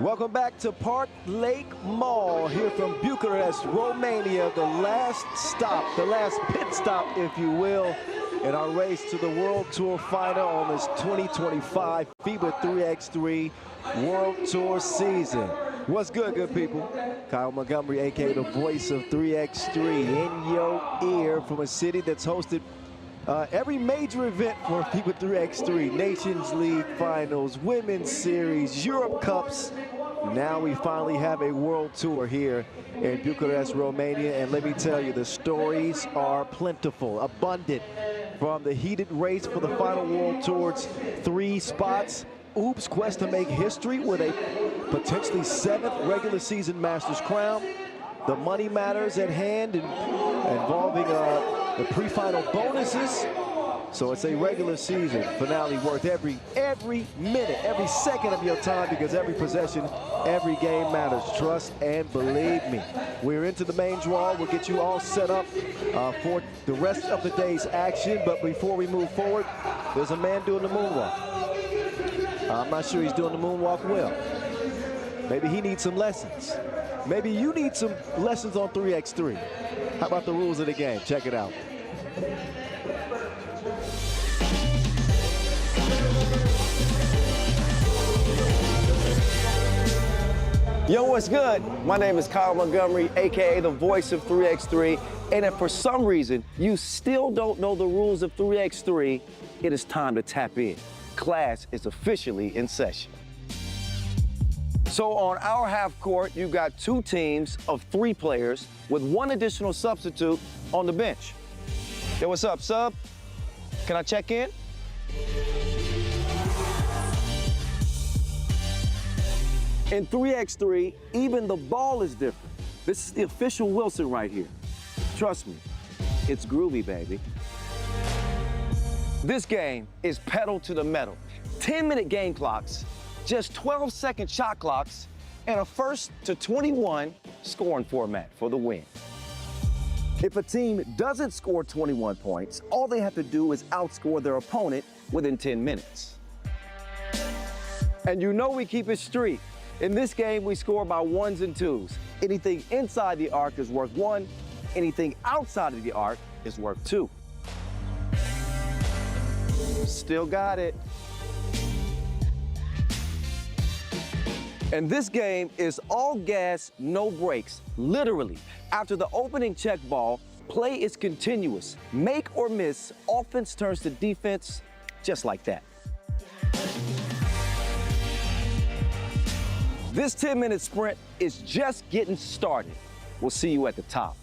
Welcome back to Park Lake Mall here from Bucharest, Romania. The last stop, the last pit stop, if you will, in our race to the World Tour final on this 2025 FIBA 3x3 World Tour season. What's good, good people? Kyle Montgomery, aka the voice of 3x3, in your ear from a city that's hosted every major event for FIBA 3x3, Nations League Finals, Women's Series, Europe Cups. Now we finally have a World Tour here in Bucharest, Romania, and let me tell you, the stories are plentiful, abundant, from the heated race for the final World Tour's 3 spots. Oops, quest to make history with a potentially 7th regular season Masters crown. The money matters at hand involving the pre-final bonuses. So it's a regular season finale worth every minute, every second of your time, because every possession, every game matters. Trust and believe me. We're into the main draw. We'll get you all set up for the rest of the day's action. But before we move forward, there's a man doing the moonwalk. I'm not sure he's doing the moonwalk well. Maybe he needs some lessons. Maybe you need some lessons on 3x3. How about the rules of the game? Check it out. Yo, what's good? My name is Kyle Montgomery, aka the voice of 3x3. And if for some reason you still don't know the rules of 3x3, it is time to tap in. Class is officially in session. So on our half court, you've got 2 teams of 3 players with 1 additional substitute on the bench. Yo, what's up, sub? Can I check in? In 3x3, even the ball is different. This is the official Wilson right here. Trust me, it's groovy, baby. This game is pedal to the metal. 10-minute game clocks, just 12-second shot clocks, and a 1st to 21 scoring format for the win. If a team doesn't score 21 points, all they have to do is outscore their opponent within 10 minutes. And you know we keep it street. In this game, we score by 1s and 2s. Anything inside the arc is worth 1. Anything outside of the arc is worth 2. Still got it. And this game is all gas, no brakes. Literally, after the opening check ball, play is continuous. Make or miss, offense turns to defense, just like that. This 10-minute sprint is just getting started. We'll see you at the top.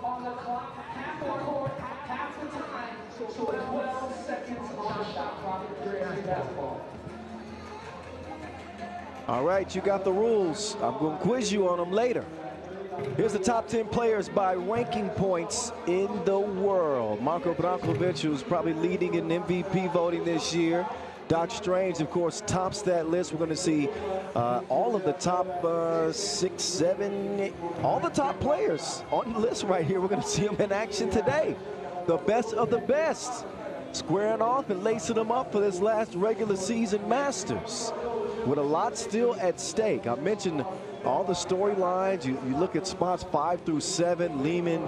On the clock, half the court, half the time, so 12 seconds on the shot clock during basketball. All right, you got the rules. I'm going to quiz you on them later. Here's the top 10 players by ranking points in the world. Marko Brankovic, who's probably leading in MVP voting this year. Doc Strange, of course, tops that list. We're going to see all of the top 6, 7, 8, all the top players on the list right here. We're going to see them in action today. The best of the best, squaring off and lacing them up for this last regular season Masters, with a lot still at stake. I mentioned all the storylines. You look at spots 5 through 7, Liman,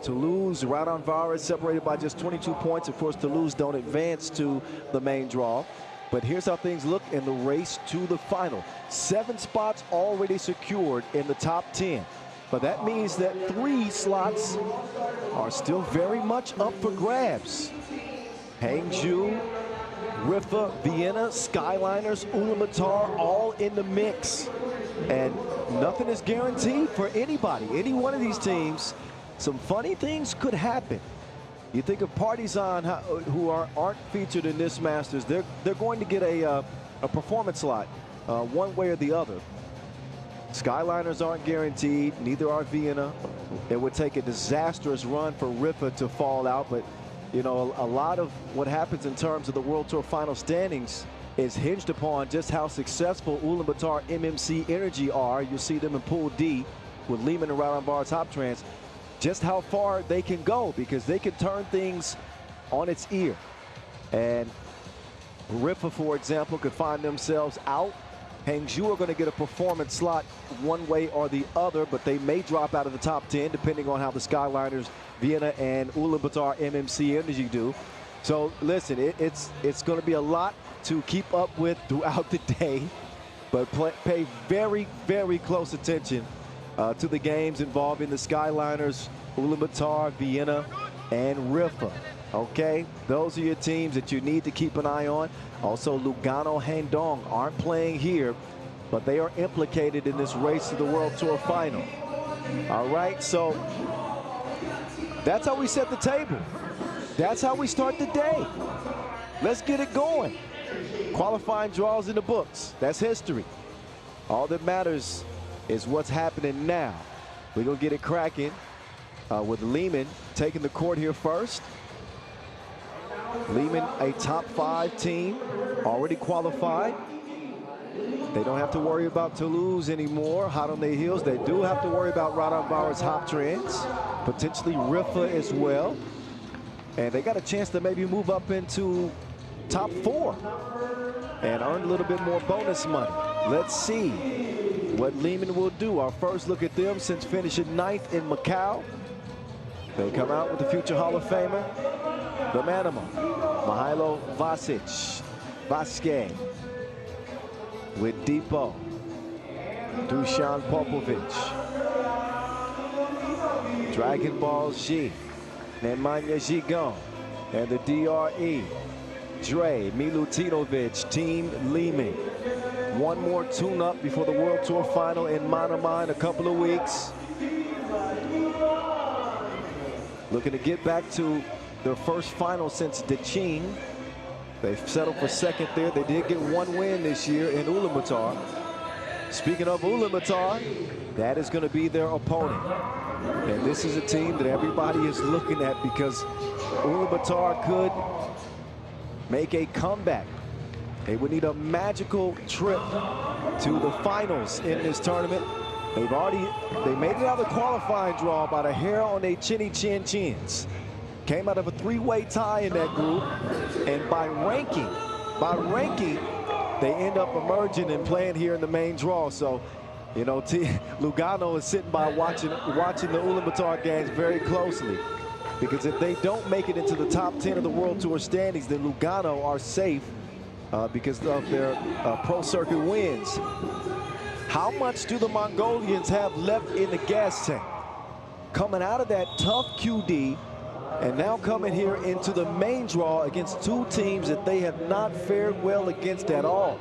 Toulouse, Raudondvaris separated by just 22 points. Of course, Toulouse don't advance to the main draw. But here's how things look in the race to the final. 7 spots already secured in the top 10. But that means that 3 slots are still very much up for grabs. Hangzhou, Riffa, Vienna, Skyliners, Ulaanbaatar, all in the mix. And nothing is guaranteed for anybody. Any one of these teams, some funny things could happen. You think of Partizan, who aren't featured in this Masters, they're going to get a performance slot one way or the other. Skyliners aren't guaranteed, neither are Vienna. It would take a disastrous run for Riffa to fall out, but you know, a lot of what happens in terms of the World Tour final standings is hinged upon just how successful Ulaanbaatar MMC Energy are. You'll see them in Pool D with Liman and Raudondvaris Hoptrans. just how far they can go, because they can turn things on its ear. And Riffa, for example, could find themselves out. Hangzhou are going to get a performance slot one way or the other, but they may drop out of the top 10 depending on how the Skyliners, Vienna, and Ulaanbaatar MMC Energy do. So listen, it's going to be a lot to keep up with throughout the day, but pay very, very close attention to the games involving the Skyliners, Ulaanbaatar, Vienna, and Riffa. Okay, those are your teams that you need to keep an eye on. Also, Lugano, Handong aren't playing here, but they are implicated in this race to the World Tour final. All right, so that's how we set the table. That's how we start the day. Let's get it going. Qualifying draws in the books. That's history. All that matters is what's happening now. We're going to get it cracking with Liman taking the court here first. Liman, a top 5 team, already qualified. They don't have to worry about Toulouse anymore, hot on their heels. They do have to worry about Raudondvaris, Hoptrans, potentially Riffa as well. And they got a chance to maybe move up into top 4 and earn a little bit more bonus money. Let's see what Liman will do. Our first look at them since finishing 9th in Macau. They come out with the future Hall of Famer, the Manama, Mihailo Vasquez, with Depot, Dusan Popovic, Dragon Ball Z, Nemanja Gigon, and the DRE, Dre Milutinovic, Team Liman. One more tune-up before the World Tour final in Manama in a couple of weeks. Looking to get back to their first final since Deching. They've settled for second there. They did get one win this year in Ulaanbaatar. Speaking of Ulaanbaatar, that is going to be their opponent. And this is a team that everybody is looking at because Ulaanbaatar could make a comeback. They would need a magical trip to the finals in this tournament. They made it out of the qualifying draw by the hair on their chins. Came out of a 3-way tie in that group, and by ranking, they end up emerging and playing here in the main draw. So, you know, Lugano is sitting by watching the Ulaanbaatar games very closely, because if they don't make it into the top 10 of the World Tour standings, then Lugano are safe because of their pro circuit wins. How much do the Mongolians have left in the gas tank? Coming out of that tough QD and now coming here into the main draw against 2 teams that they have not fared well against at all.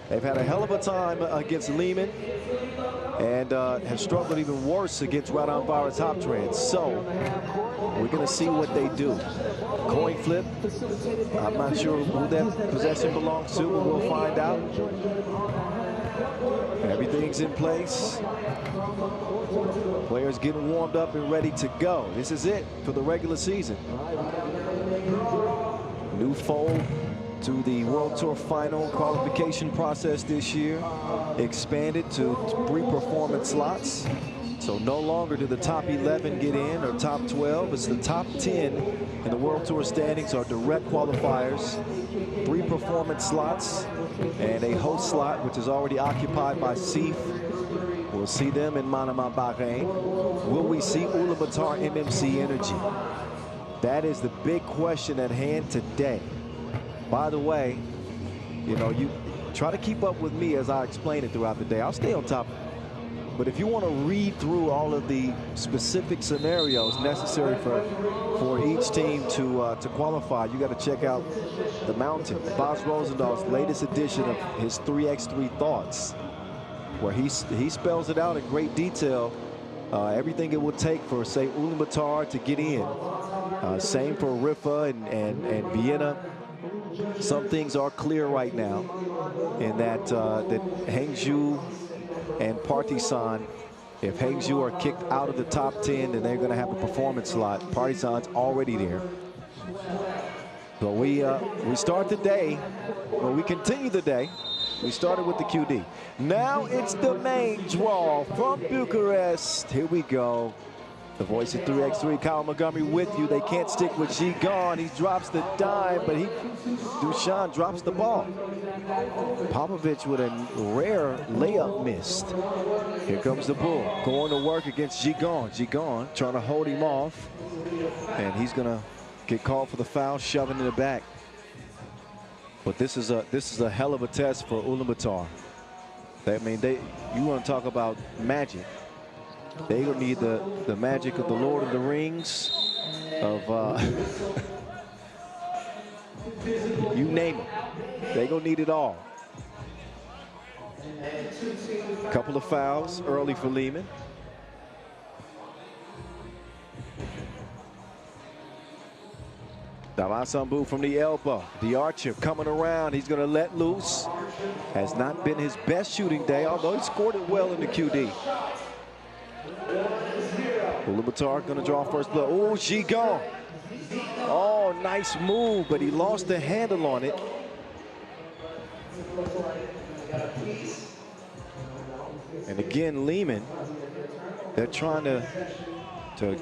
They've had a hell of a time against Liman and have struggled even worse against Raudondvaris Hoptrans. So we're going to see what they do. Coin flip. I'm not sure who that possession belongs to, but we'll find out. Everything's in place. Players getting warmed up and ready to go. This is it for the regular season. New fold to the World Tour final qualification process this year. Expanded to 3 performance slots. So no longer do the top 11 get in or top 12. It's the top 10 in the World Tour standings are direct qualifiers. 3 performance slots and a host slot, which is already occupied by Sif. We'll see them in Manama, Bahrain. Will we see Ulaanbaatar MMC Energy? That is the big question at hand today. By the way, you know, you try to keep up with me as I explain it throughout the day. I'll stay on top. But if you want to read through all of the specific scenarios necessary for each team to qualify, you got to check out The Mountain, Bas Rosendaal's latest edition of his 3x3 Thoughts, where he spells it out in great detail, everything it would take for, say, Ulaanbaatar to get in. Same for Riffa and Vienna. Some things are clear right now in that Hangzhou and Partizan, if Hangzhou are kicked out of the top 10, then they're going to have a performance slot. Partizan's already there. So we start the day, well, we continue the day. We started with the QD. Now it's the main draw from Bucharest. Here we go. The voice of 3x3, Kyle Montgomery with you. They can't stick with Gigon. He drops the dime, but Duchamp drops the ball. Popovich with a rare layup missed. Here comes the Bull, going to work against Gigon. Gigon trying to hold him off, and he's gonna get called for the foul, shoving in the back. But this is a hell of a test for Ulaanbaatar. I mean, you want to talk about magic. They gonna need the magic of the Lord of the Rings, of you name it. They gonna need it all. Couple of fouls early for Liman. Davasambu from the elbow. The Archer coming around. He's going to let loose. Has not been his best shooting day, although he scored it well in the QD. Ulaanbaatar going to draw first blood. Oh, Gigon. Oh, nice move, but he lost the handle on it. And again, Liman, they're trying to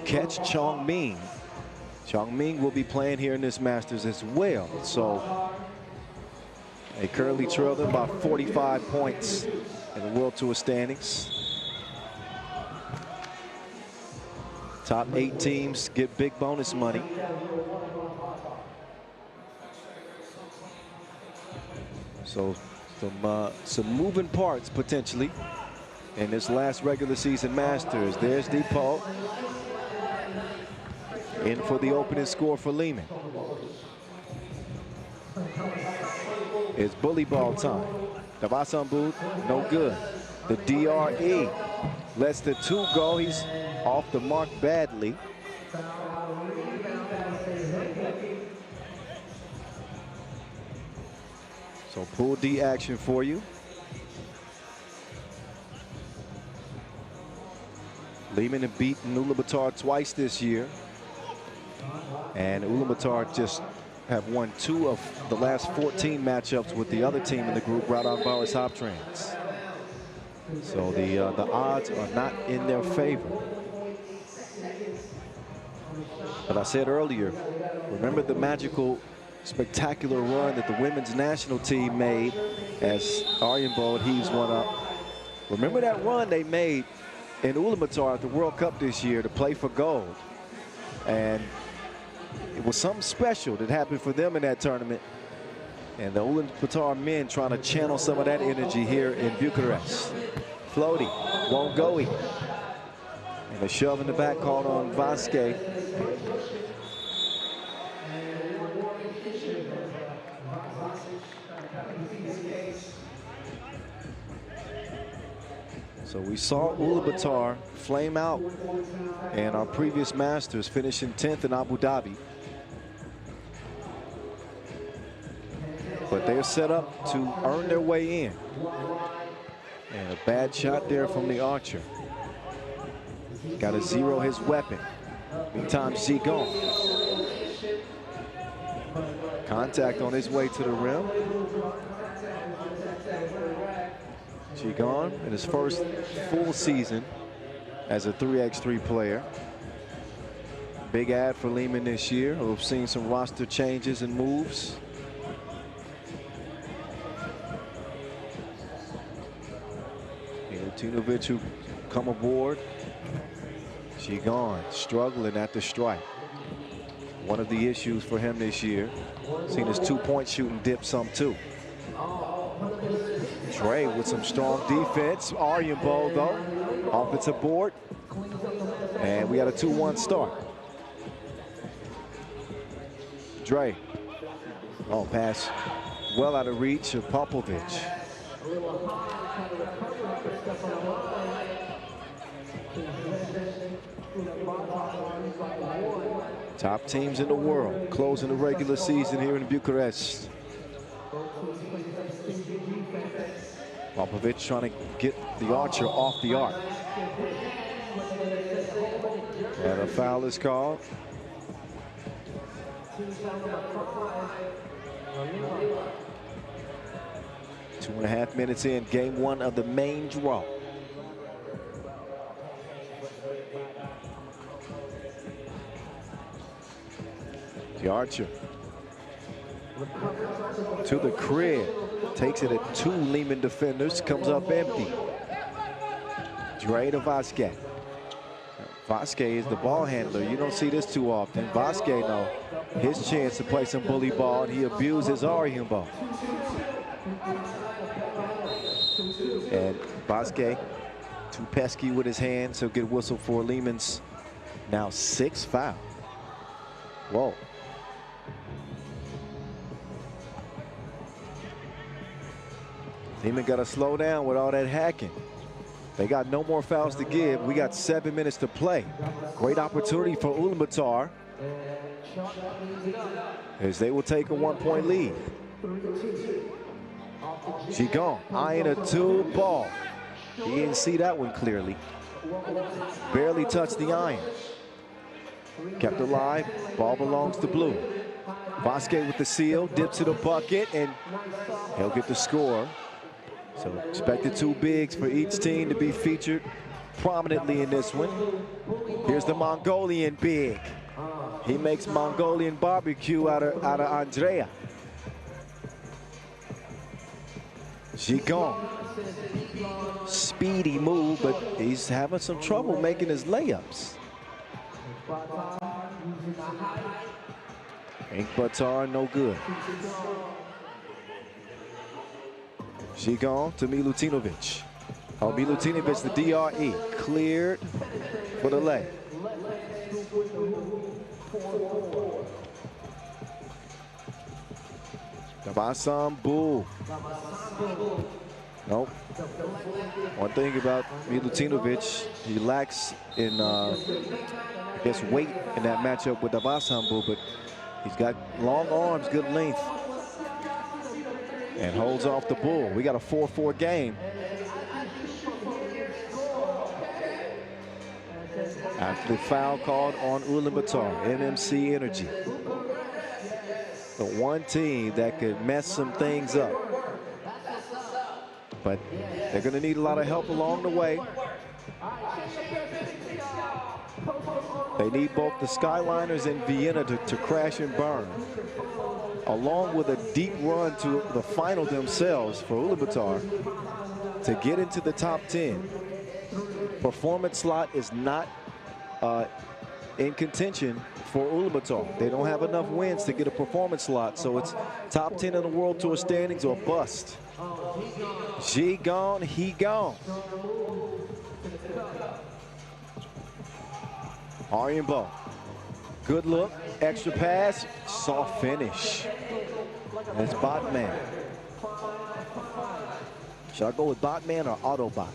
catch Chongming. Chongming will be playing here in this Masters as well. So they currently trail them by 45 points in the World Tour standings. Top 8 teams get big bonus money. So some moving parts potentially in this last regular season Masters. There's Depot. In for the opening score for Liman. It's bully ball time. Davasambu, no good. The DRE lets the 2 go. He's off the mark badly. So pool D action for you. Liman have beaten Ulaanbaatar twice this year. And Ulaanbaatar just have won 2 of the last 14 matchups with the other team in the group, Raudondvaris Hoptrans. So the odds are not in their favor. But I said earlier, remember the magical, spectacular run that the women's national team made as Arjenbold heaves one up. Remember that run they made in Ulaanbaatar at the World Cup this year to play for gold. And it was something special that happened for them in that tournament. And the Ulaanbaatar men trying to channel some of that energy here in Bucharest. Floaty, won't go. And a shove in the back called on Vasquez. So we saw Ulaanbaatar flame out in our previous Masters, finishing 10th in Abu Dhabi. But they're set up to earn their way in. And a bad shot there from the Archer. Got to zero his weapon. Meantime, Gigon. Contact on his way to the rim. Gigon in his first full season as a 3x3 player. Big ad for Liman this year. We've seen some roster changes and moves. Tinovic who come aboard. Gigon struggling at the stripe. One of the issues for him this year. Seen his 2-point shooting dip some too. Dre with some strong defense. Arjenbold though. Offensive board. And we got a 2-1 start. Dre. Oh, pass well out of reach of Popovich. Top teams in the world closing the regular season here in Bucharest. Popovich trying to get the Archer off the arc. And a foul is called. 2.5 minutes in, game 1 of the main draw. The Archer to the crib. Takes it at 2 Liman defenders. Comes up empty. Dre to Vasquez. Vasquez is the ball handler. You don't see this too often. Vasquez, though, his chance to play some bully ball, and he abused his ball. And Vasquez, too pesky with his hands. He'll get whistled for Liman's now 6th foul. Whoa. Liman got to slow down with all that hacking. They got no more fouls to give. We got 7 minutes to play. Great opportunity for Ulaanbaatar, as they will take a 1-point lead. Gigon eyeing a 2 ball. He didn't see that one clearly. Barely touched the iron. Kept alive. Ball belongs to Blue. Vasquez with the seal, dips to the bucket, and he'll get the score. So expected 2 bigs for each team to be featured prominently in this one. Here's the Mongolian big. He makes Mongolian barbecue out of Andrea. Gigon. Speedy move, but he's having some trouble making his layups. Ulaanbaatar, no good. Gigon to Milutinovic. Oh, Milutinovic, the DRE, cleared for the lay. Tabasam Boo. Nope. One thing about Milutinovic, he lacks in, I guess, weight in that matchup with Tabasam Boo, but he's got long arms, good length, and holds off the Bull. We got a 4-4 game. After the foul called on Ulaanbaatar, MMC Energy. The one team that could mess some things up. But they're going to need a lot of help along the way. They need both the Skyliners and Vienna to crash and burn, along with a deep run to the final themselves for Ulaanbaatar to get into the top 10. Performance slot is not in contention for Ulaanbaatar. They don't have enough wins to get a performance slot, so it's top 10 in the World Tour standings or bust. G gone, he gone. Arjen Bo, good look, extra pass, soft finish. And it's Botman. Should I go with Botman or Autobot?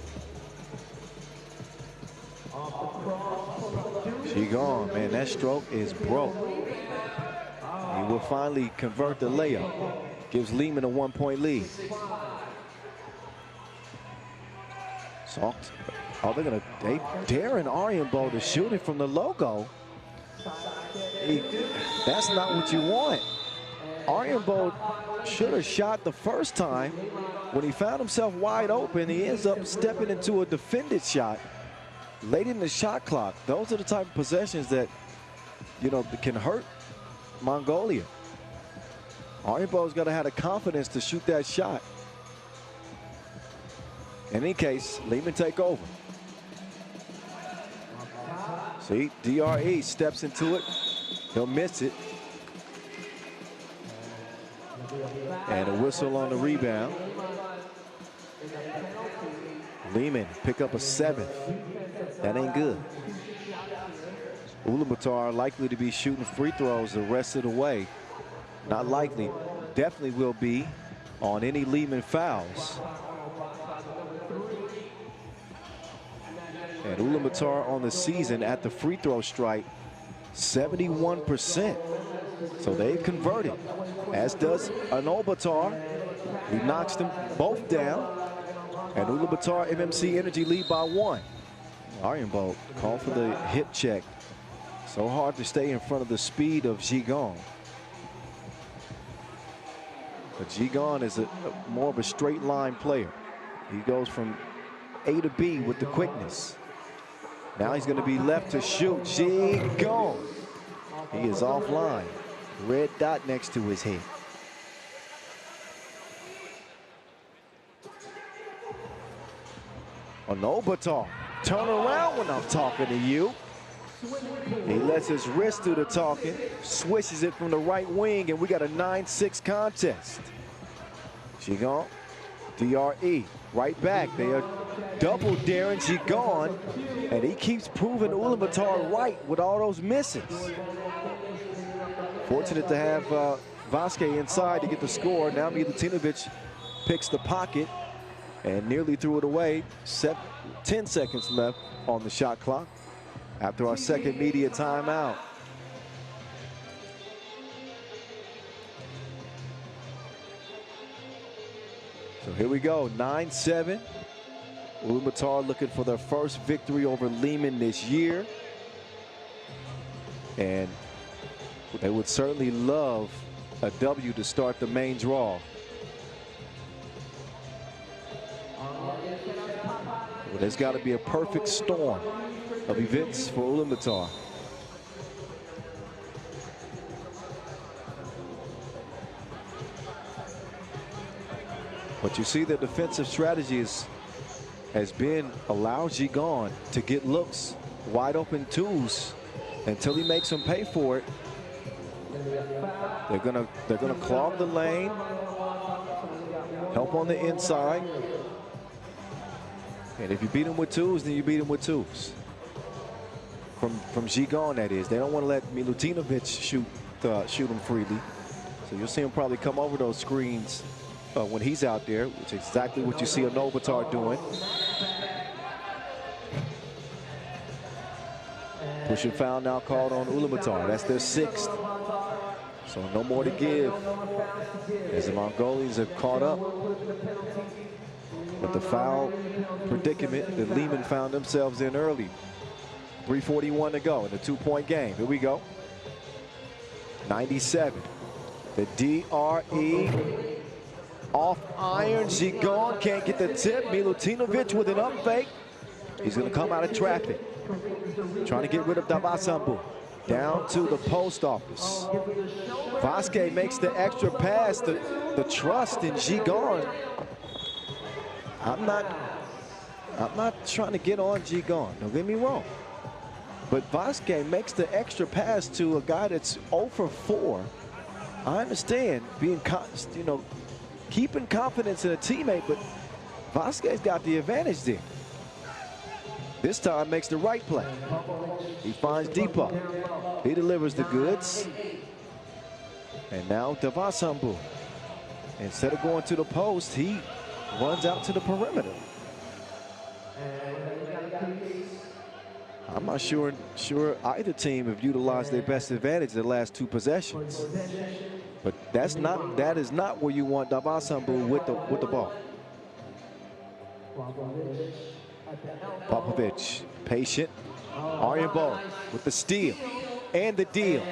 She gone, man. That stroke is broke. He will finally convert the layup. Gives Liman a 1-point lead. Soft. Oh, they daring Arjen Bo to shoot it from the logo. That's not what you want. Arjen Bo should have shot the first time. When he found himself wide open, he ends up stepping into a defended shot late in the shot clock. Those are the type of possessions that, you know, can hurt Mongolia. Arjen Bo's got to have the confidence to shoot that shot. In any case, Liman take over. See, DRE steps into it. He'll miss it. And a whistle on the rebound. Liman pick up a 7th. That ain't good. Ulaanbaatar likely to be shooting free throws the rest of the way. Not likely, definitely will be on any Liman fouls. And Ulaanbaatar on the season at the free throw strike, 71%. So they've converted, as does Ulaanbaatar. He knocks them both down. And Ulaanbaatar MMC Energy lead by 1. Arjen Bo called for the hip check. So hard to stay in front of the speed of Gigon. But Gigon is more of a straight line player. He goes from A to B with the quickness. Now he's going to be left to shoot. Gigon. He is offline. Red dot next to his head. Ulaanbaatar, turn around when I'm talking to you. He lets his wrist do the talking, swishes it from the right wing, and we got a 9-6 contest. Gigon, DRE, right back. They are double daring Gigon, and he keeps proving Ulaanbaatar right with all those misses. Fortunate to have Vasquez inside to get the score. Now Milutinovic picks the pocket and nearly threw it away. 10 seconds left on the shot clock after our second media timeout. So here we go, 9-7. Ulaanbaatar looking for their first victory over Liman this year. And they would certainly love a W to start the main draw. Well, there's got to be a perfect storm of events for Ulaanbaatar. But you see the defensive strategy has been allow Gigon to get looks, wide open twos, until he makes them pay for it. They're gonna clog the lane, help on the inside, and if you beat him with twos, then you beat him with twos. From Gigon, that is. They don't want to let Milutinovic shoot him freely, so you'll see him probably come over those screens when he's out there, which is exactly what you see Ulaanbaatar doing. Pushing foul now called on Ulaanbaatar. That's their 6th. So no more to give as the Mongolians have caught up. But the foul predicament that Liman found themselves in early. 3:41 to go in the 2-point game. Here we go. 97. The DRE off iron. Gigon can't get the tip. Milutinovic with an up fake. He's going to come out of traffic. Trying to get rid of Davasambu. Down to the post office. Vasquez makes the extra pass. The trust in Gigon. I'm not trying to get on Gigon. Don't get me wrong. But Vasquez makes the extra pass to a guy that's 0 for 4. I understand being, keeping confidence in a teammate, but Vasquez got the advantage there. This time makes the right play. He finds Deepa. He delivers the goods. And now Davasambu. Instead of going to the post, he runs out to the perimeter. I'm not sure either team have utilized their best advantage the last 2 possessions. But that is not where you want Davasambu with the ball. Popovic, patient. Arjenbo with the steal and the deal.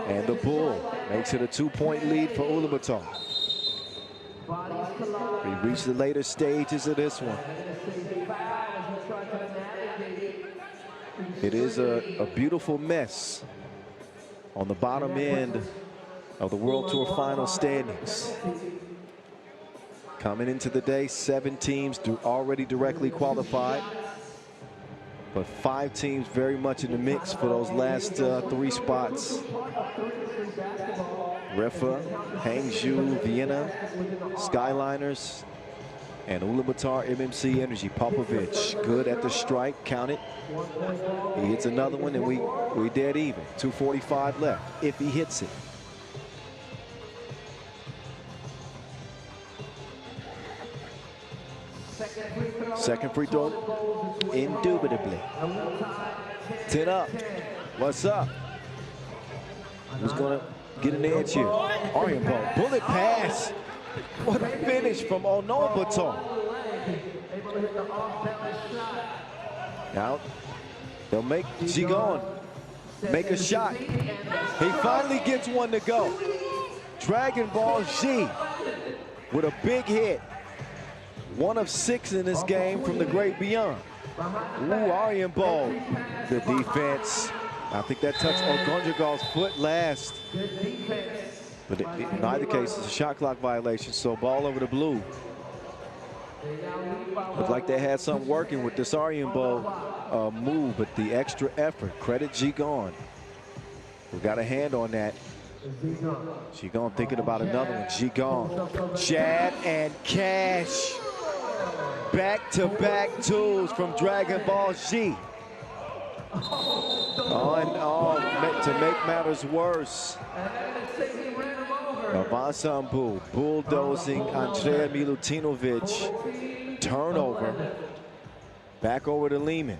And the bull makes it a 2-point lead for Ulaanbaatar. We reach the later stages of this one. It is a beautiful mess on the bottom end of the World Tour final standings. Coming into the day, 7 teams already directly qualified, but 5 teams very much in the mix for those last 3 spots. Riffa, Hangzhou, Vienna, Skyliners, and Ulaanbaatar MMC Energy. Popovic, good at the strike, count it. He hits another one and we dead even. 2:45 left, if he hits it. Second free throw, indubitably. 10 up. What's up? Who's gonna get an edge here? Arjenbo, bullet pass. What a finish from Ulaanbaatar. Now they'll make Gigon make a shot. He finally gets one to go. Dragon Ball G with a big hit. 1 of 6 in this game from the great beyond. Ooh, Arjenbo. The defense I think that touched Ogonjagal's foot last. But in either case, it's a shot clock violation, so ball over the blue. Looked like they had something working with this Ulaanbaatar move, but the extra effort, credit Gigon. We got a hand on that. Gigon thinking about another one. Gigon, jab and cash. Back-to-back twos from Dragon Ball Z. To make matters worse, Vasambu bulldozing Andrea Milutinovic. Turnover. Back over to Liman.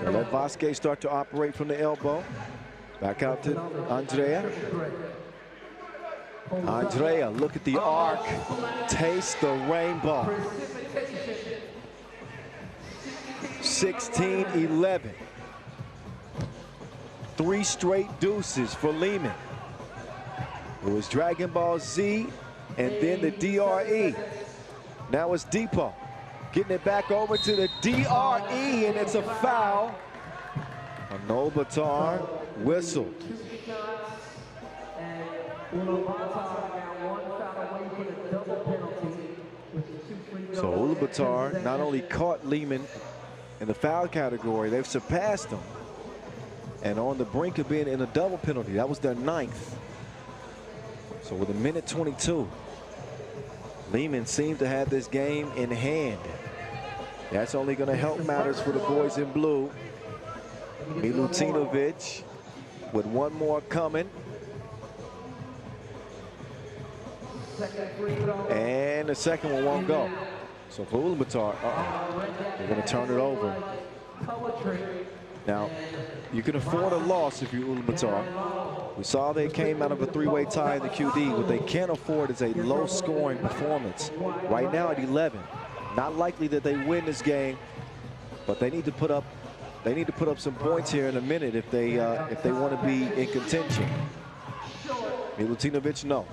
They let Vasquez start to operate from the elbow. Back out to Andrea. Andrea, look at the arc. Taste the rainbow. 16-11. 3 straight deuces for Liman. It was Dragon Ball Z and then the DRE. Now it's Depot. Getting it back over to the DRE, and it's a foul. Ulaanbaatar whistled. So Ulaanbaatar not only caught Liman in the foul category, they've surpassed them. And on the brink of being in a double penalty. That was their 9th. So with 1:22, Liman seemed to have this game in hand. That's only going to help matters for the boys in blue. Milutinovic with one more coming. And the second one won't go. So for Ulaanbaatar, they're going to turn it over. Now, you can afford a loss if you're Ulaanbaatar. We saw they came out of a 3-way tie in the QD. What they can't afford is a low-scoring performance. Right now at 11, not likely that they win this game, but they need to put up some points here in a minute if they want to be in contention. Milutinovic, no.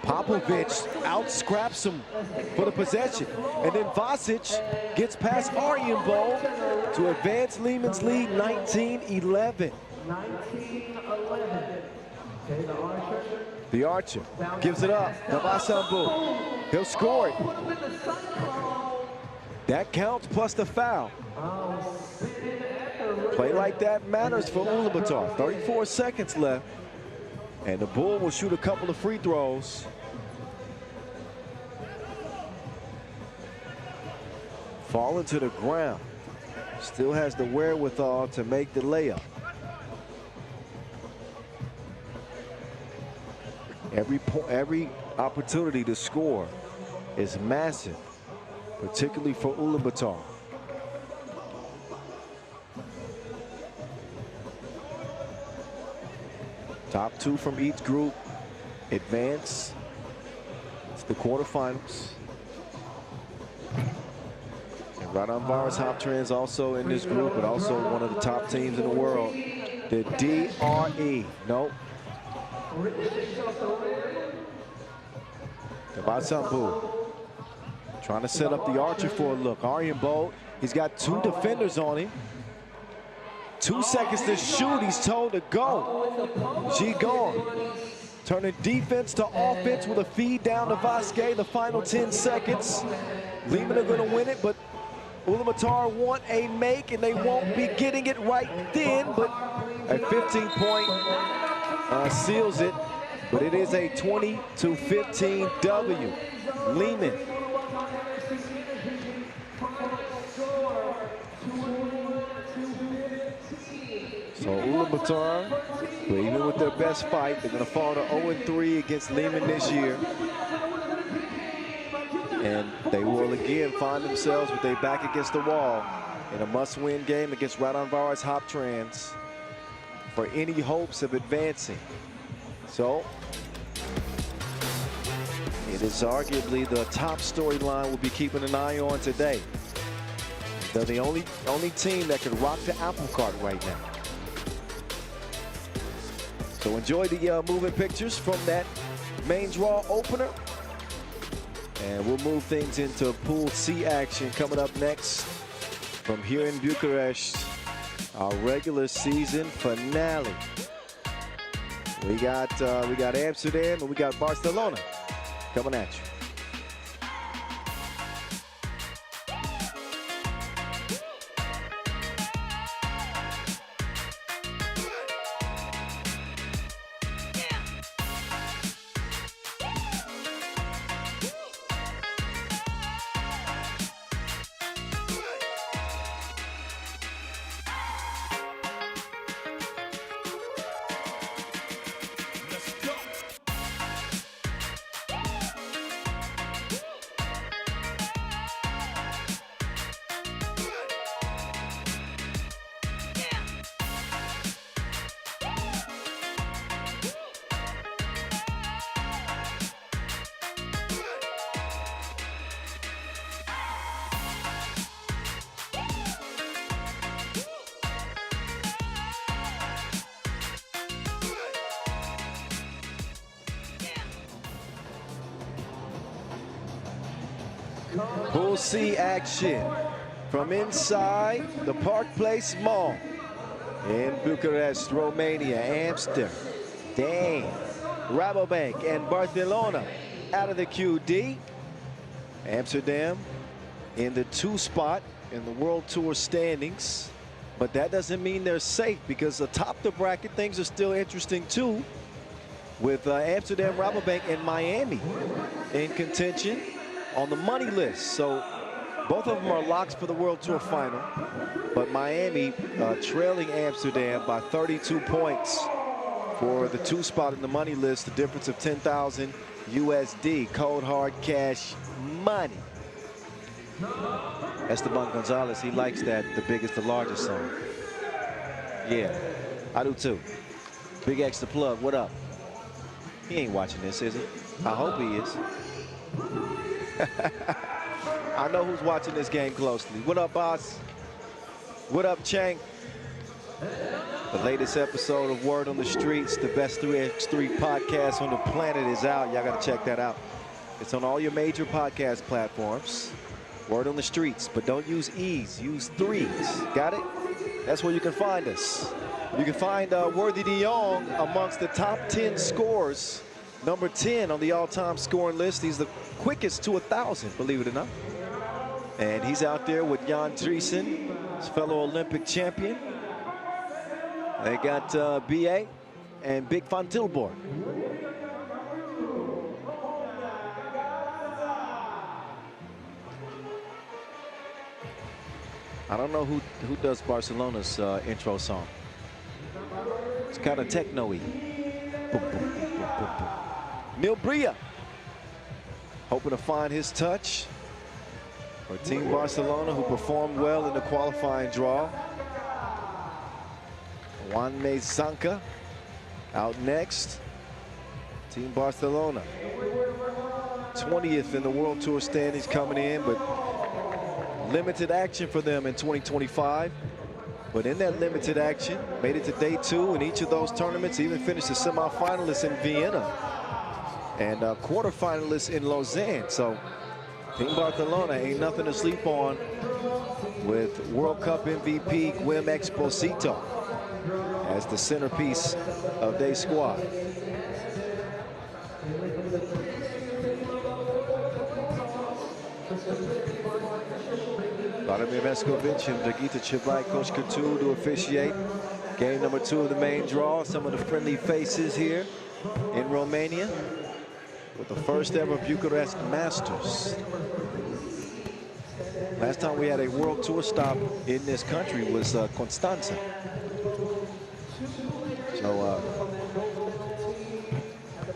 Popovic out-scraps him for the possession. And then Vasic gets past Ulaanbaatar to advance Liman's lead 19-11. The Archer gives it up. Navasambu. He'll score it. That counts plus the foul. Play like that matters for Ulaanbaatar. 34 seconds left. And the Bull will shoot a couple of free throws. Falling to the ground. Still has the wherewithal to make the layup. Every opportunity to score is massive, particularly for Ulaanbaatar. Top 2 from each group advance to the quarterfinals. And Raudondvaris Hoptrans also in this group, but also one of the top teams in the world. The DRE. Nope. Vasambu trying to set up the Archer for a look. Ulaanbaatar, he's got 2 defenders on him. 2 seconds to shoot, he's told to go. Gigon turning defense to offense with a feed down to Vasquez. The final 10 seconds. Liman are going to win it, but Ulaanbaatar want a make, and they won't be getting it right then, but a 15-point seals it. But it is a 20-15 W. Liman. So Ulaanbaatar, even with their best fight, they're going to fall to 0-3 against Liman this year. And they will again find themselves with their back against the wall in a must-win game against Raudondvaris Hoptrans for any hopes of advancing. So it is arguably the top storyline we'll be keeping an eye on today. They're the only team that can rock the apple cart right now. So enjoy the moving pictures from that main draw opener. And we'll move things into Pool C action coming up next from here in Bucharest, our regular season finale. We got Amsterdam and we got Barcelona coming at you. Pool C action from inside the Park Place Mall in Bucharest, Romania. Amsterdam, Rabobank, and Barcelona out of the QD. Amsterdam in the 2 spot in the World Tour standings, but that doesn't mean they're safe, because atop the bracket things are still interesting too, with Amsterdam, Rabobank, and Miami in contention on the money list. So both of them are locks for the World Tour final, but Miami trailing Amsterdam by 32 points for the 2 spot in the money list, the difference of 10,000 USD, cold hard cash money. Esteban Gonzalez, he likes that the biggest, the largest song. Yeah, I do too. Big Extra Plug, what up? He ain't watching this, is he? I hope he is. I know who's watching this game closely. What up, boss? What up, Chang? The latest episode of Word on the Streets, the best 3x3 podcast on the planet, is out. Y'all got to check that out. It's on all your major podcast platforms. Word on the Streets, but don't use E's, use 3s. Got it? That's where you can find us. You can find Worthy de Jong amongst the top 10 scorers. Number 10 on the all-time scoring list. He's the quickest to 1,000, believe it or not. And he's out there with Jan Driesen, his fellow Olympic champion. They got BA and Big Van Tilburg. I don't know who does Barcelona's intro song. It's kind of techno-y. Neil Bria, hoping to find his touch for Team Barcelona, who performed well in the qualifying draw. Juan Mezanca out next. Team Barcelona, 20th in the World Tour standings coming in, but limited action for them in 2025. But in that limited action, made it to day 2 in each of those tournaments, even finished the semifinalists in Vienna and quarterfinalists in Lausanne. So Team Barcelona ain't nothing to sleep on, with World Cup MVP Guim Exposito as the centerpiece of their squad. Vladimir Veskovic and Dragita Chevai, Coach Couture to officiate game number 2 of the main draw. Some of the friendly faces here in Romania with the first ever Bucharest Masters. Last time we had a World Tour stop in this country was Constanța. So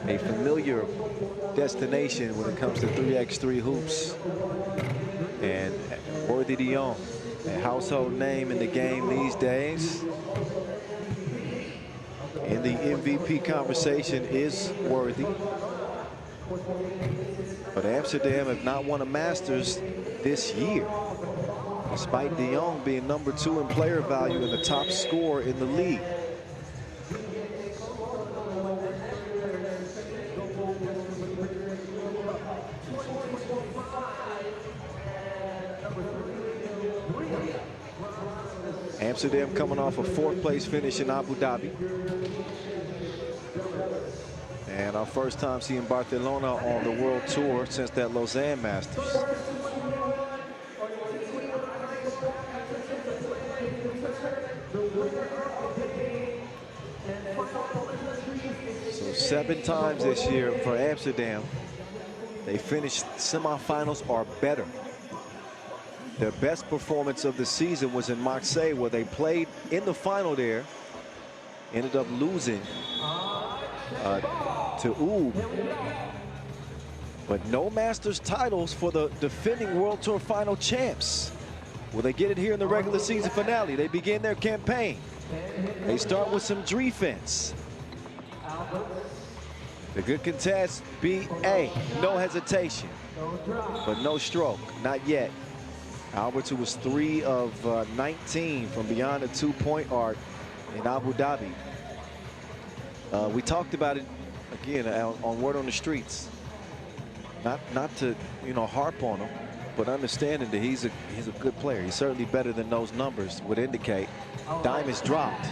a familiar destination when it comes to 3x3 hoops. And Worthy de Jong, a household name in the game these days. In the MVP conversation is Worthy. But Amsterdam have not won a Masters this year, despite de Jong being number 2 in player value and the top scorer in the league. Amsterdam coming off a 4th place finish in Abu Dhabi. And our first time seeing Barcelona on the World Tour since that Lausanne Masters. So 7 times this year for Amsterdam. They finished semifinals or better. Their best performance of the season was in Marseille, where they played in the final there. Ended up losing to Ub. But no Masters titles for the defending World Tour final champs. Will they get it here in the regular season finale? They begin their campaign. They start with some defense. The good contest, B.A. No hesitation, but no stroke, not yet. Alberts, who was 3 of 19 from beyond the 2-point arc in Abu Dhabi. We talked about it again on Word on the Streets. Not to harp on him, but understanding that he's a good player. He's certainly better than those numbers would indicate. Dime is dropped,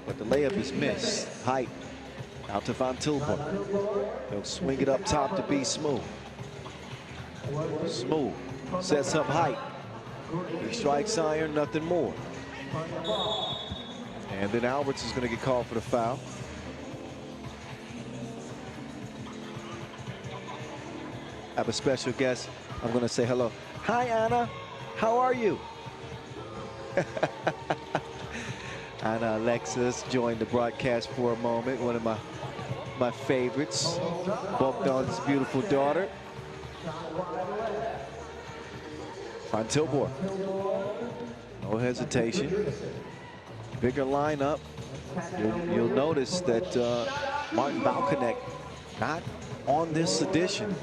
but the layup is missed. Height out to Van Tilburg. They'll swing it up top to be Smooth. Smooth sets up Height. He strikes iron, nothing more. And then Alberts is going to get called for the foul. I have a special guest. I'm going to say hello. Hi, Anna. How are you? Anna Alexis joined the broadcast for a moment. One of my favorites. Bogdan's beautiful daughter. Van Tilburg. No hesitation. Bigger lineup. You'll notice that Martin Balkanek not on this edition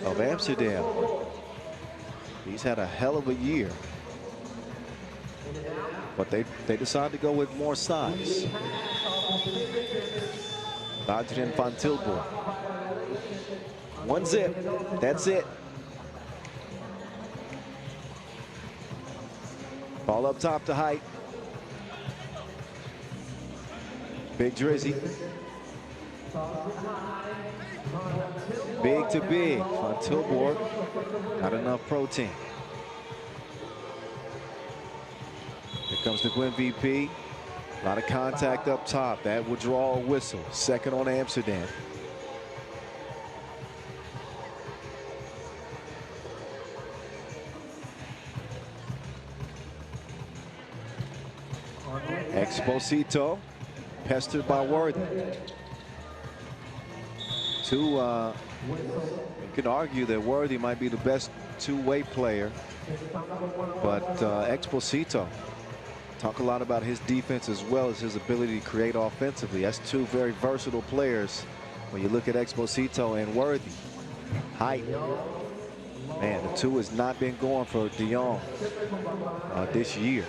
of Amsterdam. He's had a hell of a year. But they decided to go with more size. Adrian Van Tilburg. 1 zip. That's it. Ball up top to Height. Big Drizzy. Big to big. Van Tilburg. Not enough protein. Here comes the Gwyn VP. A lot of contact up top. That will draw a whistle. Second on Amsterdam. Exposito pestered by Worthy. You can argue that Worthy might be the best two-way player, but Exposito, talk a lot about his defense as well as his ability to create offensively. That's 2 very versatile players when you look at Exposito and Worthy. Height. Man, the 2 has not been going for De Jong this year.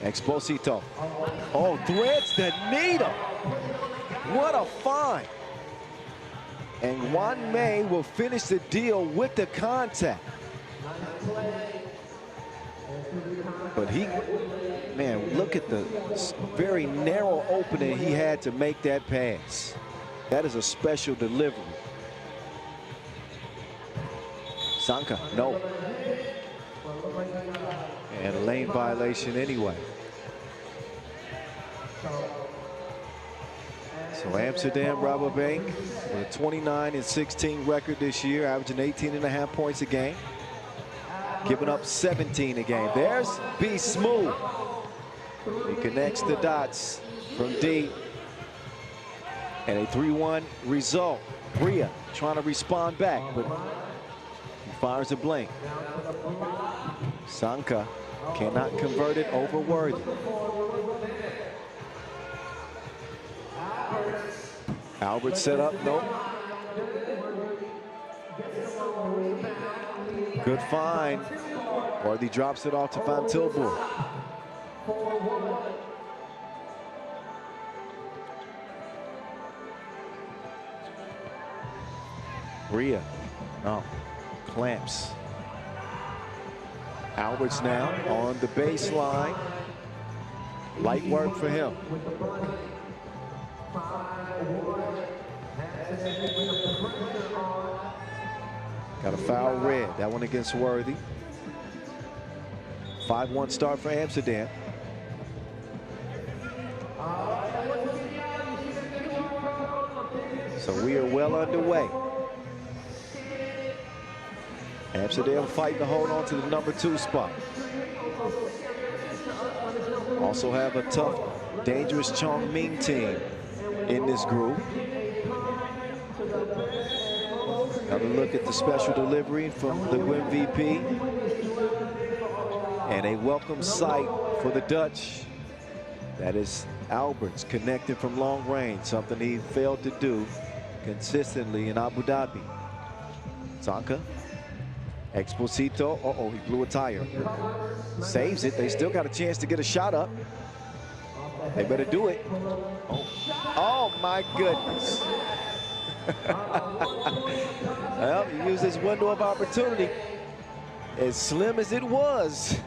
Exposito. Oh, threads the needle. What a find. And Juan May will finish the deal with the contact. But man, look at the very narrow opening he had to make that pass. That is a special delivery. Sanka, no. And a lane violation anyway. So Amsterdam Rabobank with a 29-16 record this year, averaging 18.5 points a game. Giving up 17 a game. There's B Smooth. He connects the dots from D. And a 3-1 result. Bria trying to respond back, but he fires a blank. Sanka cannot convert it over Worthy. Albert set up, nope. Good find. Worthy drops it off to Van Tilburg. Bria, no, clamps. Alberts now on the baseline. Light work for him. Got a foul red. That one against Worthy. 5-1 start for Amsterdam. So we are well underway. Amsterdam fighting to hold on to the #2 spot. Also have a tough, dangerous Chongming team in this group. Another look at the special delivery from the MVP. And a welcome sight for the Dutch. That is Alberts connecting from long range, something he failed to do consistently in Abu Dhabi. Zanka, Exposito, uh-oh, he blew a tire. Saves it, they still got a chance to get a shot up. They better do it. Oh my goodness. Well, he used his window of opportunity, as slim as it was.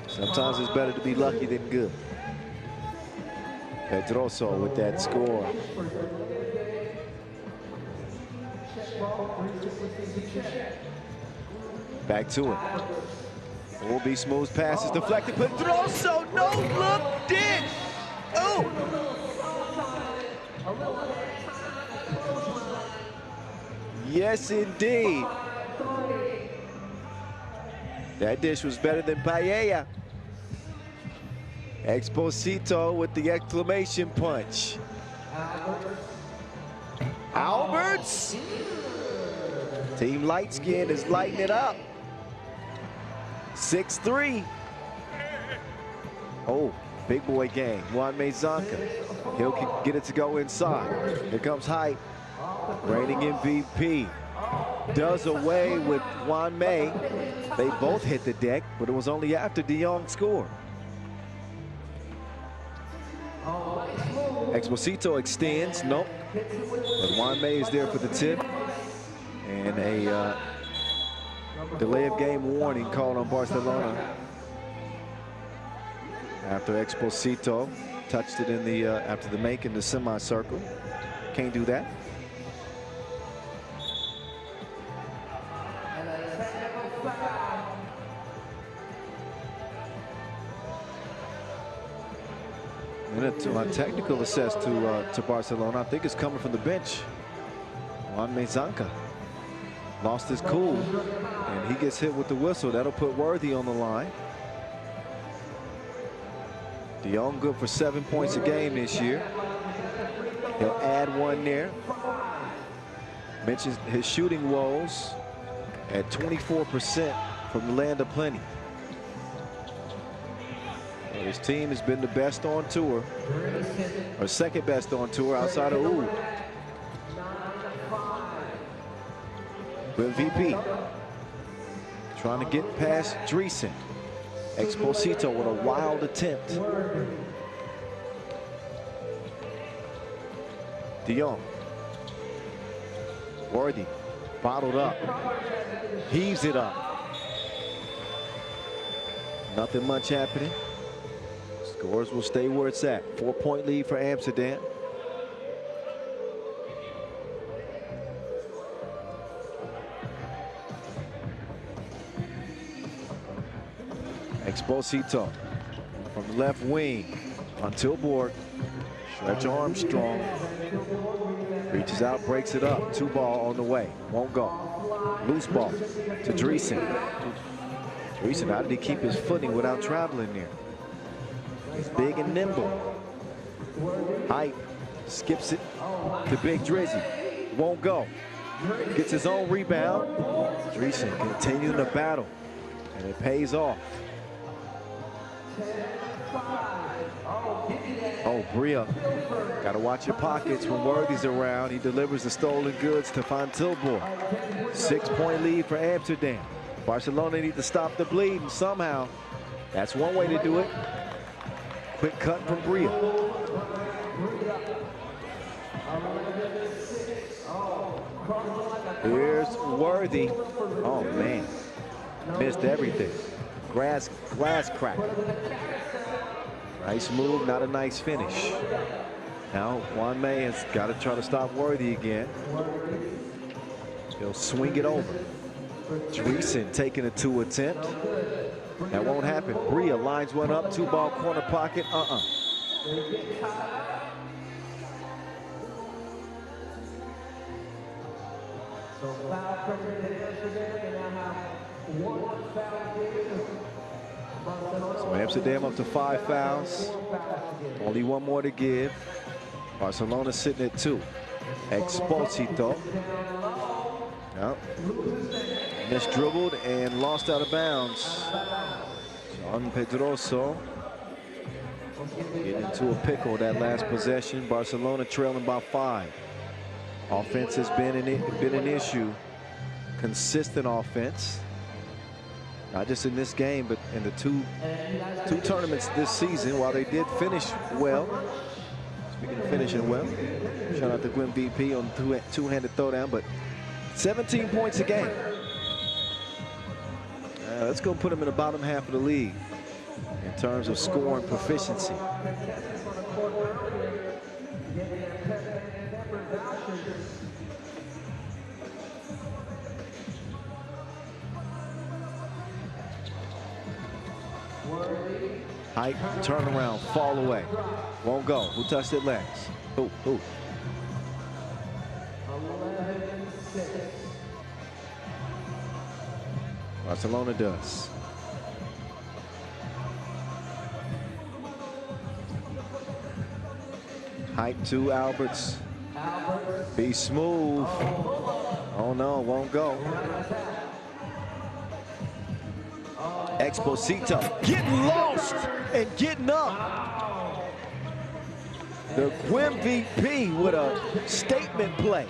Sometimes it's better to be lucky than good. Pedroso with that score. Back to it. Will be smooth passes deflected. Pedroso, no look, did. Oh. Yes, indeed. That dish was better than paella. Exposito with the exclamation punch. Alberts. Team Light Skin is lighting it up. 6-3. Oh, big boy game. Juanme Zanka. He'll get it to go inside. Here comes Hype. Reigning MVP. Does away with Juanme. They both hit the deck, but it was only after De Jong scored. Exposito extends. Nope. But Juanme is there for the tip. And a delay of game warning called on Barcelona after Exposito touched it in the after the make in the semicircle. Can't do that. And a technical assess to Barcelona. I think it's coming from the bench. Juanme Zanka lost his cool, and he gets hit with the whistle. That'll put Worthy on the line. De Jong good for 7 points a game this year. He'll add one there. Mentions his shooting woes at 24% from the land of plenty. His team has been the best on tour, or second best on tour outside of Oud. MVP trying to get past Dreesen. Exposito with a wild attempt. De Jong. Worthy bottled up. Heaves it up. Nothing much happening. Scores will stay where it's at. 4-point lead for Amsterdam. Exposito from the left wing until Borg. Stretch Armstrong. Reaches out, breaks it up. 2-ball on the way. Won't go. Loose ball to Dreesen. Dreesen, how did he keep his footing without traveling there? He's big and nimble. Hype skips it to Big Drizzy. Won't go. Gets his own rebound. Dreesen continuing the battle, and it pays off. Oh, Bria. Got to watch your pockets when Worthy's around. He delivers the stolen goods to Van Tilburg. 6-point lead for Amsterdam. Barcelona need to stop the bleed, and somehow that's one way to do it. Quick cut from Bria. Here's Worthy. Oh, man. Missed everything. Glass crack. Nice move, not a nice finish. Now, Juan May has got to try to stop Worthy again. He'll swing it over. Dreesen taking a 2 attempt. That won't happen. Bria lines one up, 2-ball corner pocket. So Amsterdam up to 5 fouls. Only one more to give. Barcelona sitting at 2. Expulsito. Yep. Missed dribbled and lost out of bounds. John Pedroso getting into a pickle that last possession. Barcelona trailing by 5. Offense has been an issue. Consistent offense. Not just in this game, but in the two tournaments this season. While they did finish well. Speaking of finishing well, shout out to Gwen VP on two-handed throwdown, but 17 points a game. Let's go put them in the bottom half of the league in terms of scoring proficiency. Height, turn around, fall away. Won't go. Who touched it last? Who? Barcelona does. Height to Alberts. Be smooth. Oh no, won't go. Expulsito getting lost and getting up. The Gwym VP with a statement play.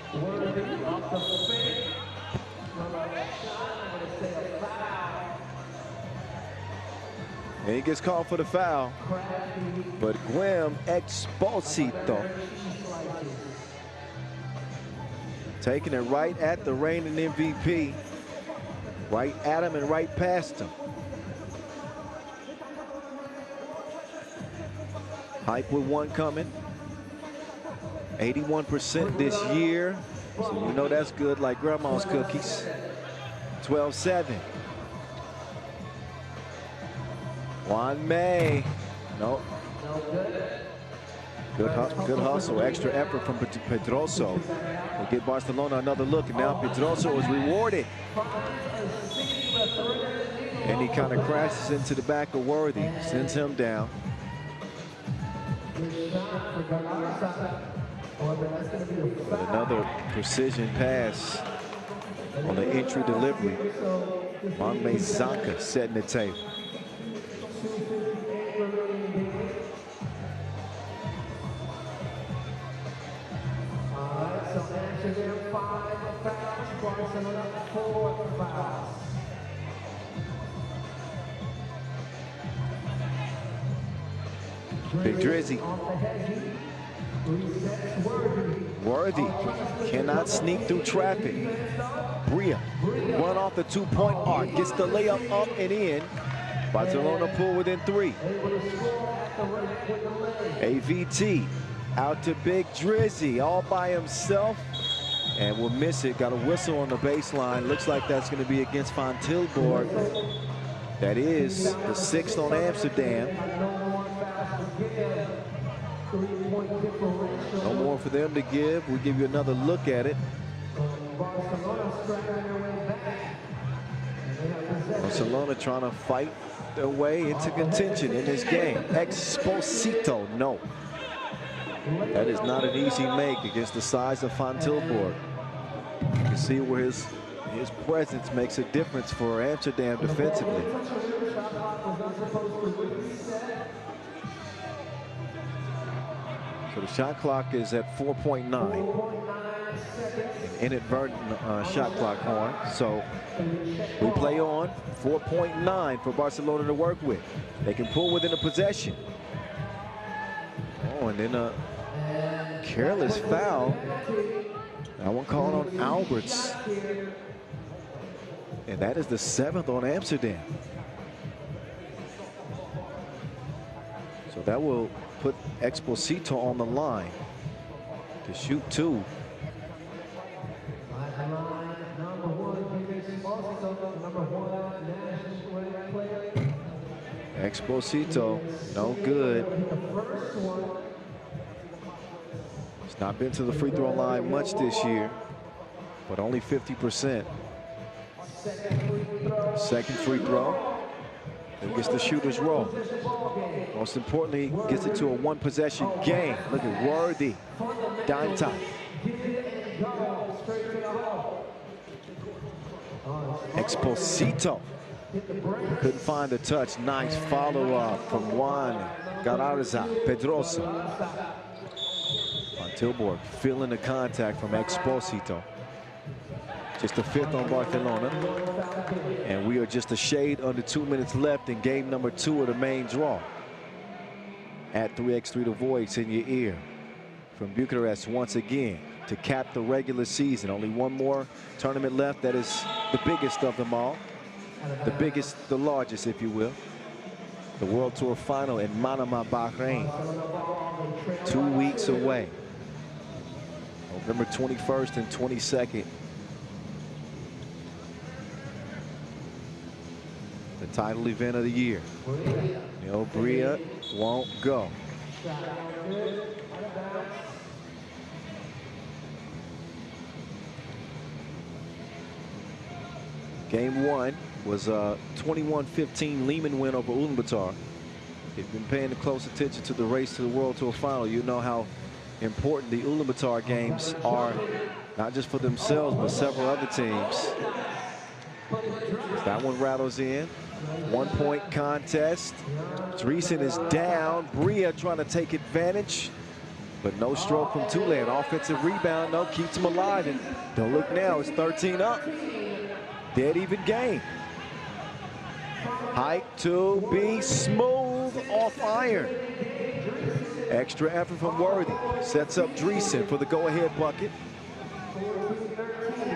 And he gets called for the foul, but Gwym Expulsito taking it right at the reigning MVP, right at him and right past him. Hype with one coming. 81% this year. So you know that's good, like grandma's cookies. 12-7. Juan May. No. Good hustle. Extra effort from Pedroso. Will get Barcelona another look. And now Pedroso is rewarded. And he kind of crashes into the back of Worthy. Sends him down. But another precision pass on the entry delivery. Juan Zanka setting the table. Big Drizzy. Worthy cannot sneak through traffic. Bria run off the 2-point arc, gets the layup up and in. Barcelona pull within 3. AVT out to Big Drizzy all by himself and will miss it. Got a whistle on the baseline. Looks like that's going to be against Van Tilburg. That is the 6th on Amsterdam. No more for them to give. We'll give you another look at it. Barcelona trying to fight their way into contention in this game. Expulsito, no. That is not an easy make against the size of Van Tilburg. You can see where his presence makes a difference for Amsterdam defensively. So the shot clock is at 4.9. Inadvertent shot clock horn. So we play on. 4.9 for Barcelona to work with. They can pull within a possession. Oh, and then a careless foul That one called on Alberts. And that is the 7th on Amsterdam. So that will put Exposito on the line to shoot 2. Exposito, no good. He's not been to the free throw line much this year, but only 50%. Second free throw. He gets the shooter's roll. Most importantly, gets it to a 1-possession game. Look at Worthy. Dime time. Exposito. Couldn't find the touch. Nice follow-up from Juan Gararza Pedrosa. Van Tilburg feeling the contact from Exposito. Just the 5th on Barcelona. And we are just a shade under 2 minutes left in game number 2 of the main draw. At 3x3 The Voice in your ear. From Bucharest once again to cap the regular season. Only one more tournament left. That is the biggest of them all. The biggest, the largest, if you will. The World Tour final in Manama, Bahrain. 2 weeks away. November 21st and 22nd. The title event of the year. Neil Bria won't go. Game 1 was a 21-15 Liman win over Ulaanbaatar. If you've been paying close attention to the race to the World Tour final, you know how important the Ulaanbaatar games are, not just for themselves, but several other teams. That one rattles in. 1-point contest. Dreesen is down. Bria trying to take advantage, but no stroke from Tulane. Offensive rebound, no, keeps him alive. And don't look now, it's 13 up. Dead even game. Height to be smooth off iron. Extra effort from Worthy. Sets up Dreesen for the go-ahead bucket.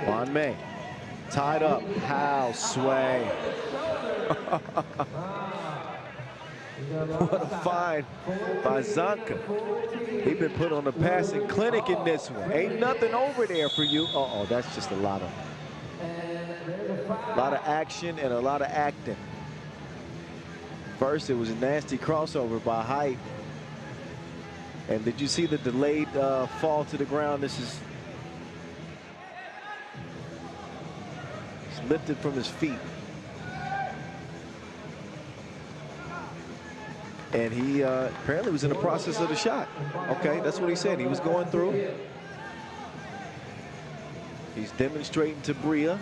Juan May. Tied up. How sway. What a find by Zanka. He's been put on the passing clinic in this one. Ain't nothing over there for you. Uh-oh, that's just a lot of action and a lot of acting. First, it was a nasty crossover by Height. And did you see the delayed fall to the ground? This is lifted from his feet. And he apparently was in the process of the shot. Okay, that's what he said. He was going through. He's demonstrating to Bria.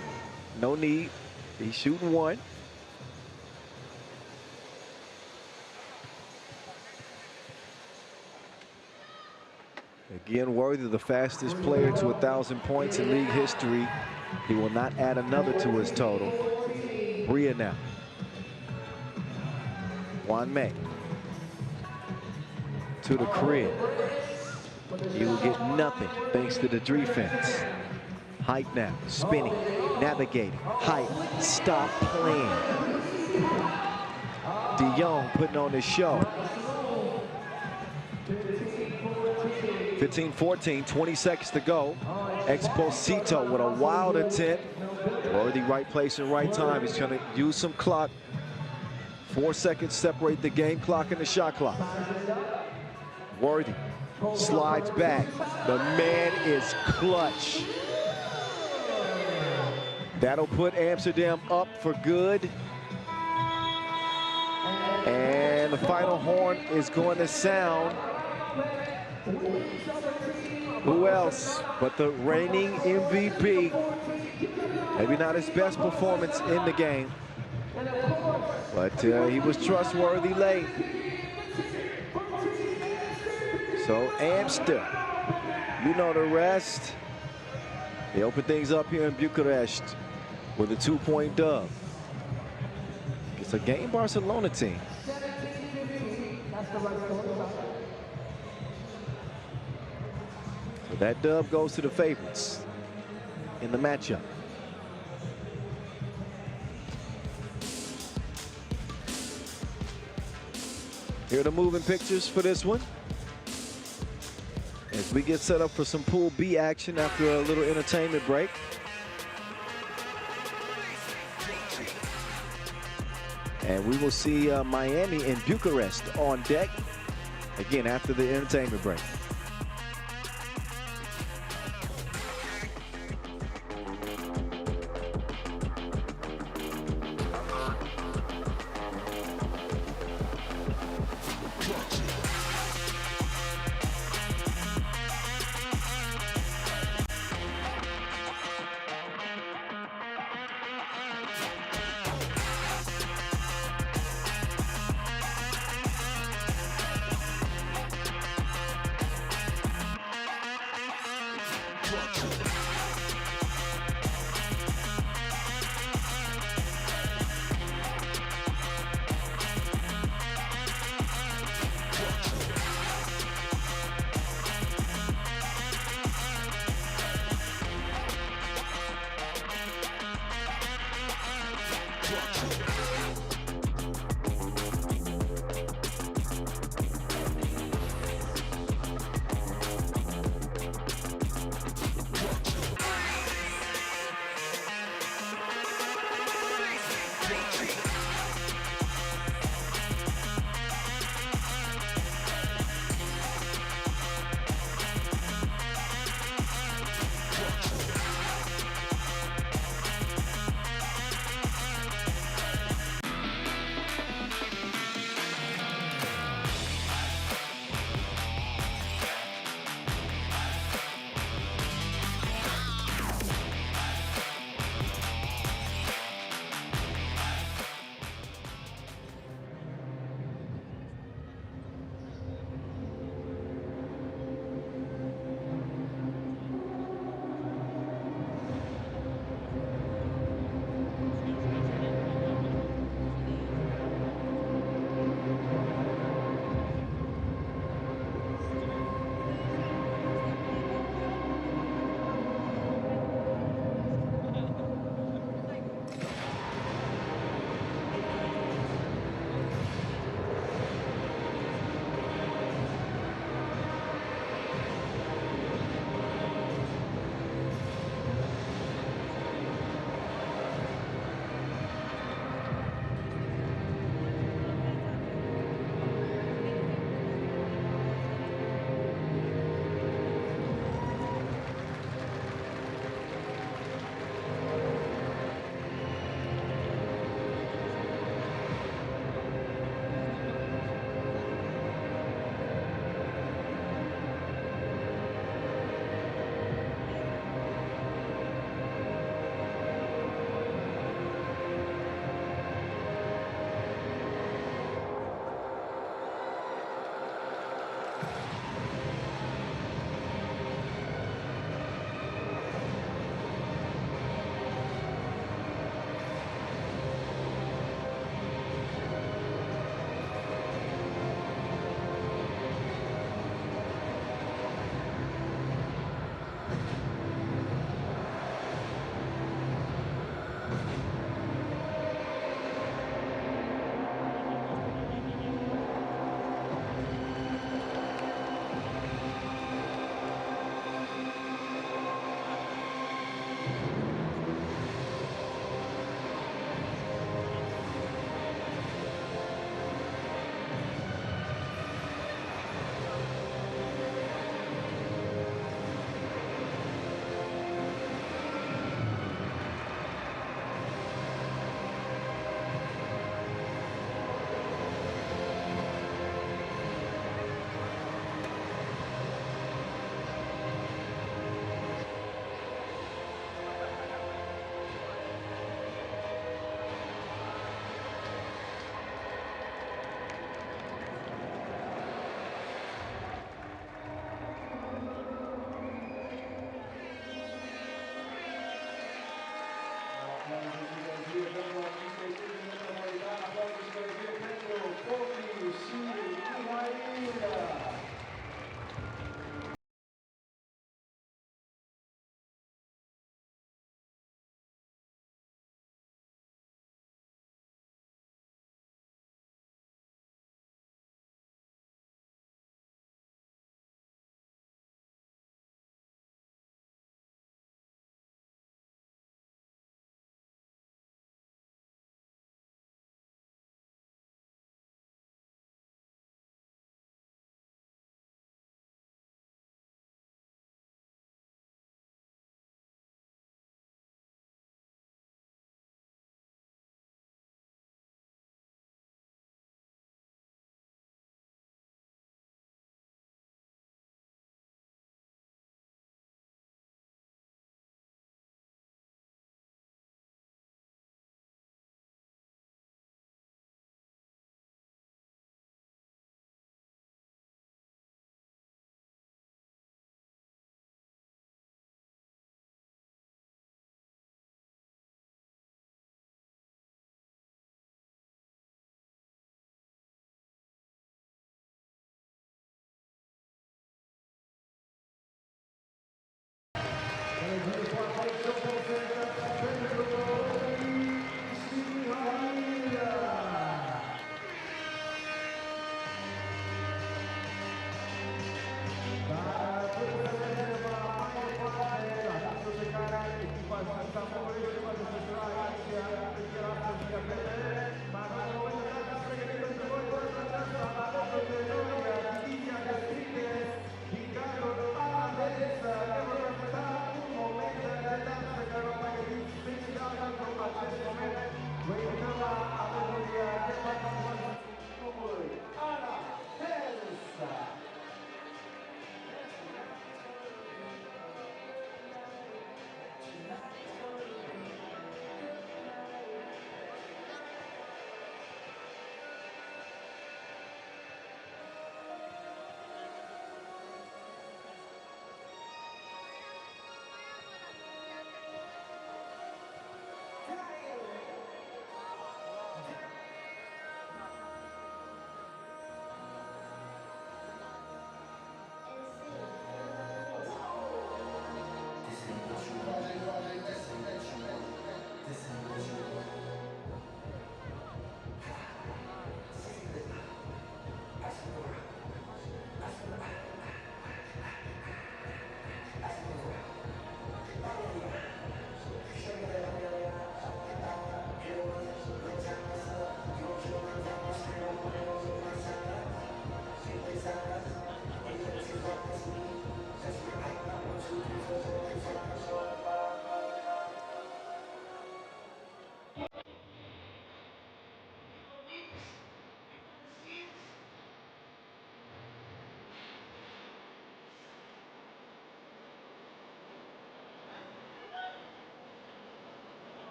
No need. He's shooting one. Again, Worthy, the fastest player to 1,000 points in league history. He will not add another to his total. Bria now. Juan May. To the crib. He will get nothing thanks to the defense. Height now, spinning, navigating. Height, stop playing. De Jong putting on his show. 15-14, 20 seconds to go. Exposito with a wild attempt. Worthy right place and right time. He's going to use some clock. 4 seconds separate the game clock and the shot clock. Worthy slides back. The man is clutch. That'll put Amsterdam up for good. And the final horn is going to sound. Who else but the reigning MVP? Maybe not his best performance in the game, but he was trustworthy late. So Amster, you know the rest. They open things up here in Bucharest with a 2-point dub. It's a game Barcelona team. So That dub goes to the favorites in the matchup. Here are the moving pictures for this one, as we get set up for some Pool B action after a little entertainment break. And we will see Miami and Bucharest on deck again after the entertainment break.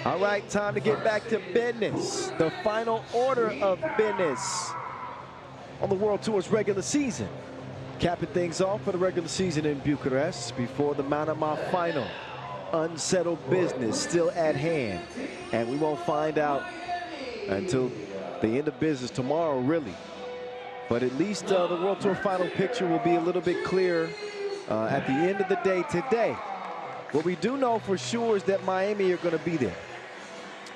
All right, time to get back to business. The final order of business on the World Tour's regular season. Capping things off for the regular season in Bucharest before the Manama final. Unsettled business still at hand. And we won't find out until the end of business tomorrow, really. But at least the World Tour final picture will be a little bit clearer at the end of the day today. What we do know for sure is that Miami are going to be there.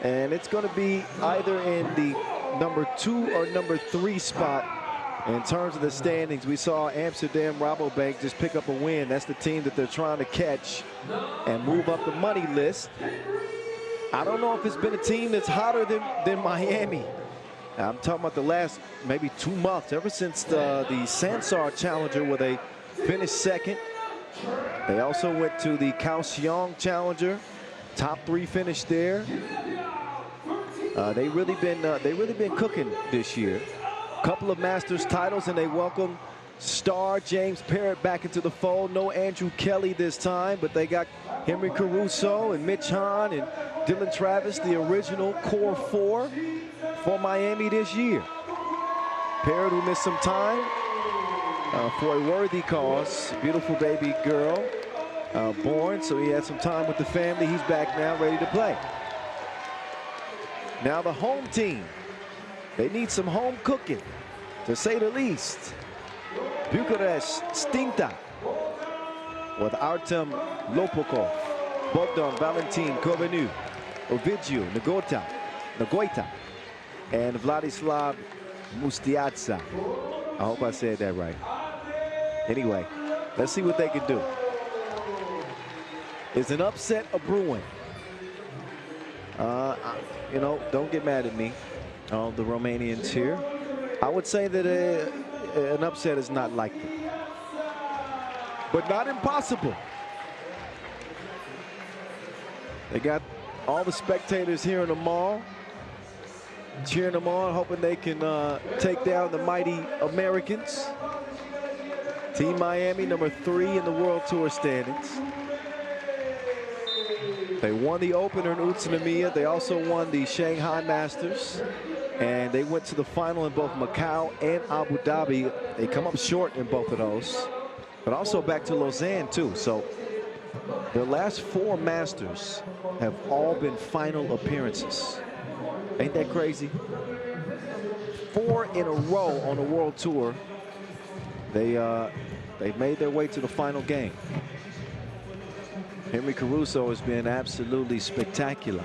And it's going to be either in the number 2 or number 3 spot in terms of the standings. We saw Amsterdam RABOBANK just pick up a win. That's the team that they're trying to catch and move up the money list. I don't know if it's been a team that's hotter than Miami. I'm talking about the last maybe 2 months, ever since the Sansar Challenger where they finished second. They also went to the Kaohsiung Challenger. Top 3 finish there. They really been cooking this year. Couple of Masters titles, and they welcome star James Parrott back into the fold. No Andrew Kelly this time, but they got Henry Caruso and Mitch Hahn and Dylan Travis, the original core 4 for Miami this year. Parrott, who missed some time for a worthy cause. Beautiful baby girl born, so he had some time with the family. He's back now, ready to play. Now the home team, they need some home cooking, to say the least. Bucharest, Stiinta, with Artem Lopukov, Bogdan Valentin Kovenu, Ovidiu Nagoita, and Vladislav Mustiatsa. I hope I said that right. Anyway, let's see what they can do. Is an upset a brewing? You know, don't get mad at me, the Romanians here. I would say that an upset is not likely, but not impossible. They got all the spectators here in the mall, cheering them on, hoping they can take down the mighty Americans. Team Miami, number 3 in the World Tour standings. They won the opener in Utsunomiya. They also won the Shanghai Masters. And they went to the final in both Macau and Abu Dhabi. They come up short in both of those. But also back to Lausanne, too. So their last 4 Masters have all been final appearances. Ain't that crazy? 4 in a row on the World Tour. They made their way to the final game. Henry Caruso has been absolutely spectacular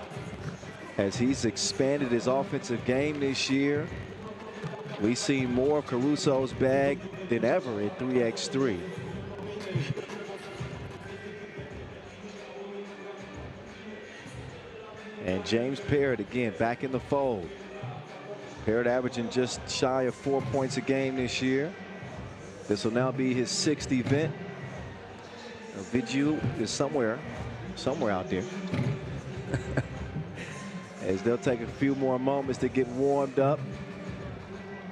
as he's expanded his offensive game this year. We've seen more of Caruso's bag than ever in 3x3. And James Parrott again back in the fold. Parrott averaging just shy of 4 points a game this year. This will now be his 6th event. Ovidiu is somewhere out there. As they'll take a few more moments to get warmed up.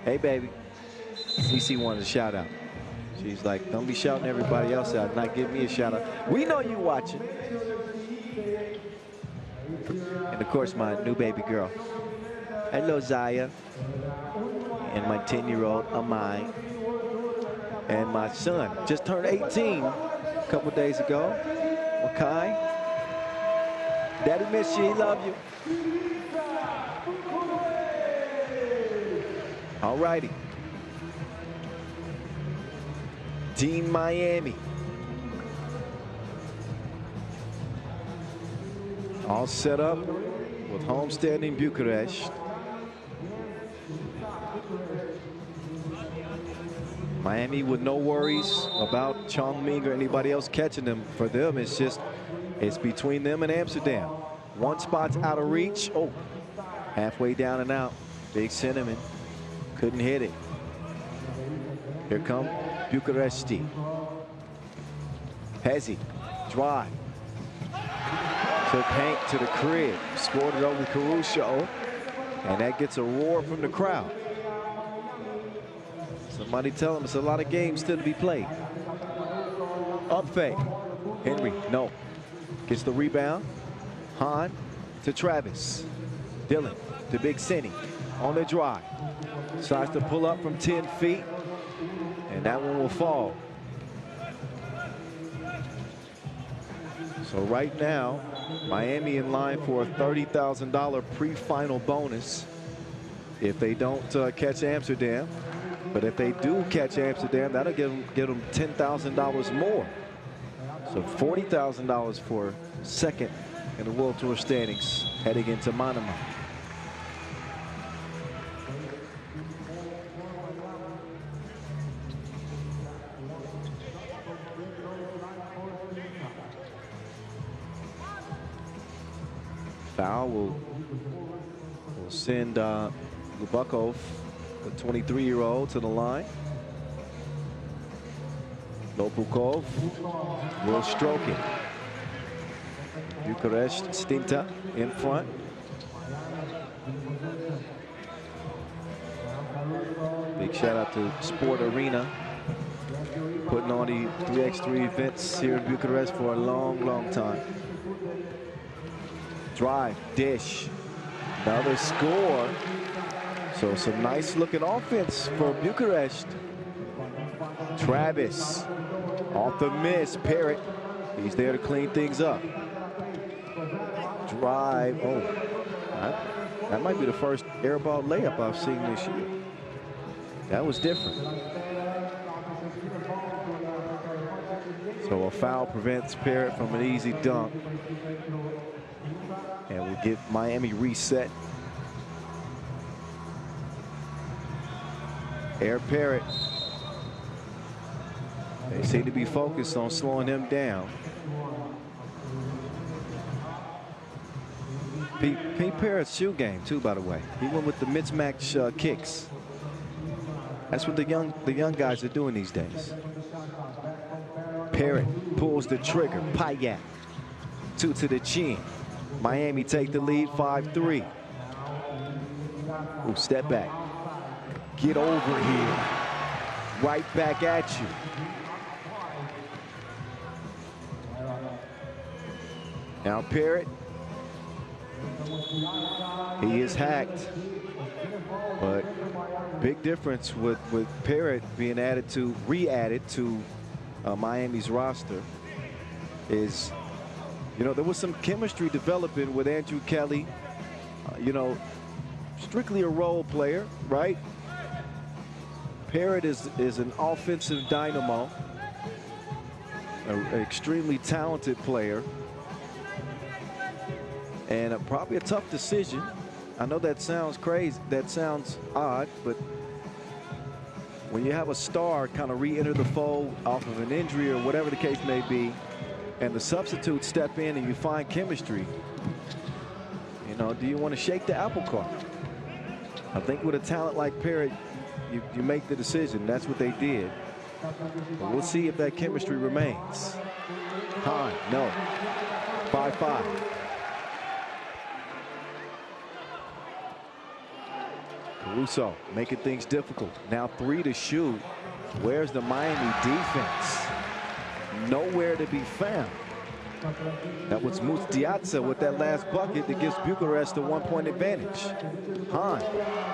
Hey, baby. CC wanted a shout out. She's like, don't be shouting everybody else out, not give me a shout out. We know you watching. And of course, my new baby girl. Hello, Zaya. And my 10-year-old Amai. And my son just turned 18 a couple days ago. Makai. Daddy miss you, he love you. All righty. Team Miami. All set up with homestand in Bucharest. Miami with no worries about Chongming or anybody else catching them. For them, it's between them and Amsterdam. One spot's out of reach. Oh, halfway down and out. Big cinnamon. Couldn't hit it. Here come Bucharesti. Hezzy. Drive. Took Hank to the crib. Scored it over Caruso. And that gets a roar from the crowd. Somebody tell him it's a lot of games still to be played. Up fake. Henry, no. Gets the rebound. Hahn to Travis. Dylan to Big Cinny on the drive. Decides to pull up from 10 feet. And that one will fall. So right now, Miami in line for a $30,000 pre-final bonus if they don't catch Amsterdam. But if they do catch Amsterdam, that'll give them $10,000 more. So $40,000 for second in the World Tour standings heading into Manama. Foul will send Lubakov, the 23-year-old, to the line. Lopukov will stroke it. Bucharest, Stiinta in front. Big shout out to Sport Arena, putting on the 3x3 events here in Bucharest for a long, long time. Drive, dish, another score. So some nice looking offense for Bucharest. Travis off the miss. Parrott, he's there to clean things up. Drive, oh, that might be the first airball layup I've seen this year. That was different. So a foul prevents Parrott from an easy dunk. And we'll get Miami reset. Air Parrott. They seem to be focused on slowing him down. Pete Parrott's shoe game too, by the way. He went with the mismatch kicks. That's what the young guys are doing these days. Parrott pulls the trigger. Payet, 2 to the chin. Miami take the lead 5-3. Ooh, step back. Get over here. Right back at you. Now Parrott. He is hacked. But big difference with Parrott being re-added to Miami's roster is, you know, there was some chemistry developing with Andrew Kelly. You know, strictly a role player, right? Parrott is an offensive dynamo, an extremely talented player, and probably a tough decision. I know that sounds crazy, that sounds odd, but when you have a star kind of re-enter the fold off of an injury or whatever the case may be, and the substitutes step in and you find chemistry, you know, do you want to shake the apple cart? I think with a talent like Parrott, you make the decision. That's what they did. But we'll see if that chemistry remains. Hahn, no. 5-5. Caruso making things difficult. Now 3 to shoot. Where's the Miami defense? Nowhere to be found. That was Mustiatsa with that last bucket that gives Bucharest a 1-point advantage. Hahn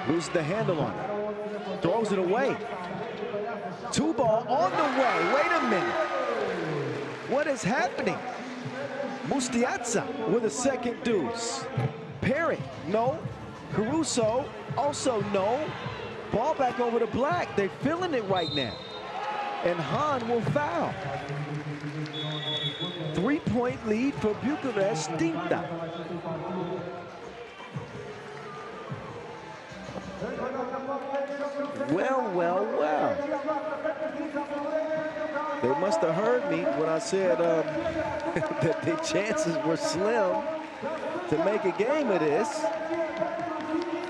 loses the handle on it. Throws it away. 2-ball on the way. Wait a minute. What is happening? Mustiatsa with a second deuce. Parrott, no. Caruso, also no. Ball back over to Black. They're feeling it right now. And Hahn will foul. 3-point lead for Bucharest. Stiinta. Well, well, well. They must have heard me when I said that the chances were slim to make a game of this.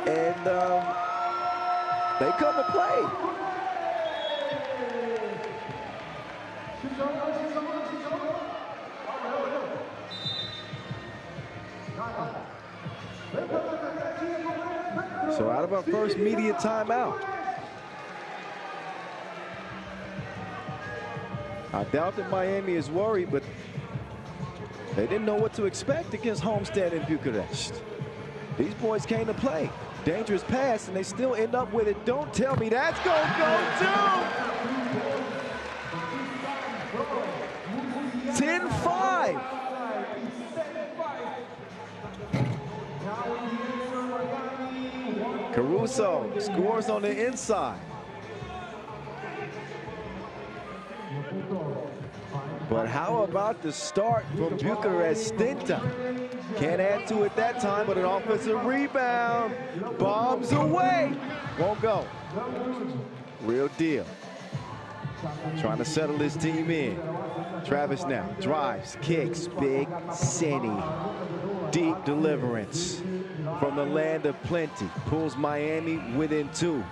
And they come to play. So out of our first media timeout. I doubt that Miami is worried, but they didn't know what to expect against homestand in Bucharest. These boys came to play. Dangerous pass, and they still end up with it. Don't tell me that's going to go too. 10-5. Caruso scores on the inside. But how about the start from Bucharest? Stiinta can't add to it that time, but an offensive rebound. Bombs away. Won't go. Real deal. Trying to settle his team in. Travis now drives, kicks, big city. Deep deliverance from the land of plenty. Pulls Miami within 2.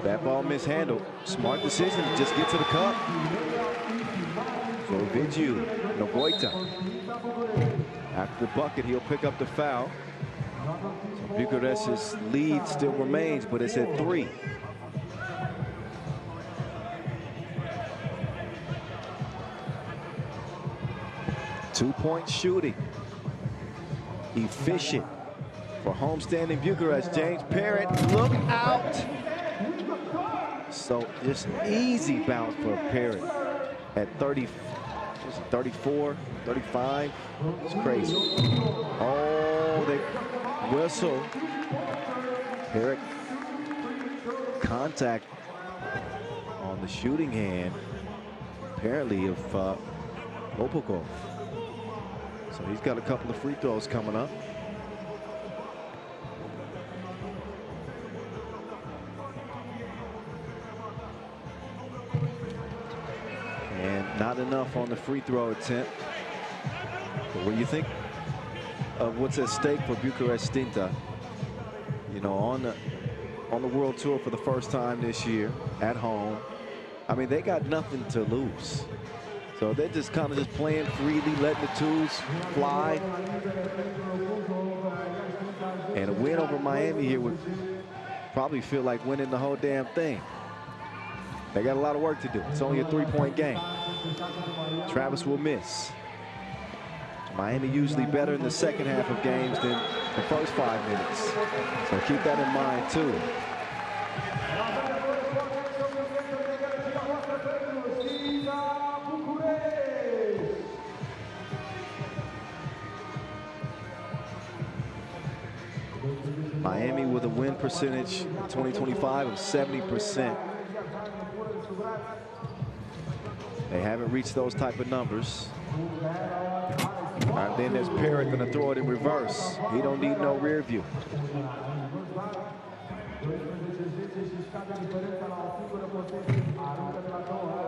That ball mishandled. Smart decision to just get to the cup. So Vidju, Nogoita. After the bucket, he'll pick up the foul. So Bucharest's lead still remains, but it's at 3. Two-point shooting. Efficient for homestand in Bucharest. James Parrott, look out. So just easy bounce for Parrott at 30, 34, 35. It's crazy. Oh, they whistle. Parrott contact on the shooting hand, apparently, of Opokov. So he's got a couple of free throws coming up. And not enough on the free throw attempt. But when you think of what's at stake for Bucharest Stiinta, you know, on the world tour for the first time this year, at home, I mean, they got nothing to lose. So they're just kind of just playing freely, letting the twos fly. And a win over Miami here would probably feel like winning the whole damn thing. They got a lot of work to do. It's only a 3-point game. Travis will miss. Miami usually better in the second half of games than the first 5 minutes. So keep that in mind too. Miami with a win percentage in 2025 of 70%. They haven't reached those type of numbers. And then there's Parrott going to throw it in reverse. He don't need no rear view.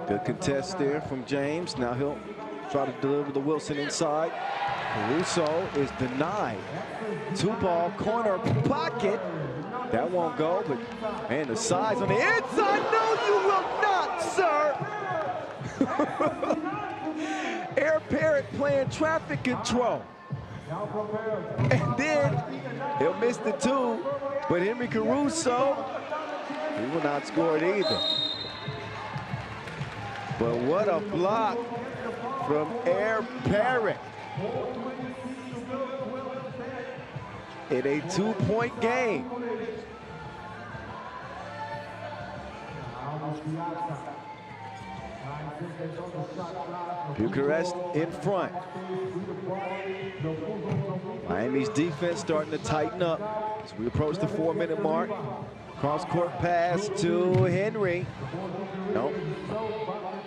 Good contest there from James. Now he'll try to deliver the Wilson inside. Caruso is denied. 2-ball corner pocket. That won't go, but man, the size on the inside. No, you will not, sir. Air Parrott playing traffic control. And then he'll miss the 2, but Henry Caruso, he will not score it either. But what a block from Air Parrott. In a 2-point game. Bucharest in front. Miami's defense starting to tighten up as we approach the 4-minute mark. Cross-court pass to Henry. Nope.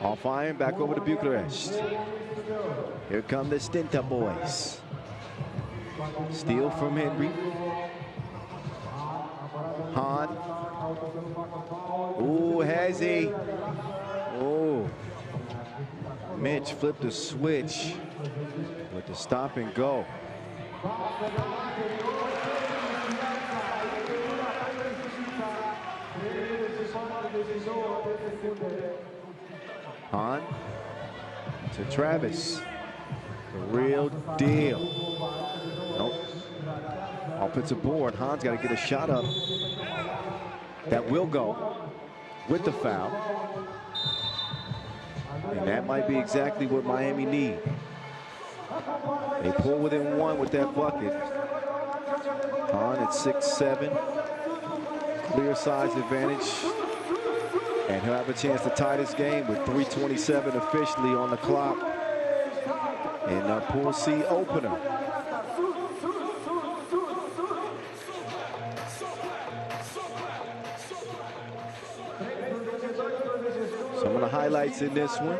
Off iron, back over to Bucharest. Here come the Stiinta boys. Steal from Henry. Hahn. Ooh, has he? Oh. Mitch flipped the switch with the stop and go. Hahn to Travis. The real deal. Nope. Offensive board. Hahn's got to get a shot up. That will go with the foul. And that might be exactly what Miami need. They pull within one with that bucket. Hahn at 6'7". Clear size advantage. And he'll have a chance to tie this game with 3:27 officially on the clock in the Pool C opener. Some of the highlights in this one.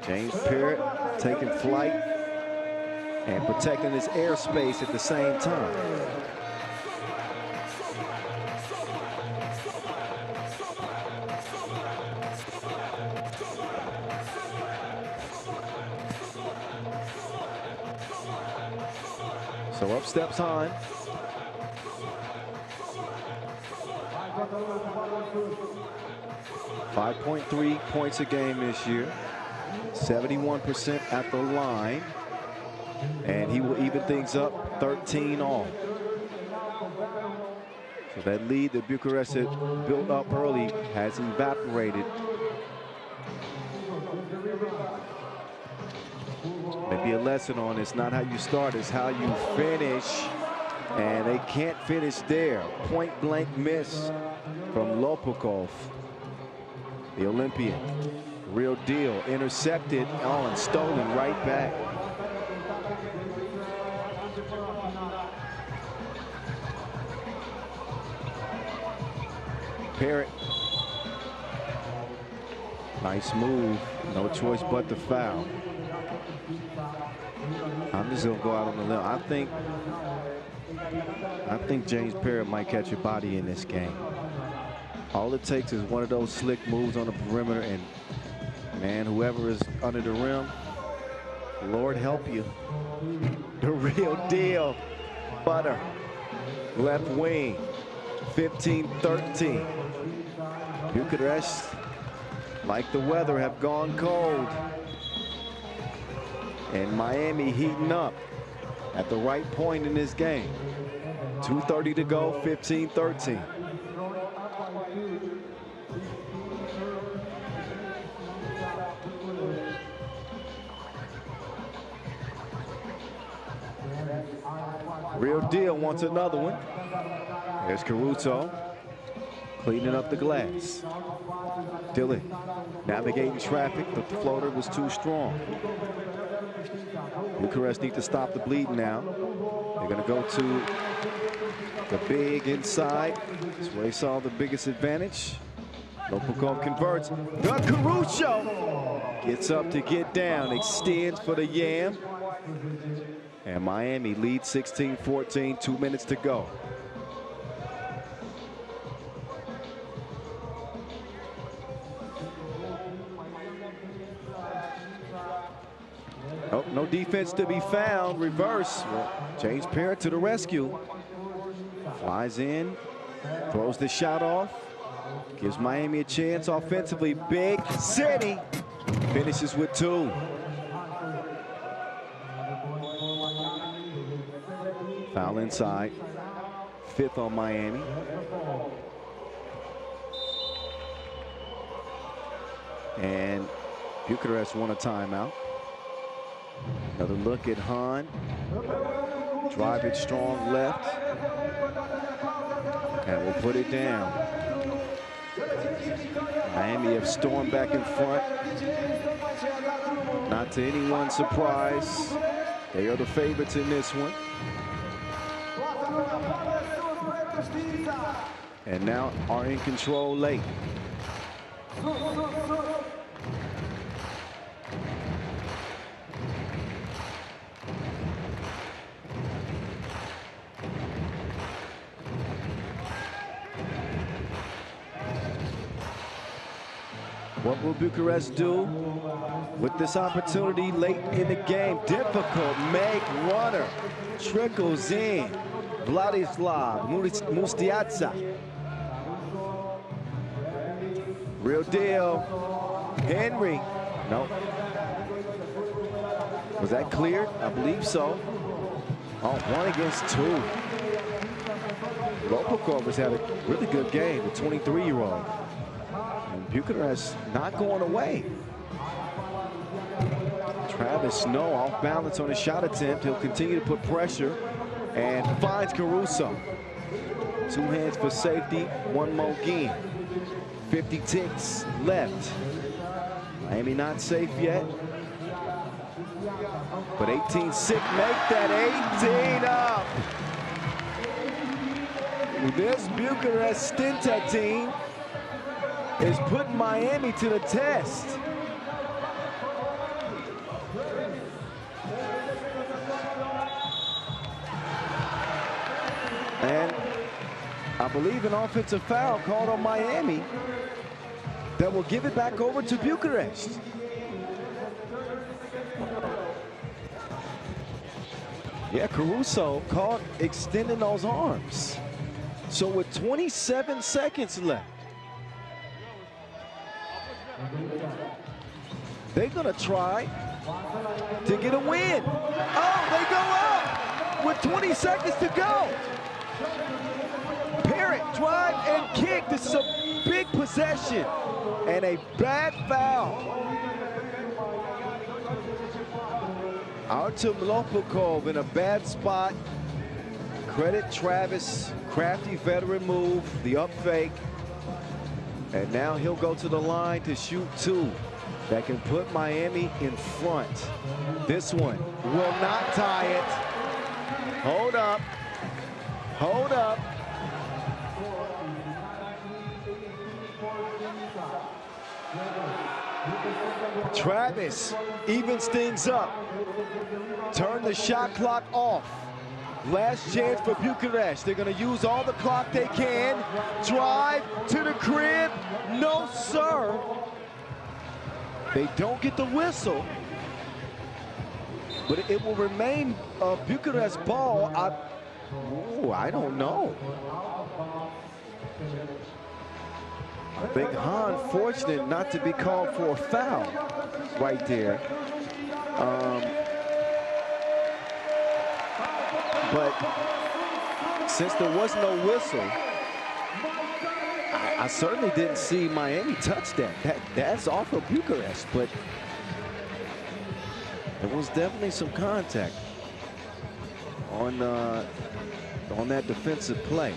James Parrott taking flight and protecting his airspace at the same time. So up steps Hahn. .3 points a game this year. 71% at the line. And he will even things up 13 all. So that lead that Bucharest had built up early has evaporated. Maybe a lesson on it's not how you start, it's how you finish. And they can't finish there. Point blank miss from Lopukov, the Olympian. Real deal. Intercepted. Oh, and stolen right back. Parrott. Nice move. No choice but the foul. I'm just going to go out on the limb. I think James Parrott might catch a body in this game. All it takes is one of those slick moves on the perimeter, and man, whoever is under the rim, Lord help you. The real deal. Butter. Left wing. 15-13. Bucharest, like the weather, have gone cold. And Miami heating up at the right point in this game. 2:30 to go, 15-13. Real deal wants another one. There's Caruso cleaning up the glass. Dillon navigating traffic, but the floater was too strong. Bucharest need to stop the bleeding now. They're going to go to the big inside. That's where they saw the biggest advantage. Lopukov converts. The Caruso gets up to get down, extends for the Yam. And Miami leads 16-14, 2 minutes to go. Oh, no defense to be found. Reverse. Well, James Parrott to the rescue. Flies in, throws the shot off. Gives Miami a chance offensively. Big City finishes with 2. Foul inside. 5th on Miami. And Bucharest won a timeout. Another look at Hahn. Drive it strong left. And we'll put it down. Miami have stormed back in front. Not to anyone's surprise, they are the favorites in this one. And now are in control late. What will Bucharest do with this opportunity late in the game? Difficult make runner. Trickles in. Vladislav Mustiatsa. Real deal. Henry. No. Was that cleared? I believe so. Oh, 1 against 2. Lopakov has had a really good game, the 23-year-old. And Bucharest not going away. Travis Snow off balance on his shot attempt. He'll continue to put pressure and finds Caruso. 2 hands for safety, 1 more game. 50 ticks left. Miami not safe yet. But 18-6, make that 18 up. This Bucharest Stiinta team is putting Miami to the test. And I believe an offensive foul called on Miami that will give it back over to Bucharest. Yeah, Caruso caught extending those arms. So with 27 seconds left, they're gonna try to get a win. Oh, they go up with 20 seconds to go. Parrott drive and kick. This is a big possession and a bad foul. Artem Lopakov in a bad spot. Credit Travis, crafty veteran move, the up fake. And now he'll go to the line to shoot 2 that can put Miami in front. This one will not tie it. Hold up. Hold up. Travis evens things up. Turn the shot clock off. Last chance for Bucharest. They're going to use all the clock they can. Drive to the crib. No, sir. They don't get the whistle. But it will remain a Bucharest ball. I don't know. I think Hahn fortunate not to be called for a foul right there. But since there was no whistle, I certainly didn't see Miami touch that. That's off of Bucharest, but there was definitely some contact on that defensive play.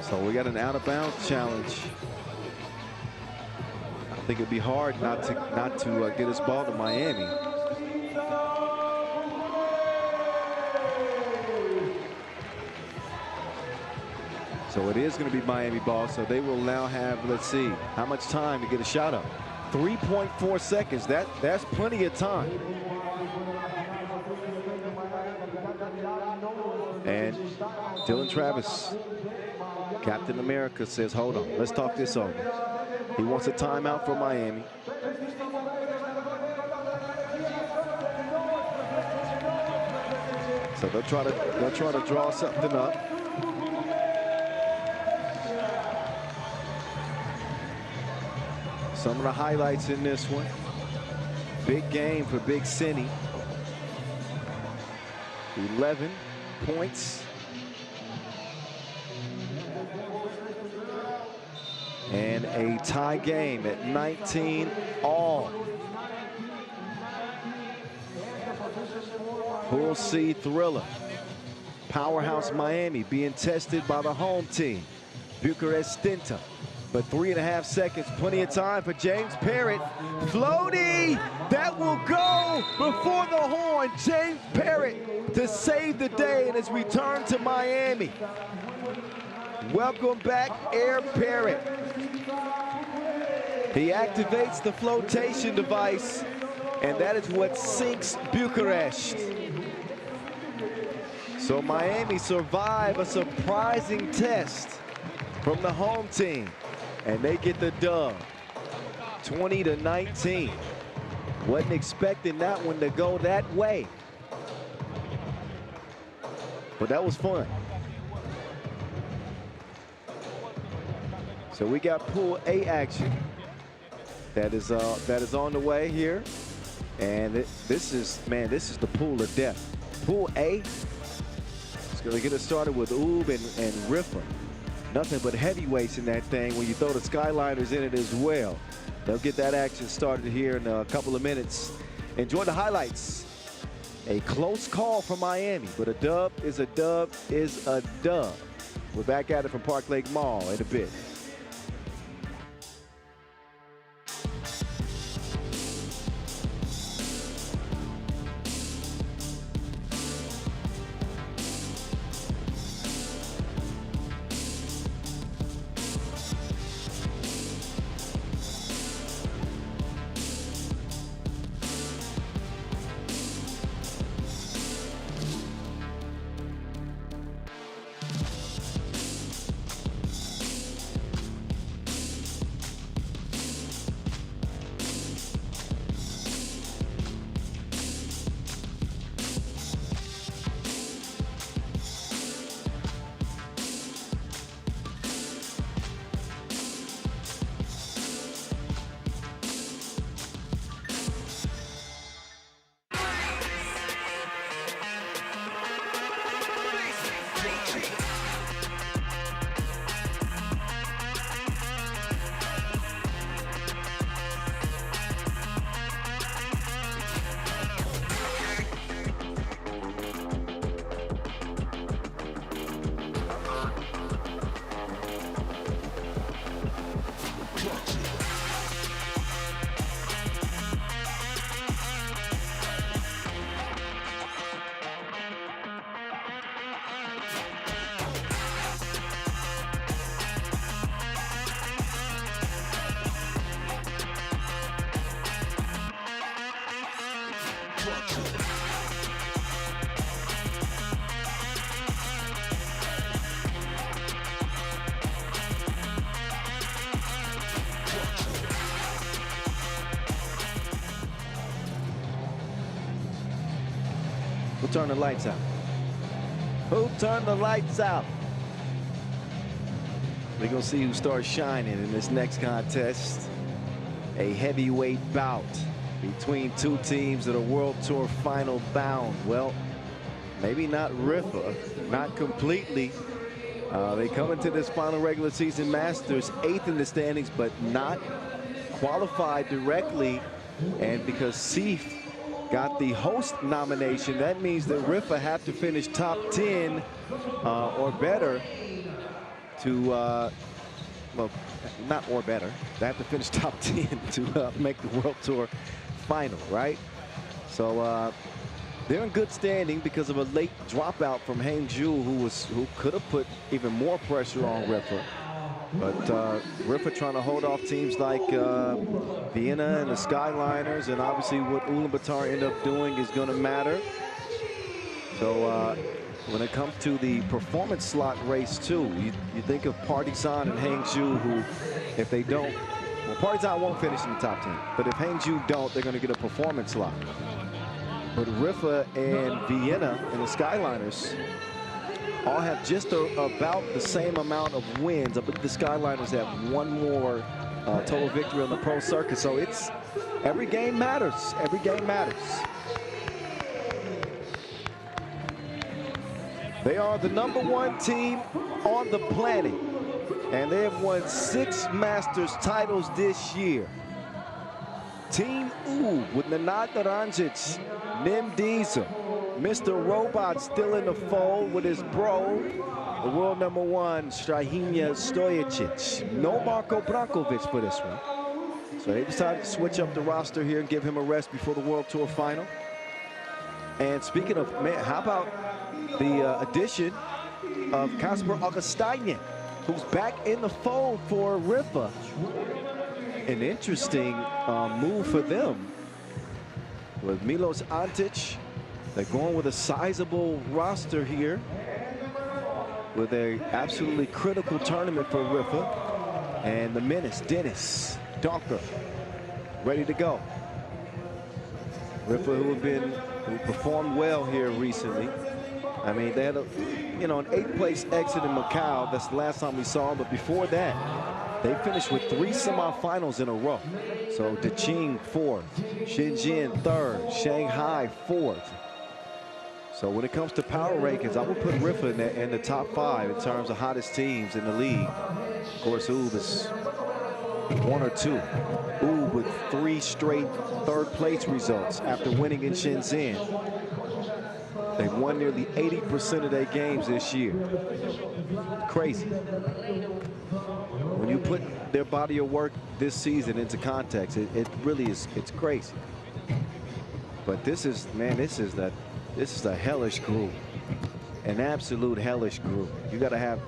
So we got an out-of-bounds challenge. I think it'd be hard not to get this ball to Miami. So it is going to be Miami ball. So they will now have, let's see, how much time to get a shot up? 3.4 seconds. That's plenty of time. And Dylan Travis, Captain America, says, hold on, let's talk this over. He wants a timeout for Miami. So they'll try to draw something up. Some of the highlights in this one. Big game for Big Cindy. 11 points. And a tie game at 19 all. Pool C thriller. Powerhouse Miami being tested by the home team, Bucharest Stiinta. But 3.5 seconds, plenty of time for James Parrott. Floaty, that will go before the horn. James Parrott to save the day in his return to Miami. Welcome back, Air Parrott. He activates the flotation device, and that is what sinks Bucharest. So Miami survive a surprising test from the home team. And they get the dub, 20-19. Wasn't expecting that one to go that way. But that was fun. So we got Pool A action that is on the way here. And this is the pool of death. Pool A is going to get us started with Oob and Riffa. Nothing but heavyweights in that thing when you throw the Skyliners in it as well. They'll get that action started here in a couple of minutes. Enjoy the highlights. A close call from Miami, but a dub is a dub is a dub. We're back at it from Park Lake Mall in a bit. Who turned the lights out? Who turned the lights out? We're going to see who starts shining in this next contest. A heavyweight bout between two teams that are World Tour final bound. Well, maybe not Riffa, not completely. They come into this final regular season Masters 8th in the standings, but not qualified directly. And because Seif got the host nomination, that means that Riffa have to finish top 10 or better to, well, not or better. They have to finish top 10 to make the World Tour final, right? So they're in good standing because of a late dropout from Hangzhou, who could have put even more pressure on Riffa. But Riffa trying to hold off teams like Vienna and the Skyliners, and obviously what Ulaanbaatar end up doing is going to matter. So when it comes to the performance slot race too, you think of Partizan and Hangzhou, who, if they don't, well, Partizan won't finish in the top 10, but if Hangzhou don't, they're going to get a performance slot. But Riffa and Vienna and the Skyliners all have just about the same amount of wins. I believe the Skyliners have one more total victory on the pro circuit. So it's every game matters. Every game matters. They are the #1 team on the planet, and they have won 6 Masters titles this year. Team U with Nenad Ranjic, Nim Diesel, Mr. Robot still in the fold with his bro, the world #1, Strahinja Stojicic. No Marko Brankovic for this one. So they decided to switch up the roster here and give him a rest before the World Tour final. And speaking of, man, how about the addition of Kasper Augustinian, who's back in the fold for Riffa. An interesting move for them with Milos Antic. They're going with a sizable roster here. with a absolutely critical tournament for Riffa. And the menace, Dennis Donker, ready to go. Riffa, who performed well here recently. I mean, they had an 8th place exit in Macau. That's the last time we saw them. But before that, they finished with 3 semifinals in a row. So Daqing 4th, Shenzhen 3rd, Shanghai 4th. So when it comes to power rankings, I would put Riffa in the top 5 in terms of hottest teams in the league. Of course, Ulaanbaatar is 1 or 2. Ulaanbaatar with 3 straight 3rd place results after winning in Shenzhen. They've won nearly 80% of their games this year. Crazy. When you put their body of work this season into context, it really is, it's crazy. But this is, man, this is a hellish group. An absolute hellish group. You got to have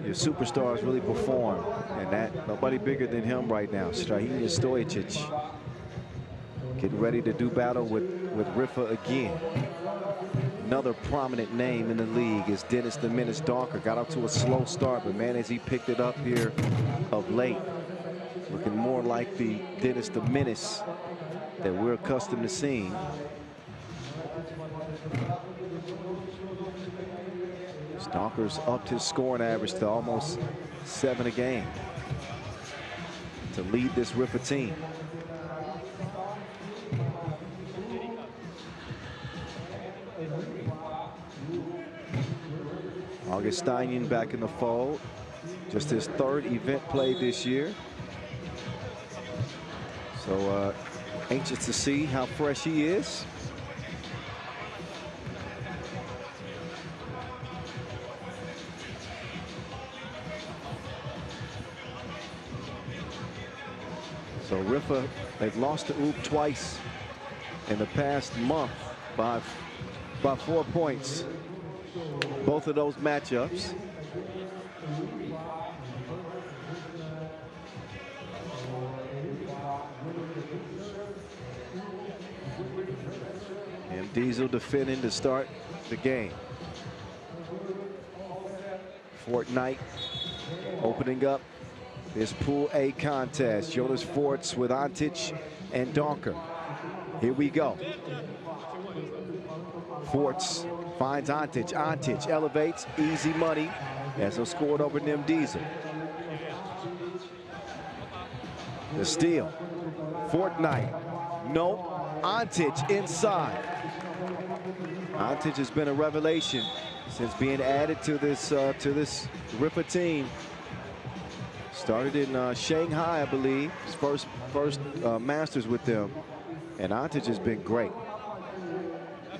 your superstars really perform. And that, nobody bigger than him right now. Strahinja Stojicic getting ready to do battle with Riffa again. Another prominent name in the league is Dennis the Menace Donker. Got out to a slow start, but man, as he picked it up here of late, looking more like the Dennis the Menace that we're accustomed to seeing. Donker's upped his scoring average to almost 7 a game to lead this Riffa team. Augustinian back in the fold. Just his 3rd event played this year. So anxious to see how fresh he is. So Riffa, they've lost to Ulaanbaatar twice in the past month by 4 points. Both of those matchups. And Diesel defending to start the game. Fortnite opening up this Pool A contest. Jonas Forts with Antic and Donker. Here we go. Forts finds Antic. Antic elevates. Easy money as he'll score it over Nim Diesel. The steal. Fortnite. No. Antic inside. Antic has been a revelation since being added to this Riffa team. Started in Shanghai, I believe. His first Masters with them. And Antic has been great.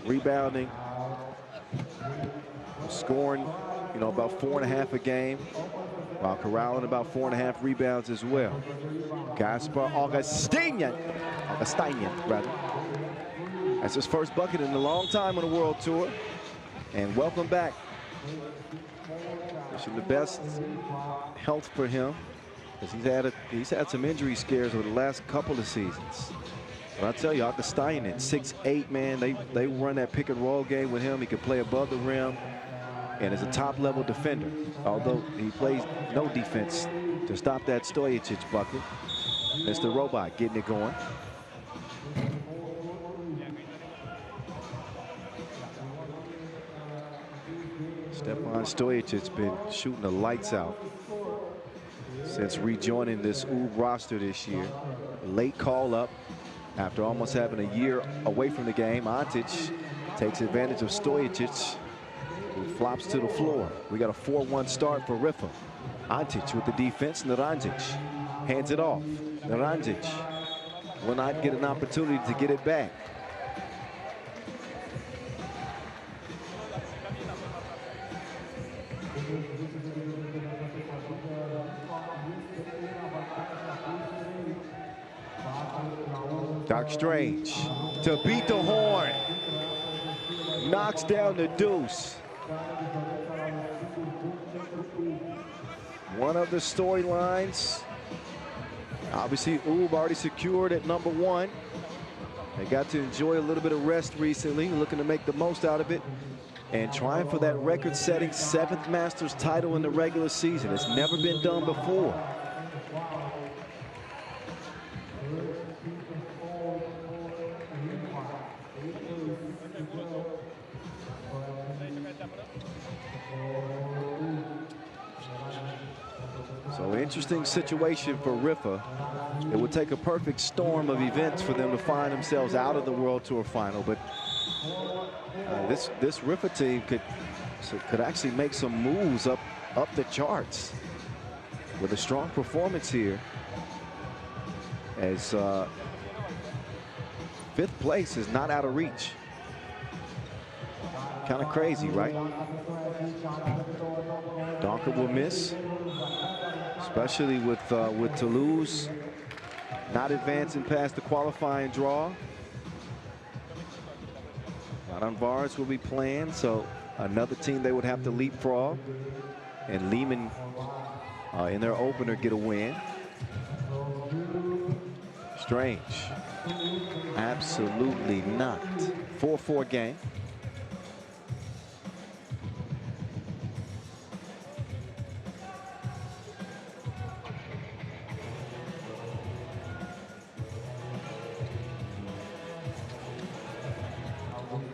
Rebounding. Scoring, about 4.5 a game. While corralling about 4.5 rebounds as well. Gaspar Augustinian, rather. That's his first bucket in a long time on the World Tour. And welcome back. Wishing the best health for him, because he's had some injury scares over the last couple of seasons. But I tell you, Augustinian, 6'8", man, they run that pick and roll game with him. He can play above the rim and is a top-level defender, although he plays no defense to stop that Stojicic bucket. Mr. Robot getting it going. Stepan Stojicic's been shooting the lights out since rejoining this Ulaanbaatar roster this year. A late call up after almost having a year away from the game. Antic takes advantage of Stojicic, who flops to the floor. We got a 4-1 start for Riffa. Antic with the defense. Naranjic hands it off. Naranjic will not get an opportunity to get it back. Doc Strange to beat the horn. Knocks down the deuce. One of the storylines. Obviously, Ulaanbaatar already secured at #1. They got to enjoy a little bit of rest recently, looking to make the most out of it. and trying for that record-setting 7th Masters title in the regular season. It's never been done before. So interesting situation for Riffa. It would take a perfect storm of events for them to find themselves out of the World Tour final, but this Riffa team could actually make some moves up the charts with a strong performance here, as 5th place is not out of reach. Kind of crazy, right? Donker will miss, especially with Toulouse not advancing past the qualifying draw. Raudondvaris will be playing, so another team they would have to leapfrog. And Liman in their opener get a win. Strange. Absolutely not. 4-4 game.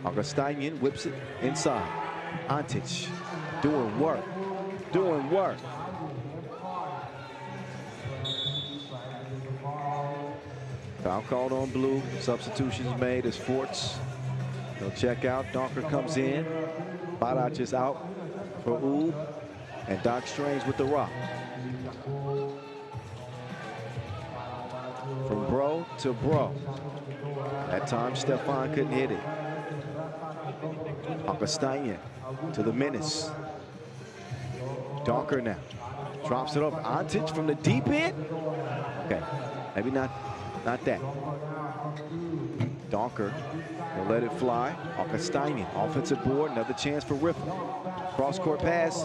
Augustinian whips it inside. Antic doing work. Doing work. Foul called on blue. Substitutions made as Forts. He'll check out. Donker comes in. Barac is out for Ub. And Doc Strange with the rock. From bro to bro. That time Stefan couldn't hit it. Augustinian to the menace. Donker now drops it over. Antic from the deep end. Okay, maybe not that. Donker will let it fly. Augustinian offensive board. Another chance for Riffa. Cross court pass.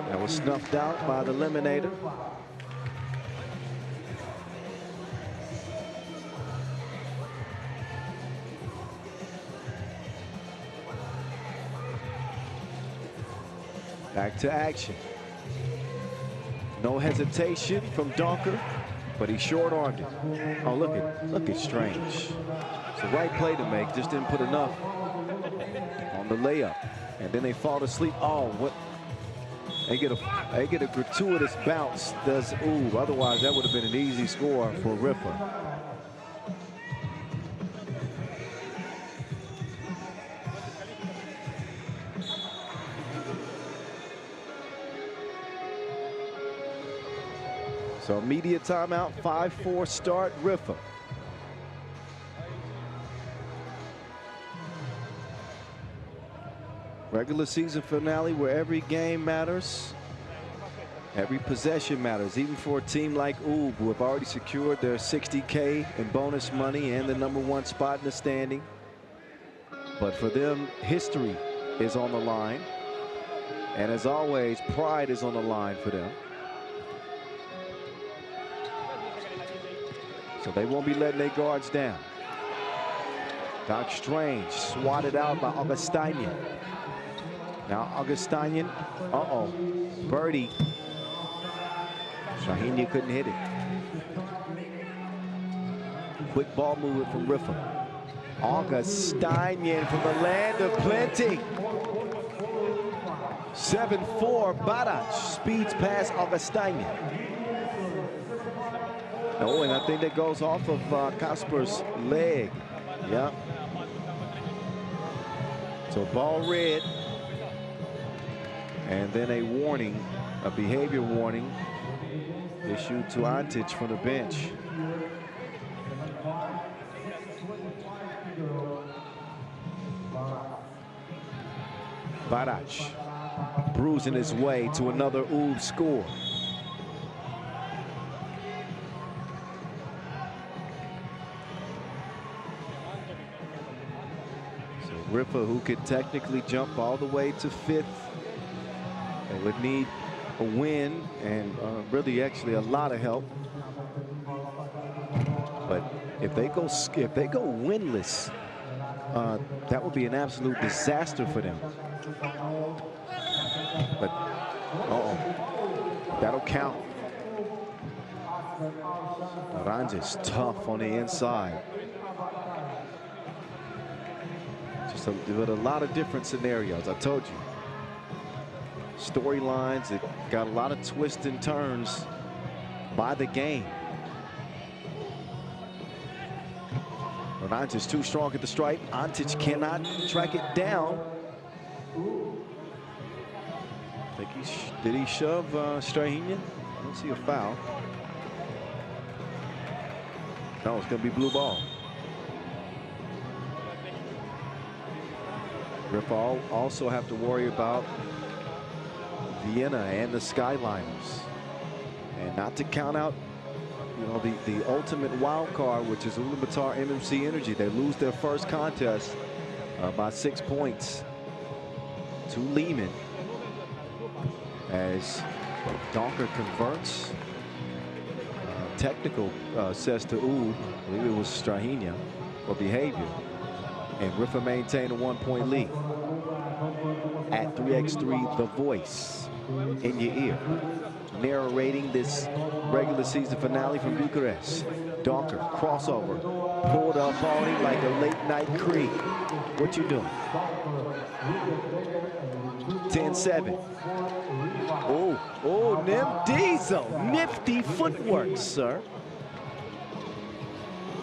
That was snuffed out by the eliminator. Back to action. No hesitation from Donker, but he short-armed it. Oh, look at Strange. It's the right play to make, just didn't put enough on the layup. And then they fall asleep. Oh, what? They get a gratuitous bounce, does Ub. Otherwise, that would have been an easy score for Riffa. So immediate timeout, 5-4 start, Riffa. Regular season finale where every game matters. Every possession matters, even for a team like Ub, who have already secured their $60K in bonus money and the #1 spot in the standing. But for them, history is on the line. And as always, pride is on the line for them. So they won't be letting their guards down. Doc Strange swatted out by Augustinian. Now Augustinian, birdie. Shahinia couldn't hit it. Quick ball movement from Riffa. Augustinian from the land of plenty. 7-4, Barac speeds past Augustinian. Oh, and I think that goes off of Kasper's leg. Yep. So ball red. And then a warning, a behavior warning issued to Antic from the bench. Barac bruising his way to another Ub score. Riffa, who could technically jump all the way to 5th. They would need a win and really actually a lot of help. But if they go winless that would be an absolute disaster for them. But, that'll count. Ranges tough on the inside. Just a lot of different scenarios. I told you. Storylines that got a lot of twists and turns by the game. Ranges too strong at the stripe. Antic cannot track it down. I think did he shove Strahinja? I don't see a foul. No, it's going to be blue ball. Riffa also have to worry about Vienna and the Skyliners. And not to count out, you know, the ultimate wild card, which is Ulaanbaatar MMC Energy. They lose their first contest by 6 points to Liman. As Donker converts. Technical says to I believe it was Strahinja for behavior. And Riffa maintained a 1-point lead. At 3x3, The Voice in your ear. Narrating this regular season finale from Bucharest. Donker, crossover, pulled up on him like a late night creep. What you doing? 10-7. Oh, Nim Diesel. Nifty footwork, sir.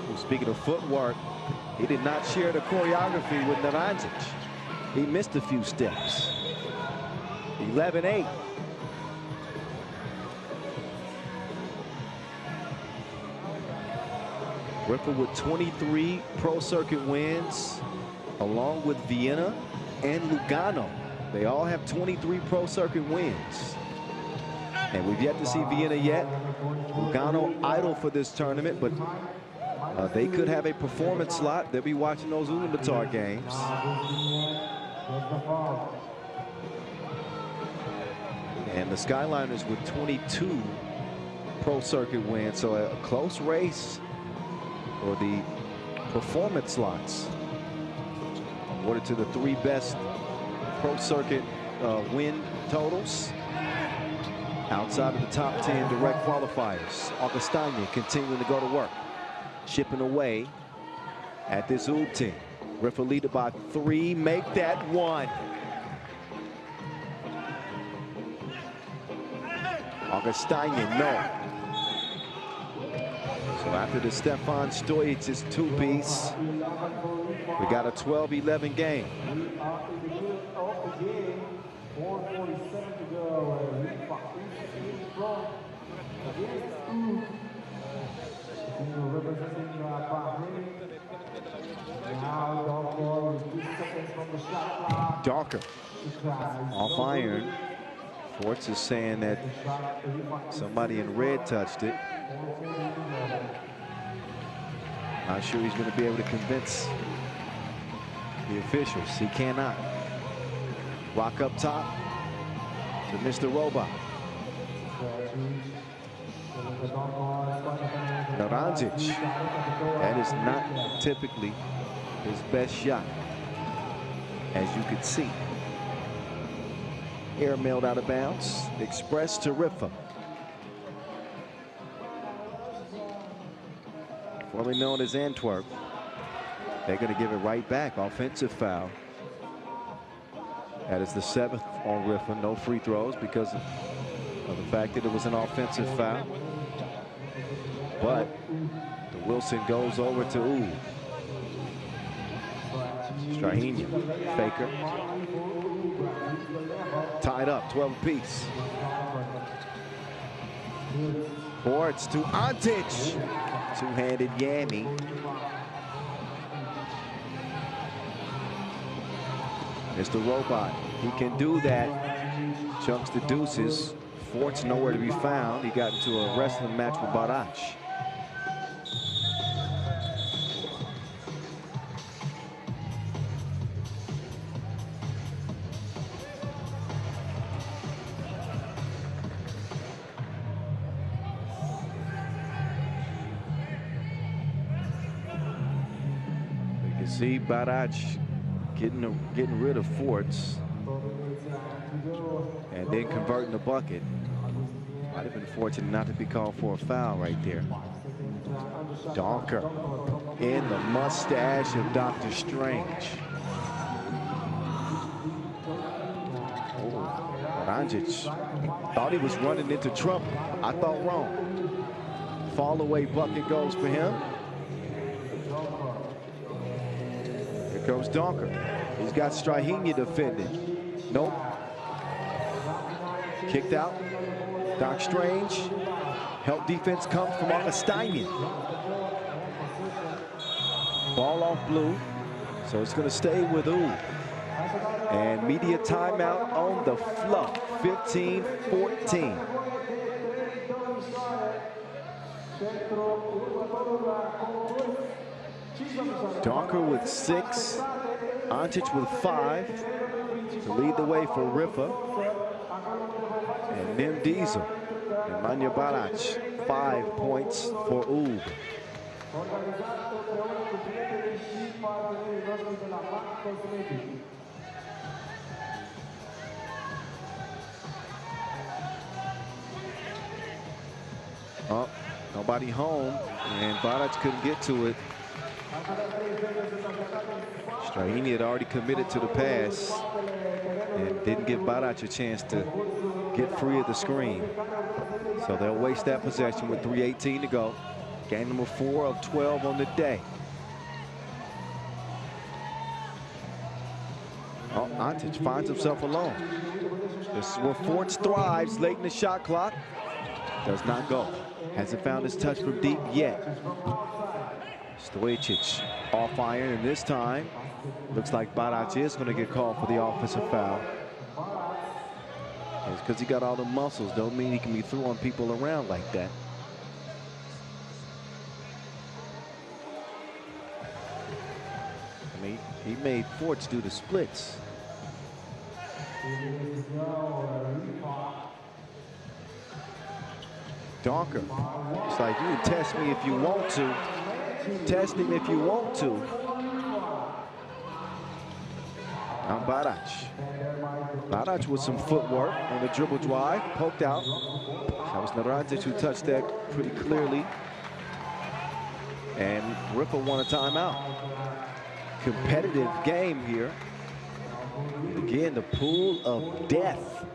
Well, speaking of footwork, he did not share the choreography with Naranjic. He missed a few steps. 11-8. Riffa with 23 Pro Circuit wins, along with Vienna and Lugano. They all have 23 Pro Circuit wins. And we've yet to see Vienna yet. Lugano idle for this tournament, but they could have a performance slot. They'll be watching those Ulaanbaatar games. And the Skyliners with 22 Pro Circuit wins, so a close race for the performance slots. Awarded to the 3 best Pro Circuit win totals outside of the top 10 direct qualifiers. Augustine continuing to go to work, chipping away at this Ub team. Riffa lead it by 3, make that 1. Augustine, no. So after the Stefan Stojic 2-piece, we got a 12-11 game. 4:47 to go. Riffa in front against representing Bahrain. Now with 2 seconds from the shot clock. Donker off iron. Forts is saying that somebody in red touched it. Not sure he's going to be able to convince the officials. He cannot. Rock up top to Mr. Robot. Naranjic. That is not typically his best shot, as you can see. Air mailed out of bounds. Express to Riffa. Formerly known as Antwerp. They're going to give it right back. Offensive foul. That is the 7th on Riffa. No free throws because of the fact that it was an offensive foul. But the Wilson goes over to Strahinja, faker. Tied up, 12 apiece. Forts to Antic. Two-handed yammy. Mr. Robot, he can do that. Chunks the deuces. Fort's nowhere to be found. He got into a wrestling match with Barach. You see Barać getting rid of Forts and then converting the bucket. Might have been fortunate not to be called for a foul right there. Donker in the mustache of Dr. Strange. Ranjic thought he was running into trouble. I thought wrong. Fall away bucket goes for him. Here comes Donker. He's got Strahinja defending. Nope. Kicked out. Doc Strange. Help defense comes from Augustinian. Ball off Blue. So it's going to stay with Ooh. And media timeout on the fluff. 15-14. Donker with 6. Antic with 5 to lead the way for Riffa. And Nim Diesel and Manja Barać, 5 points for Oob. Oh, nobody home, and Barać couldn't get to it. Strahinja had already committed to the pass and didn't give Barać a chance to get free of the screen. So they'll waste that possession with 3:18 to go. Game number 4 of 12 on the day. Oh, Antic finds himself alone. This is where Forts thrives late in the shot clock. Does not go. Hasn't found his touch from deep yet. Stojicic off iron, and this time looks like Barać is going to get called for the offensive foul. It's because he got all the muscles. Don't mean he can be throwing people around like that. I mean, he made Forts do the splits. Donker. It's like, you can test me if you want to. Test him if you want to. Now Barać. Barać with some footwork on the dribble drive. Poked out. That was Naranjic who touched that pretty clearly. And Riffa won a timeout. Competitive game here. And again, the pool of death.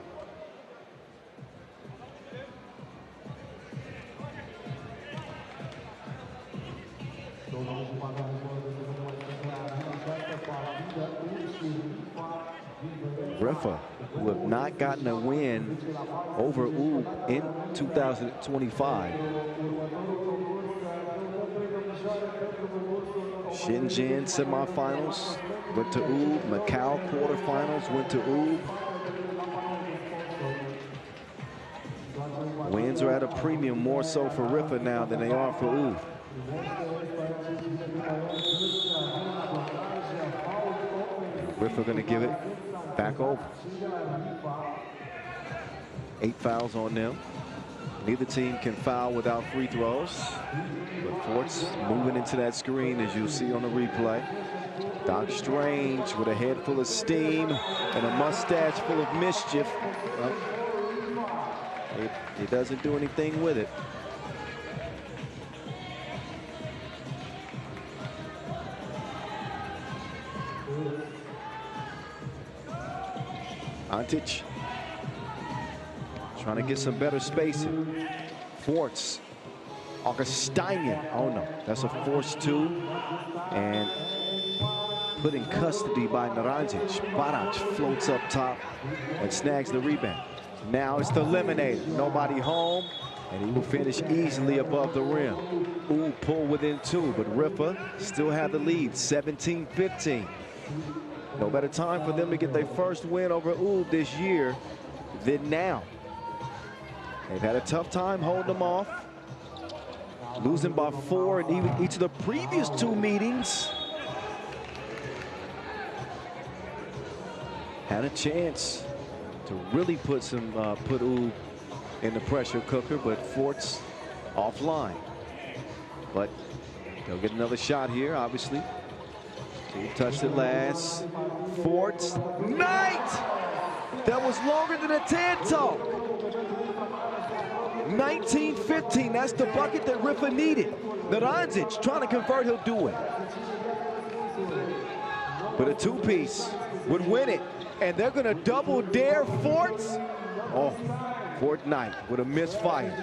Riffa, who have not gotten a win over Oob in 2025. Shenzhen semifinals went to Oob. Macau quarterfinals went to Oob. Wins are at a premium, more so for Riffa now than they are for Oob. Riffa going to give it back over. 8 fouls on them. Neither team can foul without free throws. But Forts moving into that screen, as you'll see on the replay. Doc Strange with a head full of steam and a mustache full of mischief. Well, he doesn't do anything with it. Antic trying to get some better spacing. Forts, Augustinian. Oh no, that's a forced 2. And put in custody by Naranjic. Barać floats up top and snags the rebound. Now it's the eliminator. Nobody home, and he will finish easily above the rim. Ooh, pull within 2, but Riffa still have the lead, 17-15. No better time for them to get their first win over Oob this year than now. They've had a tough time holding them off, losing by 4 in even each of the previous 2 meetings. Had a chance to really put Oob in the pressure cooker, but Forts offline. But they'll get another shot here, obviously. He touched it last. Fort Knight! That was longer than a TED Talk. 19-15, that's the bucket that Riffa needed. Naranjic trying to convert, he'll do it. But a two-piece would win it. And they're gonna double dare Forts. Oh, Fort Knight with a misfire.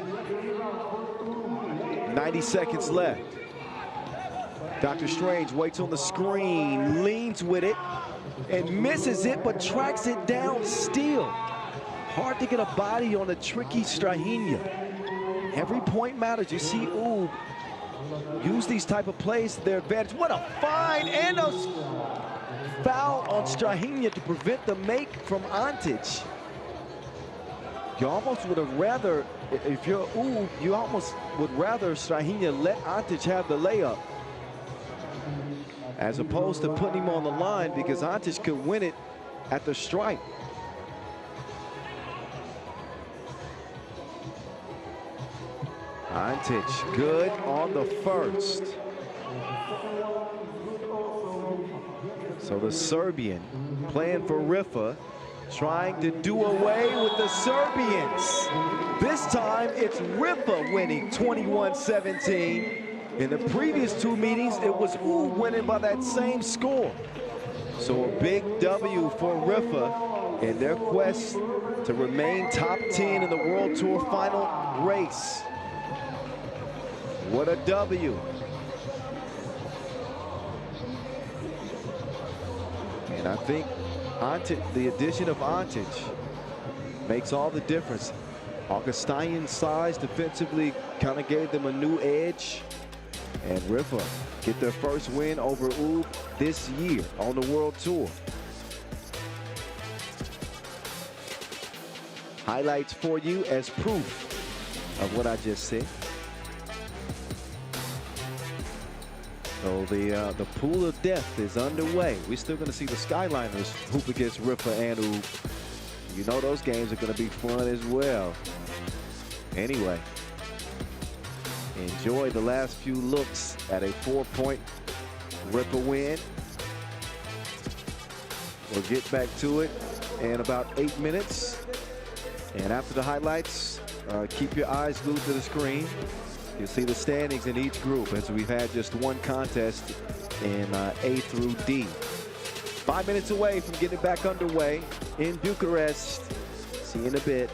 90 seconds left. Dr. Strange waits on the screen, leans with it, and misses it, but tracks it down still. Hard to get a body on a tricky Strahinja. Every point matters. You see, ooh, use these type of plays to their advantage. What a find, and a foul on Strahinja to prevent the make from Antic. You almost would have rather, if you're ooh, you almost would rather Strahinja let Antic have the layup as opposed to putting him on the line, because Antic could win it at the stripe. Antic good on the first. So the Serbian playing for Riffa, trying to do away with the Serbians. This time it's Riffa winning 21-17. In the previous two meetings, it was winning by that same score. So a big W for Riffa in their quest to remain top 10 in the World Tour final race. What a W. And I think the addition of Antic makes all the difference. Augustinian size defensively kind of gave them a new edge. And Riffa get their first win over UB this year on the World Tour. Highlights for you as proof of what I just said. So the pool of death is underway. We're still going to see the Skyliners hoop against Riffa and UB. You know those games are going to be fun as well. Anyway, enjoy the last few looks at a 4-point Riffa win. We'll get back to it in about 8 minutes. And after the highlights, keep your eyes glued to the screen. You'll see the standings in each group, as we've had just one contest in A through D. 5 minutes away from getting back underway in Bucharest. See you in a bit.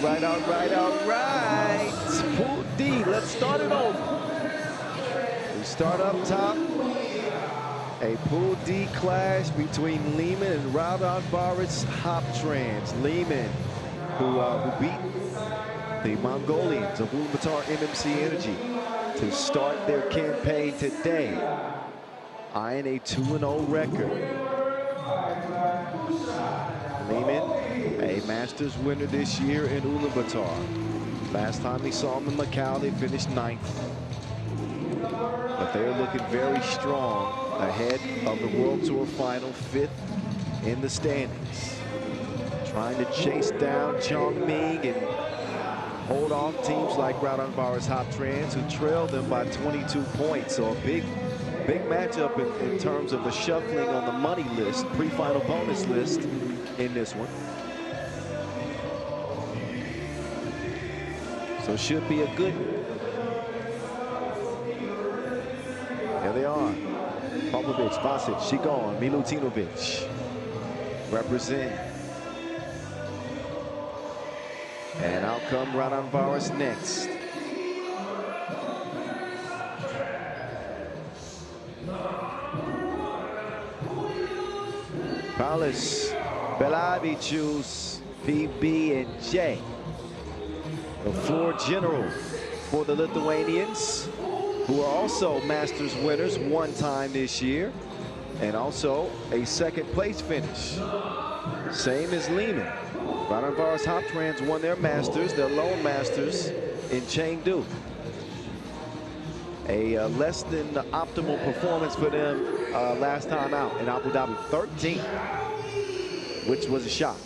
right, all right, all right. Pool D, let's start it over. We start up top. A Pool D clash between Liman and Raudondvaris Hoptrans. Liman, who beat the Mongolians of Ulaanbaatar MMC Energy to start their campaign today, eyeing a 2-0 record. Liman, a Masters winner this year in Ulaanbaatar. Last time we saw them in Macau, they finished 9th. But they're looking very strong ahead of the World Tour final, 5th in the standings. Trying to chase down Chongming and hold off teams like Raudondvaris Hoptrans, who trailed them by 22 points. So a big matchup in terms of the shuffling on the money list, pre-final bonus list in this one. So should be a good. There they are. Popovic, Vasic, Shigon, Milutinovic represent. And out come Raudondvaris next. Paulus, Belavicius, PB, and J. The floor general for the Lithuanians, who are also Masters winners one time this year, and also a second place finish. Same as Liman. Raudondvaris Hoptrans won their Masters, their lone Masters, in Chengdu. A less than optimal performance for them last time out in Abu Dhabi, 13th, which was a shock.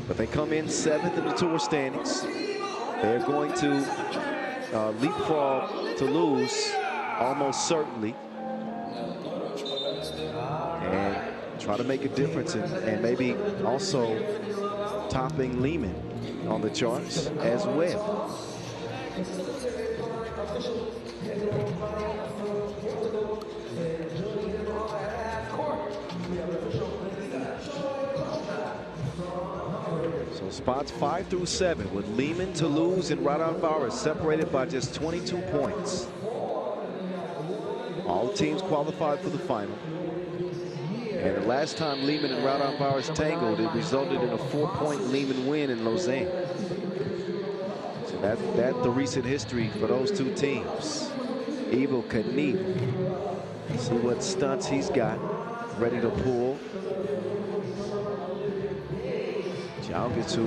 But they come in 7th in the tour standings. They're going to leapfrog to lose almost certainly, and try to make a difference, and maybe also topping Liman on the charts as well. So spots 5 through 7 with Liman, Toulouse, and Raudondvaris separated by just 22 points. All teams qualified for the final. And the last time Liman and Raudondvaris tangled, it resulted in a 4-point Liman win in Lausanne. So that's the recent history for those two teams. Evil Knievel. See what stunts he's got ready to pull. Jalgis, who,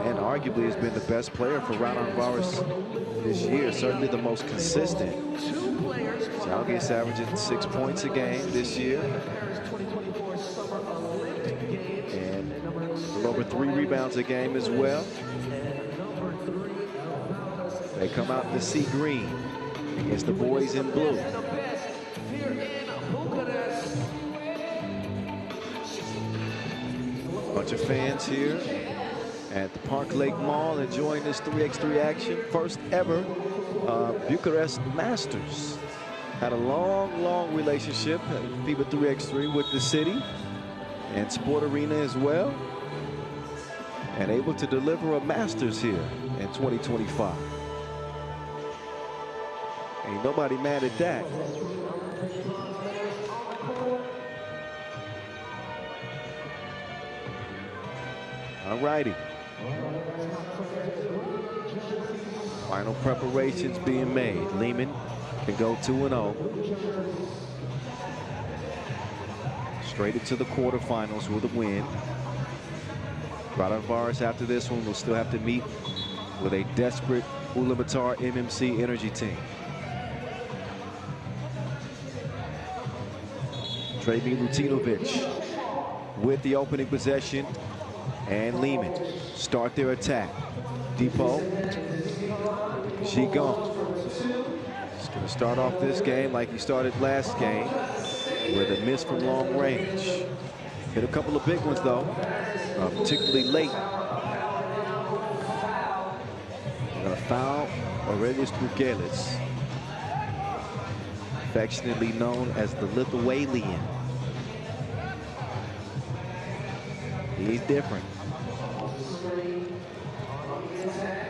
man, arguably has been the best player for Raudondvaris this year, certainly the most consistent. Jalgis averaging 6 points a game this year, and a little over 3 rebounds a game as well. They come out to sea green against the boys in blue. Bunch of fans here at the Park Lake Mall enjoying this 3x3 action. First ever Bucharest Masters. Had a long relationship at FIBA 3x3 with the city and Sport Arena as well. And able to deliver a Masters here in 2025. Ain't nobody mad at that. All righty. Final preparations being made. Liman can go 2-0. Straight into the quarterfinals with a win. Raudondvaris after this one will still have to meet with a desperate Ulaanbaatar MMC Energy team. Milutinovic with the opening possession, and Liman start their attack. Depot, Gigon. He's going to start off this game like he started last game with a miss from long range. Hit a couple of big ones though, particularly late. They're going to foul Aurelius Bucharest, affectionately known as the Lithuanian. He's different.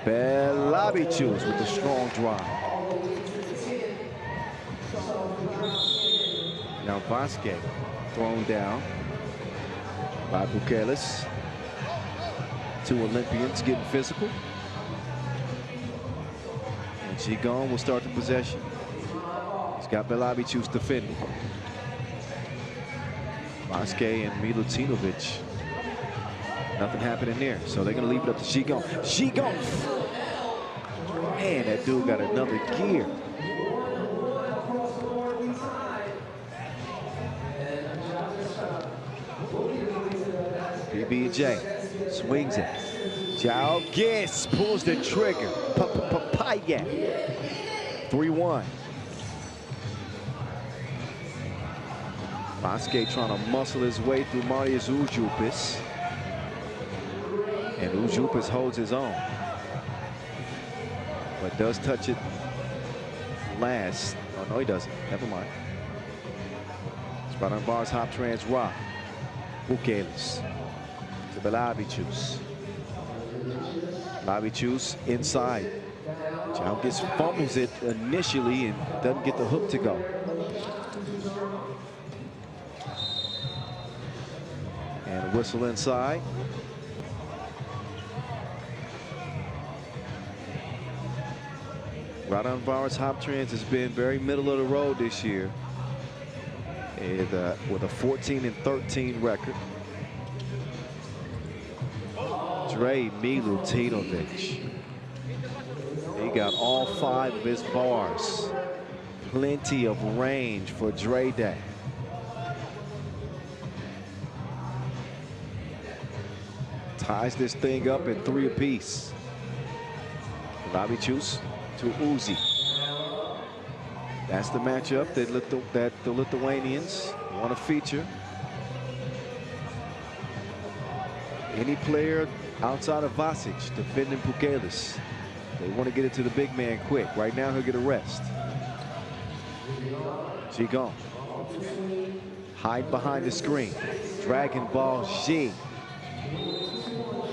Belabicius with the strong drive. Now Vasquez thrown down by Bucharest. Two Olympians getting physical. And Gigon will start the possession. He's got Belabicius defending. Vasquez and Milutinovic. Nothing happening there, so they're going to leave it up to Gigon. Gigon! Man, that dude got another gear. PBJ swings it. Jalgis pulls the trigger. Papaya. 3-1. Vasquez trying to muscle his way through Marius Ujupis. And Ujupis holds his own. But does touch it last. Oh, no, he doesn't. Never mind. It's Raudondvaris, Hoptrans, Ra. Bucharest to Belabicius. Belabicius inside. Jalgis fumbles it initially and doesn't get the hook to go. And a whistle inside. Raudondvaris Hoptrans has been very middle of the road this year, and, with a 14-13 record. Dre Milutinovic. He got all 5 of his bars. Plenty of range for Dre Day. Ties this thing up in 3 apiece. Belabicius to Uzi. That's the matchup that the Lithuanians want to feature. Any player outside of Vasic defending Bucharest, they want to get it to the big man quick. Right now he'll get a rest. Gigon. Hide behind the screen. Dragon ball G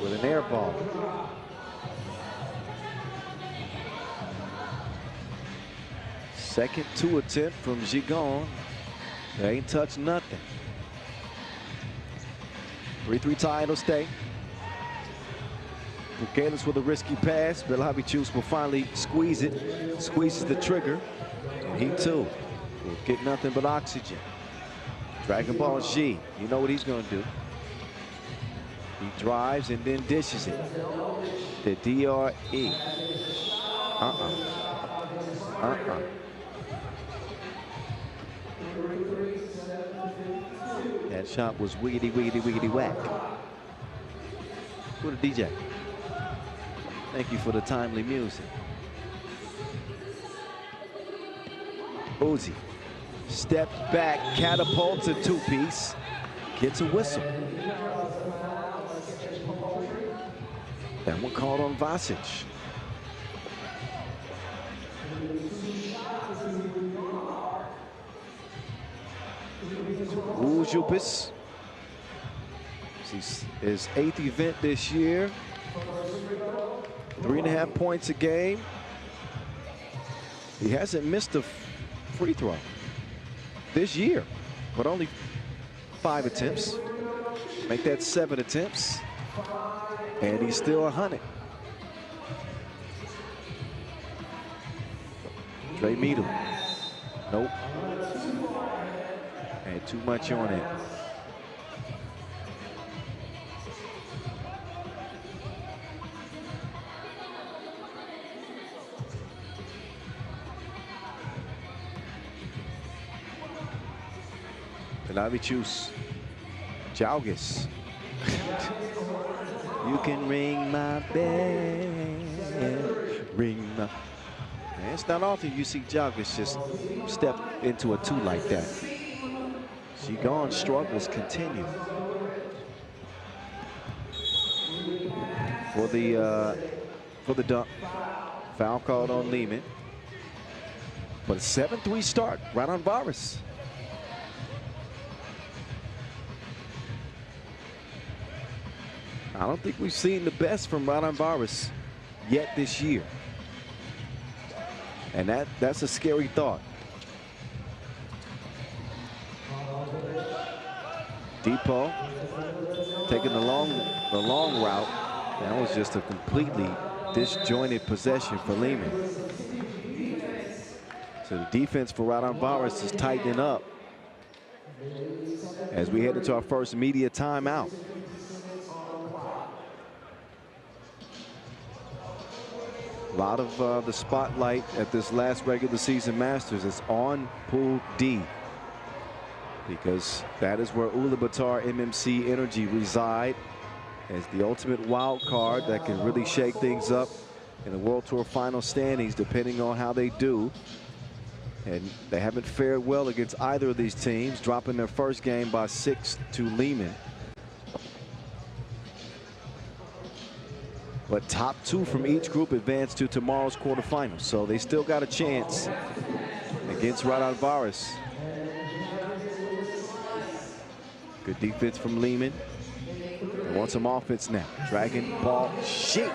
with an air ball. Second 2 attempt from Gigon. They ain't touched nothing. 3-3 tie, it'll stay. Bucharest with a risky pass. Belabicius will finally squeeze it. Squeezes the trigger. And he too will get nothing but oxygen. Dragon ball G. You know what he's going to do. He drives and then dishes it. The DRE. That shot was wiggity, wiggity, wiggity whack. What a DJ. Thank you for the timely music. Uzi. Step back, catapults a 2-piece. Gets a whistle. That one called on Vasic. Ujupis. His 8th event this year. 3.5 points a game. He hasn't missed a free throw this year, but only 5 attempts. Make that 7 attempts. And he's still 100. Dre Meadle. Nope. And too much on it. Belabicius. Jalgis. You can ring my bell. Ring my... Man, it's not often you see Jalgis just step into a 2 like that. Gigon's struggles continue. For the dunk. Foul called on Liman. But a 7-3 start. Raudondvaris. I don't think we've seen the best from Raudondvaris yet this year. And that's a scary thought. Depot taking the long route. That was just a completely disjointed possession for Liman. So the defense for Raudondvaris is tightening up as we head into our first media timeout. A lot of the spotlight at this last regular season Masters is on Pool D, because that is where Ulaanbaatar MMC Energy reside as the ultimate wild card that can really shake things up in the World Tour final standings depending on how they do. And they haven't fared well against either of these teams, dropping their first game by 6 to Liman. But top 2 from each group advance to tomorrow's quarterfinals, so they still got a chance against Raudondvaris. Good defense from Liman. They want some offense now. Dragon ball, shit.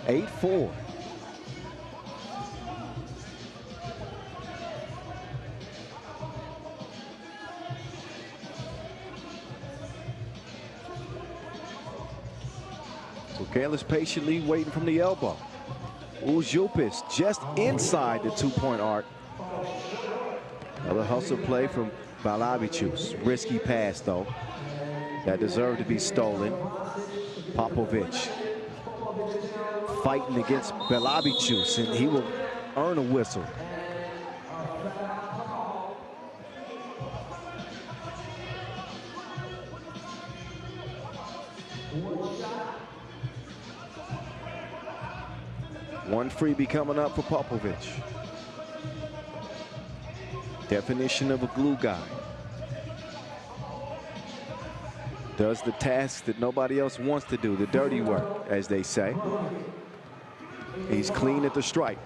Eight 4. Bucharest patiently waiting from the elbow. Ujupis just inside the 2-point arc. Another hustle play from Balabicius. Risky pass though. That deserved to be stolen. Popovic fighting against Balabicius, and he will earn a whistle. One freebie coming up for Popovic. Definition of a glue guy. Does the tasks that nobody else wants to do, the dirty work, as they say. He's clean at the stripe.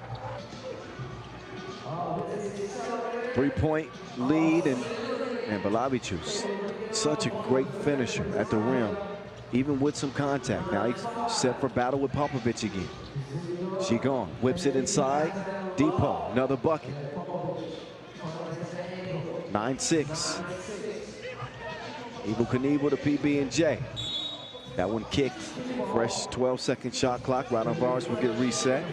3-point lead, and Balabicius, such a great finisher at the rim, even with some contact. Now he's set for battle with Popovic again. Gigon whips it inside. Depot, another bucket. 9-6. Evel Knievel to PB&J. That one kicked. Fresh 12-second shot clock. Raudondvaris will get reset.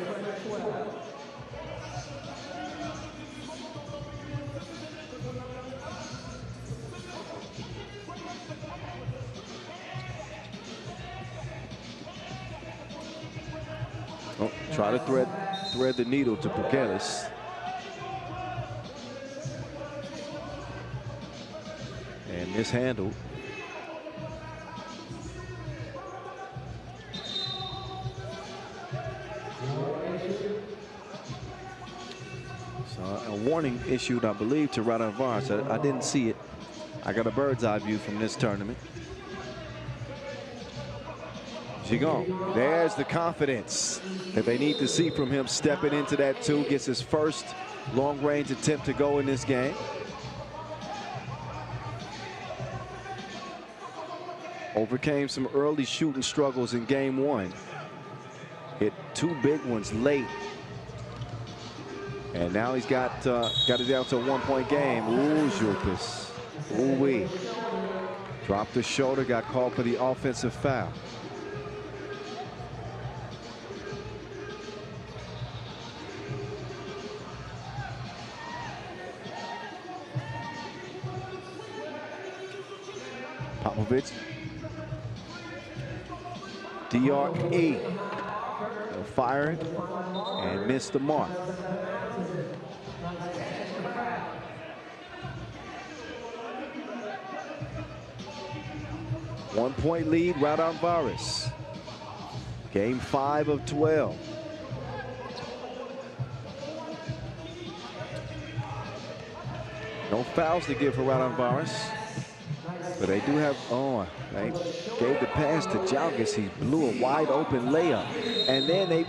Oh, try to thread the needle to Bucharest. And mishandled. So a warning issued, I believe, to Raudondvaris. I didn't see it. I got a bird's eye view from this tournament. Gigon, there's the confidence that they need to see from him stepping into that 2. Gets his first long-range attempt to go in this game. Overcame some early shooting struggles in game 1. Hit 2 big ones late. And now he's got it down to a 1-point game. Ooh, Jupis. Ooh-wee. Dropped the shoulder, got called for the offensive foul. Popovic. DRE. They'll fire it and miss the mark. One-point lead, Raudondvaris. Game 5 of 12. No fouls to give for Raudondvaris. But they do have, they gave the pass to Jalgis. He blew a wide open layup. And then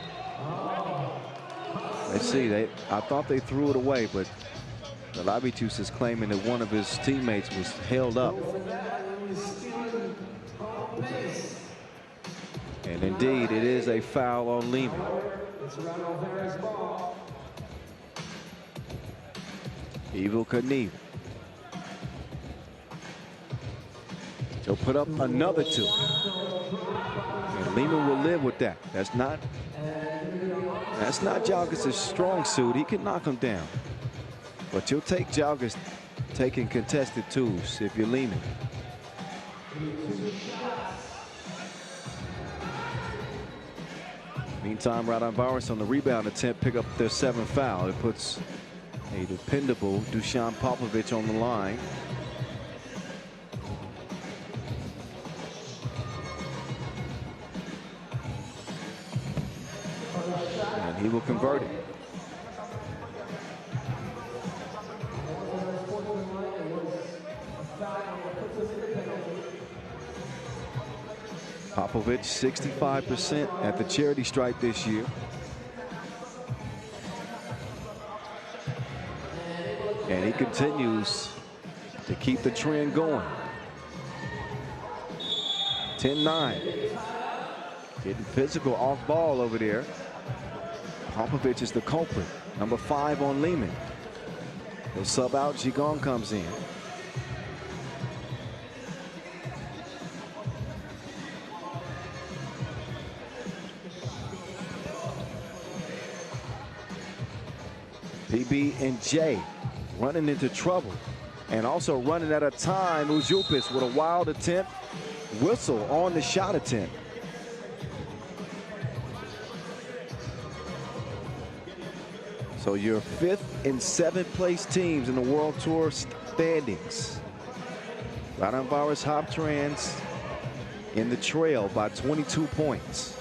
let's see, I thought they threw it away, but Ulaanbaatar is claiming that one of his teammates was held up. And indeed, it is a foul on Liman. Evil Knievel. He'll put up another 2. And Liman will live with that. That's not Jalgis's strong suit. He can knock him down. But you'll take Jalgis taking contested 2s if you're Liman. Meantime, Raudondvaris on the rebound attempt pick up their 7th foul. It puts a dependable Dusan Popovic on the line. And he will convert it. Popovic 65% at the charity stripe this year. And he continues to keep the trend going. 10-9. Getting physical off ball over there. Popovic is the culprit. Number 5 on Liman. He'll sub out. Gigon comes in. PB and J running into trouble, and also running at a time. Ujupis with a wild attempt. Whistle on the shot attempt. So your 5th and 7th place teams in the World Tour standings. Raudondvaris, Hoptrans in the trail by 22 points.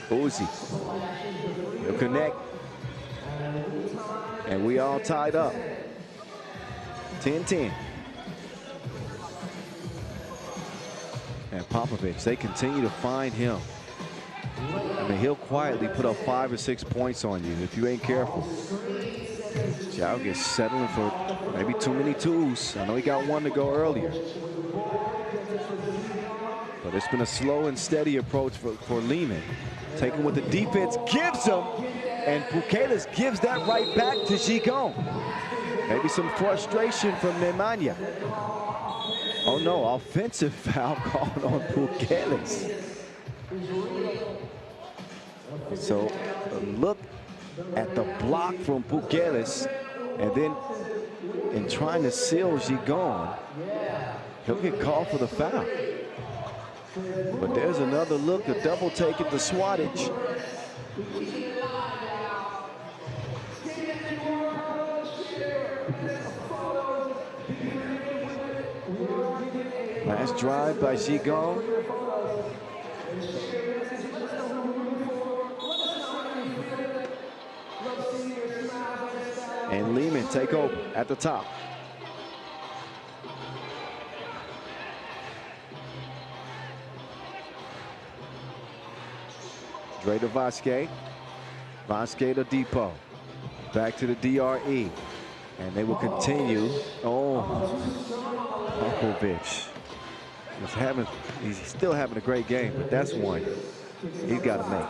Uzi, he'll connect, and we all tied up. 10-10. And Popovic, they continue to find him. I mean, he'll quietly put up 5 or 6 points on you if you ain't careful. Jalgis settling for maybe too many 2s. I know he got 1 to go earlier. But it's been a slow and steady approach for Liman. Taking what the defense gives him, and Bucharest gives that right back to Gigon. Maybe some frustration from Nemanja. Oh no, offensive foul called on Bucharest. So look at the block from Bucharest, and then in trying to seal Gigon, he'll get called for the foul. But there's another look, a double take at the swattage. Nice drive by Gigon. And Liman take over at the top. Dre to Vasquez. Vasquez to Depot. Back to the DRE. And they will continue. Oh, Popovic. He's still having a great game, but that's one he's got to make.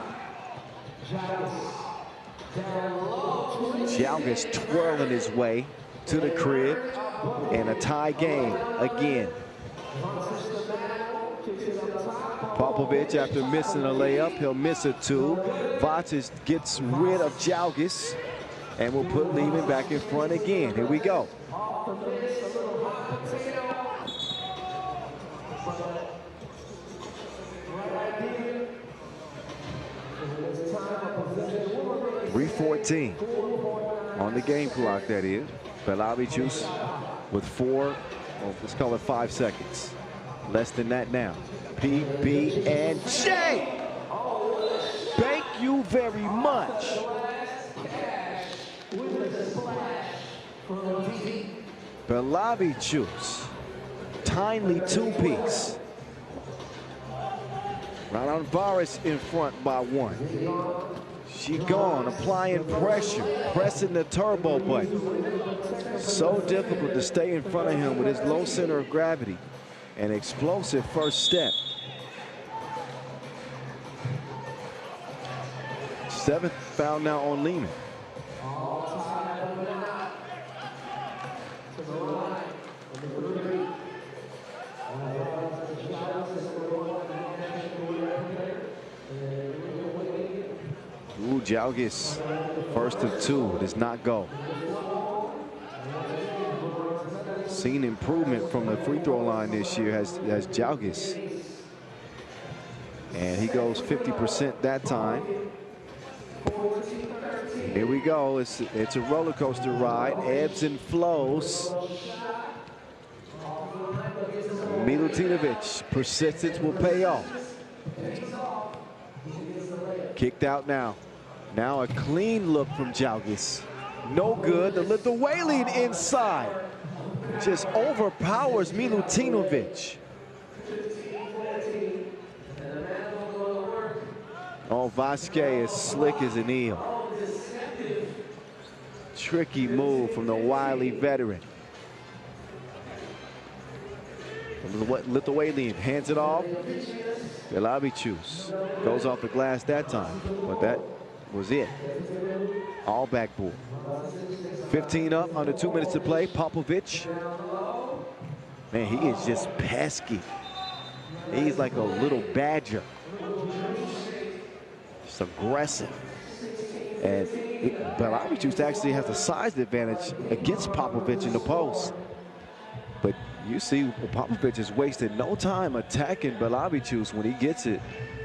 Jalgis twirling his way to the crib, and a tie game again. Popovic, after missing a layup, he'll miss a 2. Vacic gets rid of Jalgis, and will put Liman back in front again. Here we go. .314 on the game clock, that is. Ulaanbaatar with 4, well, let's call it 5 seconds. Less than that now. PB and J. Thank you very much. Ulaanbaatar, timely 2-piece. Raudondvaris in front by 1. She gone, applying pressure, pressing the turbo button. So difficult to stay in front of him with his low center of gravity. An explosive first step. 7th foul now on Liman. Ooh, Jalgis, first of 2, does not go. Seen improvement from the free throw line this year has Jalgis. And he goes 50% that time. Here we go. It's a roller coaster ride, ebbs and flows. Milutinovic, persistence will pay off. Kicked out now. Now a clean look from Jalgis. No good. The Lithuanian inside just overpowers Milutinovic. Oh, Vasquez is slick as an eel. Tricky move from the wily veteran. Lithuanian hands it off. Belabicius goes off the glass that time, but that was it. All backboard. 15 up, under 2 minutes to play. Popovic. Man, he is just pesky. He's like a little badger. Just aggressive. And Belabicius actually has a size advantage against Popovic in the post. But you see, Popovic is wasting no time attacking Belabicius when he gets it,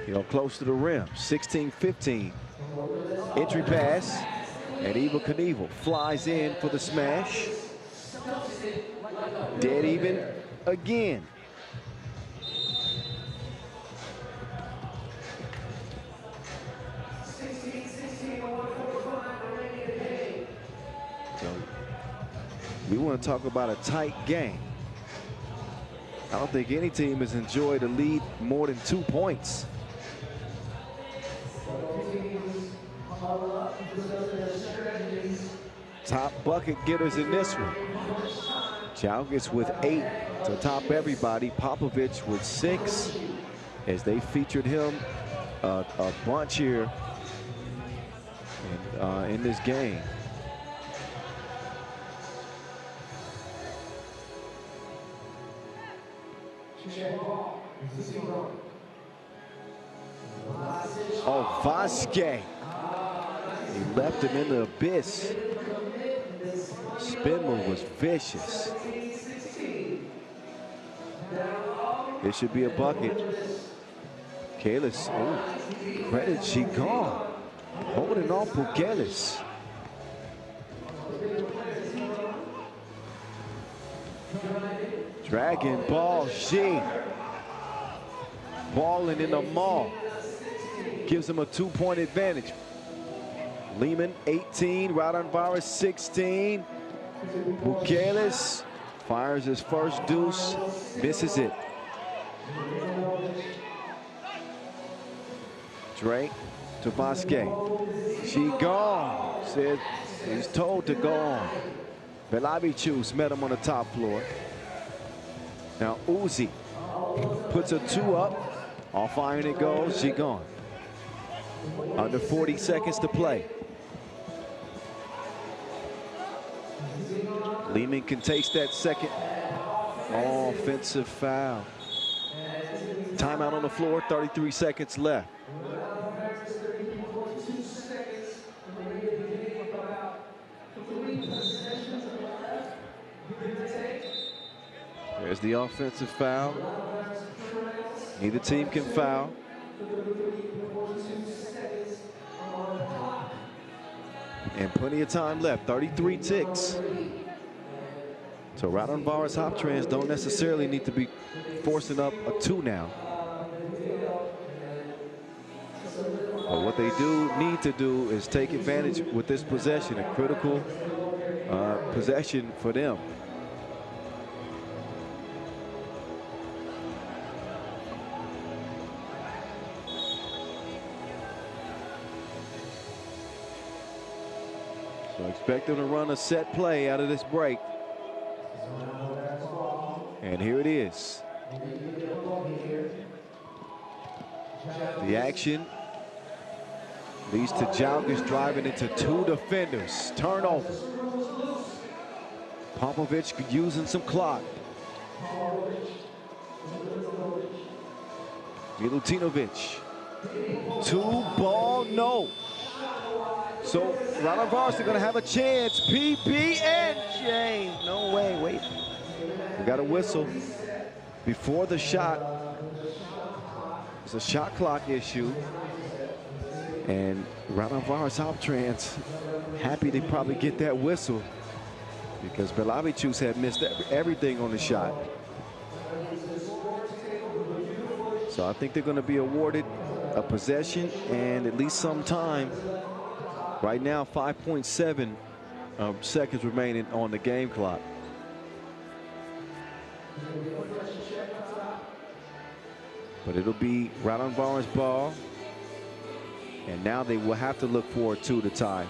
you know, close to the rim. 16-15. Entry pass, and Evel Knievel flies in for the smash. Dead even again. So we want to talk about a tight game. I don't think any team has enjoyed a lead more than 2 points. Top bucket getters in this one. Jalgis with 8 to top everybody. Popovic with 6, as they featured him a bunch here in this game. Oh, Vasquez. He left him in the abyss. Spin move was vicious. It should be a bucket. Kalis, oh, credit, she gone. Holding off Bucharest. Dragon ball, she. Balling in the maul. Gives him a 2-point advantage. Liman 18, Raudondvaris 16. Bucharest fires his first deuce, misses it. Drake to Vasquez. She gone. Said he's told to go on. Belabicius met him on the top floor. Now Uzi puts a 2 up. Off iron it goes. She gone. Under 40 seconds to play. Liman can taste that second offensive foul. Timeout on the floor, 33 seconds left. There's the offensive foul. Neither team can foul. And plenty of time left, 33 ticks. So Raudondvaris Hoptrans don't necessarily need to be forcing up a 2 now. But what they do need to do is take advantage with this possession, a critical possession for them. Expect them to run a set play out of this break. And here it is. The action leads to Jalgis driving into two defenders. Turnover. Popovich using some clock. Milutinovic. Two ball, no. So Raudondvaris are going to have a chance. PB&J. No way, wait. We got a whistle before the shot. It's a shot clock issue. And Raudondvaris Hoptrans happy to probably get that whistle because Belavicius had missed everything on the shot. So I think they're going to be awarded a possession and at least some time. Right now, 5.7 seconds remaining on the game clock. But it'll be Raudondvaris ball. And now they will have to look for a 2 to tie.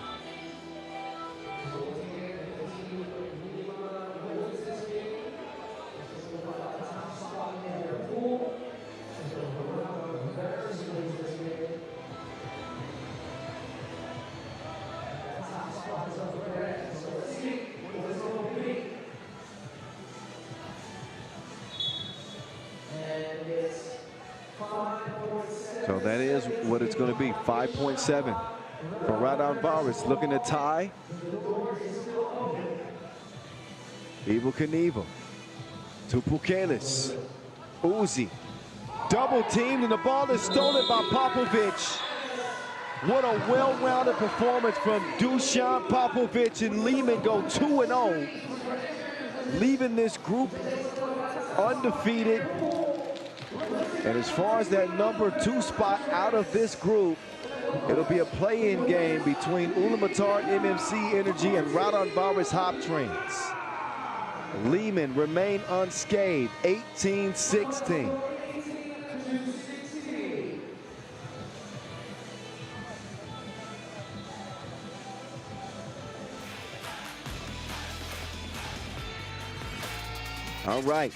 So that is what it's going to be, 5.7 for Raudondvaris. Looking to tie. Evel Knievel to Pukelis. Uzi. Double teamed and the ball is stolen by Popovich. What a well-rounded performance from Dusan Popovich, and Liman go 2-0. Leaving this group undefeated. And as far as that #2 spot out of this group, it'll be a play-in game between Ulaanbaatar MMC Energy and Raudondvaris Hoptrans. Liman remain unscathed, 18-16. All right.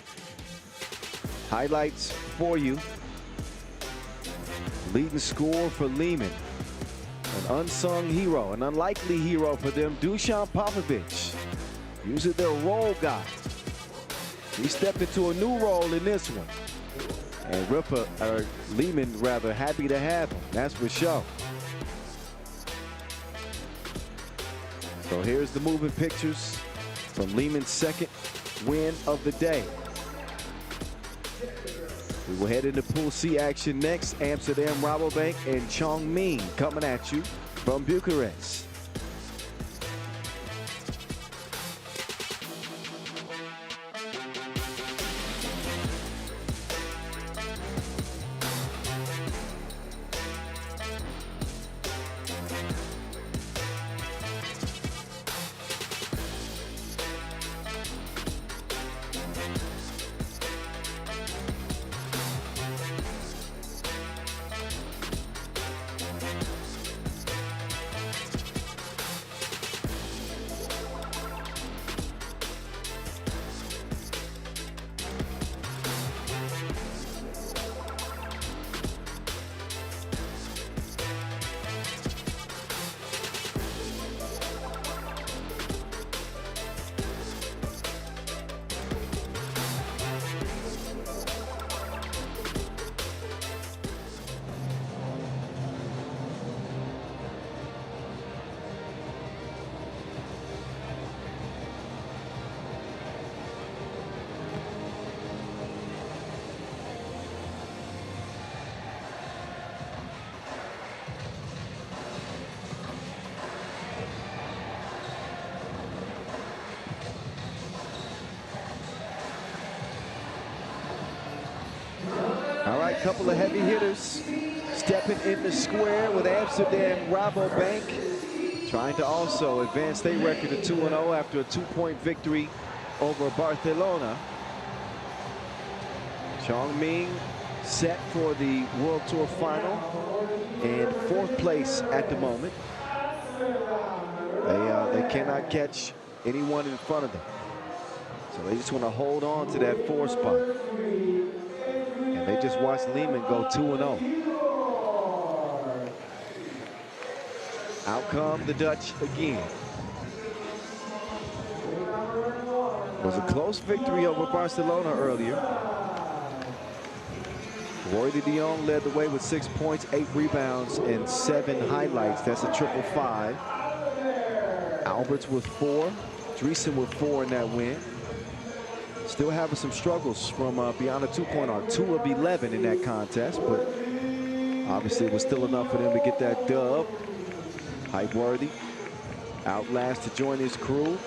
Highlights for you. Leading scorer for Liman. An unsung hero, an unlikely hero for them, Dusan Popovich. Usually their role guy. He stepped into a new role in this one. And Riffa, or Liman rather, happy to have him. That's for sure. So here's the moving pictures from Liman's second win of the day. We will head into Pool C action next. Amsterdam, RABOBANK, and Chongming coming at you from Bucharest. All right, couple of heavy hitters stepping in the square with Amsterdam RABOBANK, trying to also advance their record to 2-0 after a 2-point victory over Barcelona. Chongming set for the World Tour final and 4th place at the moment. They cannot catch anyone in front of them. So they just want to hold on to that 4 spot. And they just watched Liman go 2-0. Out come the Dutch again. It was a close victory over Barcelona earlier. Worthy de Jong led the way with 6 points, 8 rebounds, and 7 highlights. That's a 5-5. Alberts with 4. Dreesen with 4 in that win. Still having some struggles from beyond a 2-point arc. 2 of 11 in that contest, but obviously it was still enough for them to get that dub. Hype Worthy out last to join his crew.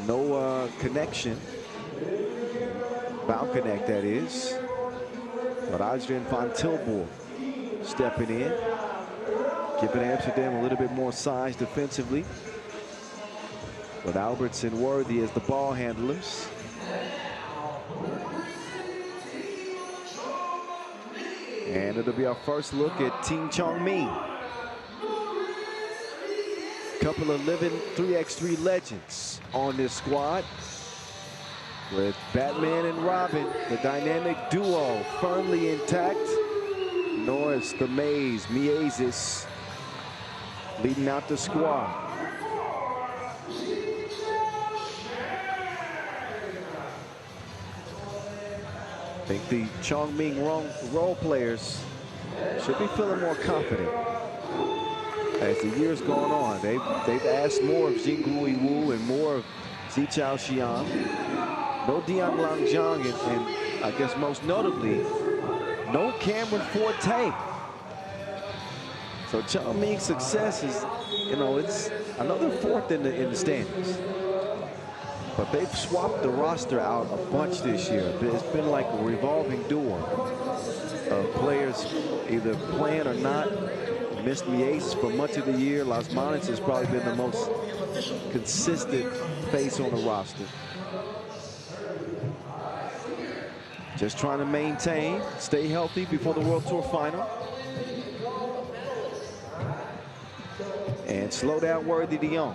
No connection. Bound connect, that is. But Adrian van Tilburg stepping in, giving Amsterdam a little bit more size defensively. With Alberts and Worthy as the ball handlers. And it'll be our first look at Team Chongming. Couple of living 3x3 legends on this squad. With Batman and Robin, the dynamic duo firmly intact. Norris, the Maze, Miezis leading out the squad. I think the Chongming role players should be feeling more confident as the years gone on. They've asked more of Jingui Wu and more of Zichao Xian. No Dian Lang Zhang, and I guess most notably, no Cameron Forte. So Chongming's success is, you know, it's another 4th in the standings. But they've swapped the roster out a bunch this year. It's been like a revolving door of players either playing or not. Missed Miezis for much of the year. Las Manas has probably been the most consistent face on the roster. Just trying to maintain, stay healthy before the World Tour final. And slow down Worthy de Jong.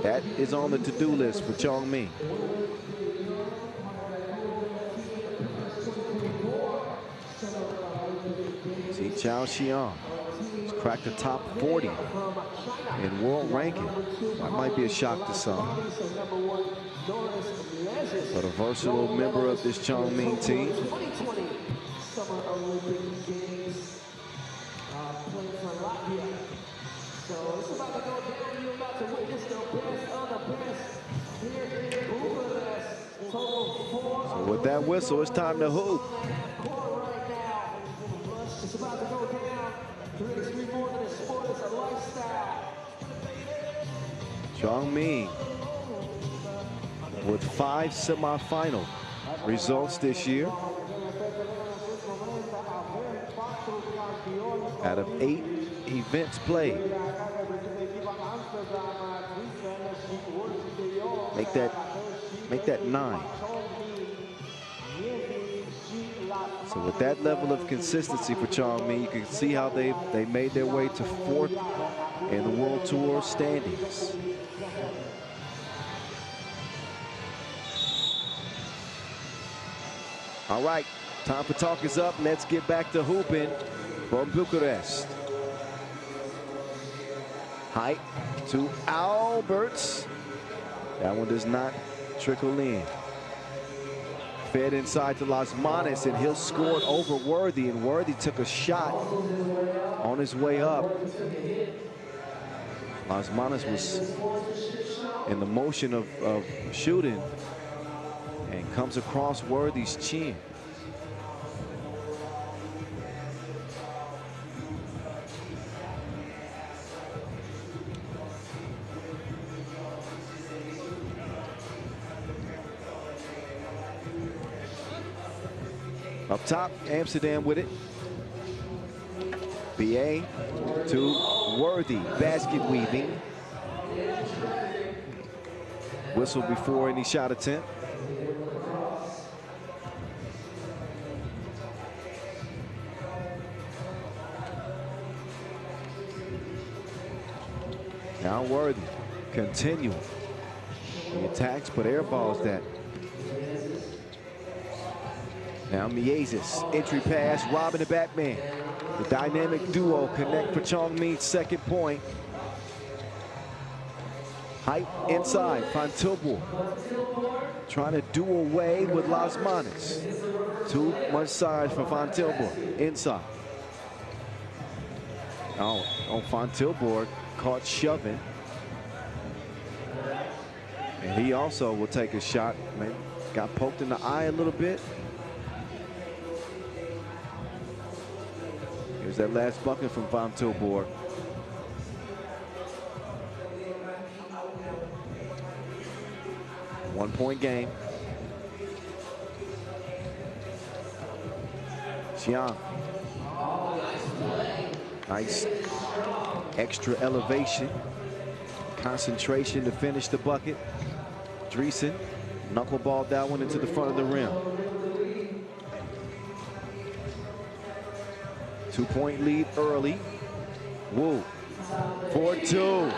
That is on the to-do list for Chongming. Zichao Xian has cracked the top 40 in world ranking. That might be a shock to some. But a versatile member of this Chongming team. So with that whistle, it's time to hoop. Chongming with 5 semifinal results this year. Out of 8 events played. Make that 9. So with that level of consistency for Chongming, you can see how they made their way to 4th in the World Tour standings. All right, time for talk is up. Let's get back to hooping from Bucharest. Height to Alberts. That one does not trickle in. Fed inside to Las Manas, and he'll score it over Worthy, and Worthy took a shot on his way up. Las Manas was in the motion of shooting and comes across Worthy's chin. Up top, Amsterdam with it. BA to Worthy, basket weaving. Whistle before any shot attempt. Now Worthy continuing the attacks, but airballs that. Now Miezis, entry pass, Robin the Batman. The dynamic duo connect for Chongming's second point. Height inside, Van Tilburg trying to do away with Las Manas. Too much size for Van Tilburg, inside. Oh, Van Tilburg caught shoving. And he also will take a shot. Maybe got poked in the eye a little bit. Here's that last bucket from Van Tilburg. One-point game. Xiang. Nice extra elevation. Concentration to finish the bucket. Dreesen knuckleballed that one into the front of the rim. 2-point lead early. Wu. 4-2.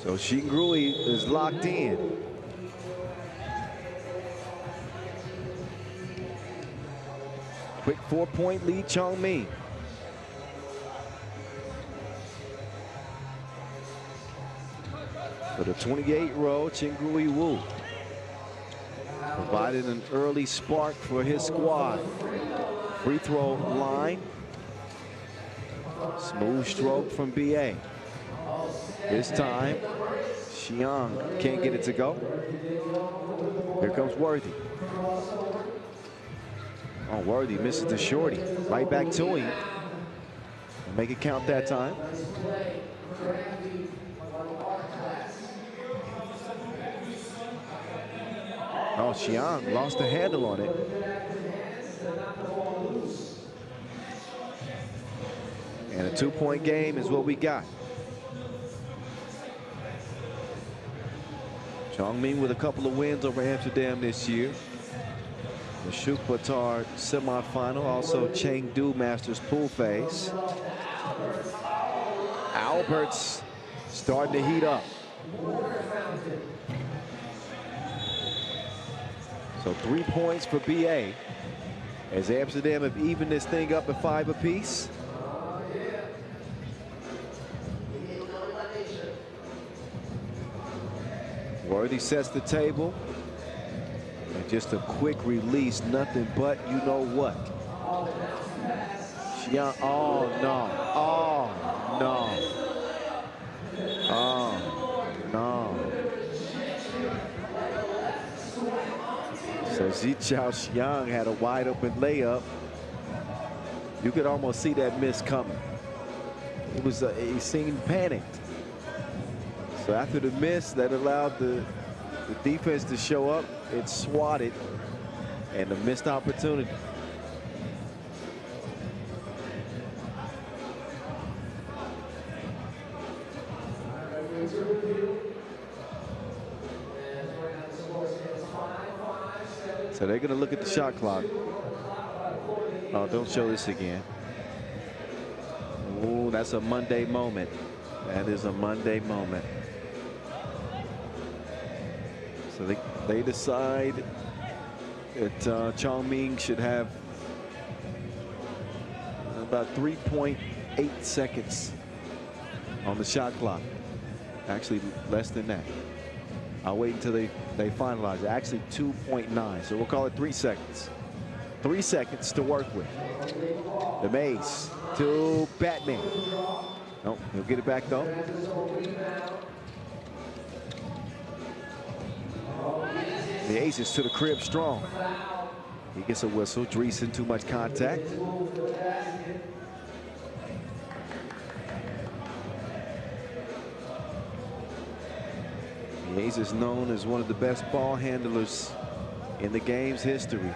So Xingrui is locked in. Quick 4-point lead, Chongming. For the 28-year-old Xingrui Wu. Provided an early spark for his squad. Free throw line. Smooth stroke from BA. This time, Xiang can't get it to go. Here comes Worthy. Oh, Worthy misses the shorty. Right back to him. Make it count that time. Oh, Xiang lost the handle on it. And a 2-point game is what we got. Chongming with a couple of wins over Amsterdam this year. The Ulaanbaatar semifinal, also Chengdu Masters pool phase. Albert's starting to heat up. So 3 points for BA as Amsterdam have evened this thing up at 5 apiece. Worthy sets the table. And just a quick release, nothing but you know what. Xiang, oh no, oh no. Oh no. So Zichao Xiang had a wide open layup. You could almost see that miss coming. It was he seemed panicked. So after the miss that allowed the defense to show up, it swatted and a missed opportunity. So they're going to look at the shot clock. Oh, don't show this again. Ooh, that's a Monday moment. That is a Monday moment. So they decide that Chongming should have about 3.8 seconds on the shot clock. Actually, less than that. I'll wait until they finalize it. Actually, 2.9. So we'll call it 3 seconds. 3 seconds to work with. The Mace to Batman. Nope, he'll get it back though. The Aces to the crib strong. He gets a whistle. Dreesen, too much contact. The Aces is known as one of the best ball handlers in the game's history.